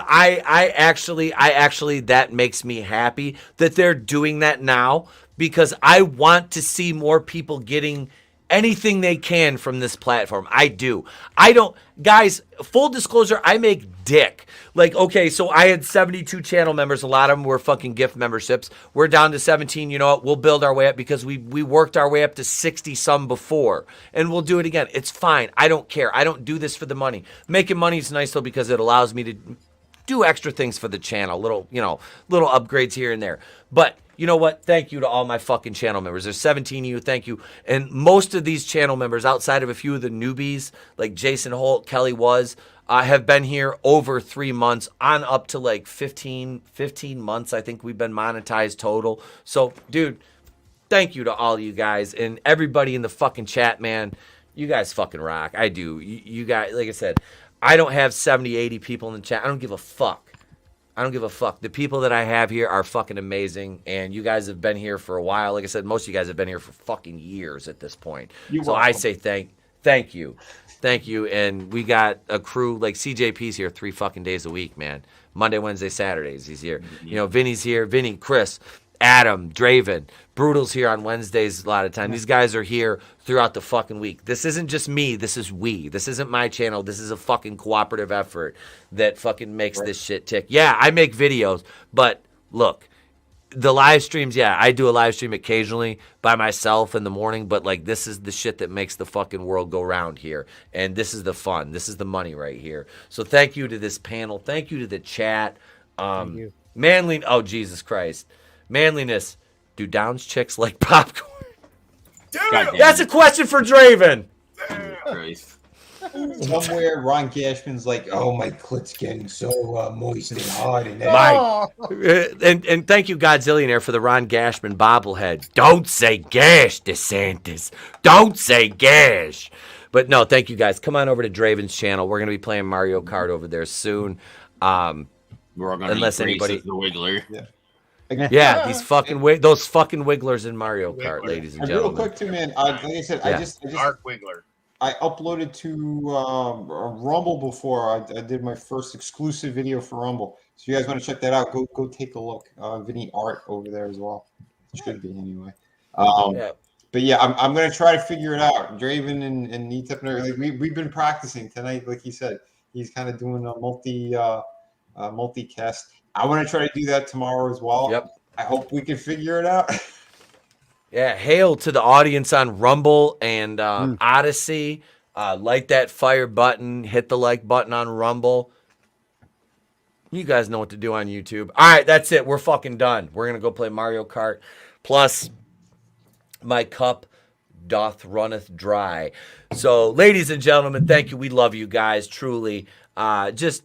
I actually that makes me happy that they're doing that now because I want to see more people getting anything they can from this platform. I do. I don't, guys, full disclosure, I make dick. Like, okay, so I had 72 channel members. A lot of them were fucking gift memberships. We're down to 17. You know what? We'll build our way up because we worked our way up to 60 some before. And we'll do it again. It's fine. I don't care. I don't do this for the money. Making money is nice though because it allows me to do extra things for the channel. Little upgrades here and there. But you know what? Thank you to all my fucking channel members. There's 17 of you. Thank you. And most of these channel members, outside of a few of the newbies, like Jason Holt, Kelly have been here over 3 months, on up to like 15 months. I think we've been monetized total. So, dude, thank you to all you guys and everybody in the fucking chat, man. You guys fucking rock. I do. You guys, like I said, I don't have 70, 80 people in the chat. I don't give a fuck. The people that I have here are fucking amazing, and you guys have been here for a while. Like I said, most of you guys have been here for fucking years at this point. So I say thank you. And we got a crew, like CJP's here 3 fucking days a week, man. Monday, Wednesday, Saturdays, he's here. You know, Vinny's here. Vinny, Chris, Adam, Draven, Brutal's here on Wednesdays a lot of time. These guys are here throughout the fucking week. This isn't just me. This is we. This isn't my channel. This is a fucking cooperative effort that fucking makes this shit tick. Yeah, I make videos, but look, the live streams, yeah, I do a live stream occasionally by myself in the morning, but like this is the shit that makes the fucking world go round here. And this is the fun. This is the money right here. So thank you to this panel. Thank you to the chat. Thank you. Manly, oh Jesus Christ. Manliness. Do Downs chicks like popcorn? That's a question for Draven. Somewhere Ron Gashman's like, oh, my clit's getting so moist and hard. And and thank you, Godzillionaire, for the Ron Gashman bobblehead. Don't say gash, DeSantis. Don't say gash. But no, thank you guys. Come on over to Draven's channel. We're going to be playing Mario Kart over there soon. We're all going to unless anybody the Wiggler. Yeah, these fucking those fucking wigglers in Mario Kart, ladies and gentlemen. Real quick, too, man. Like I said, I just Dark Wiggler. I uploaded to Rumble before. I did my first exclusive video for Rumble. So you guys want to check that out? Go take a look. Vinnieart over there as well. It should be anyway. But yeah, I'm gonna try to figure it out. Draven and Etep, like we've been practicing tonight. Like he said, he's kind of doing a multicast. I want to try to do that tomorrow as well. Yep. I hope we can figure it out. Yeah, hail to the audience on Rumble and Odyssey. Like that fire button. Hit the like button on Rumble. You guys know what to do on YouTube. All right, that's it. We're fucking done. We're going to go play Mario Kart. Plus, my cup doth runneth dry. So, ladies and gentlemen, thank you. We love you guys, truly. Just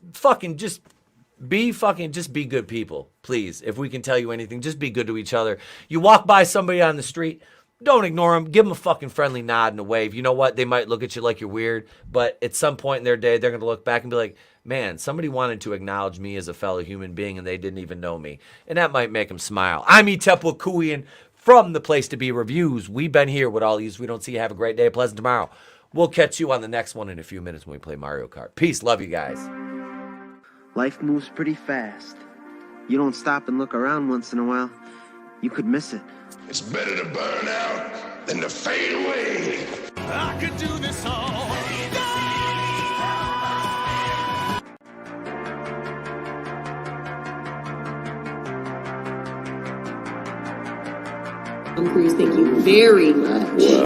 be good people, please. If we can tell you anything, just be good to each other. You walk by somebody on the street, don't ignore them. Give them a fucking friendly nod and a wave. You know what? They might look at you like you're weird, but at some point in their day, they're going to look back and be like, man, somebody wanted to acknowledge me as a fellow human being and they didn't even know me. And that might make them smile. I'm Etep Wakuian from the Place to Be Reviews. We've been here with all these. We don't see you. Have a great day. Pleasant tomorrow. We'll catch you on the next one in a few minutes when we play Mario Kart. Peace. Love you guys. Life moves pretty fast. You don't stop and look around once in a while, you could miss it. It's better to burn out than to fade away. I could do this all day. Cruz, thank you very much.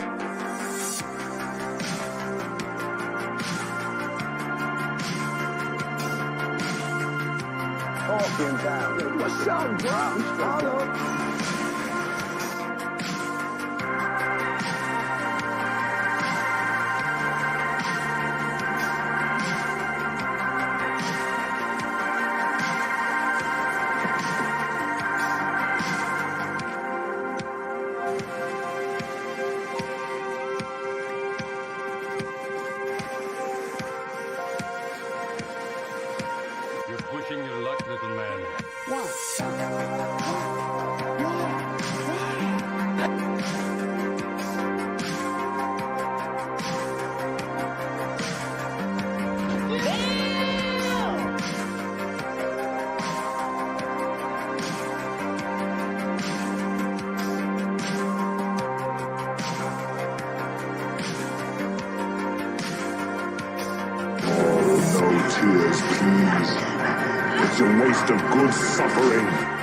What's up, bro? You're pushing your luck, little man. No tears, please. It's a waste of good suffering.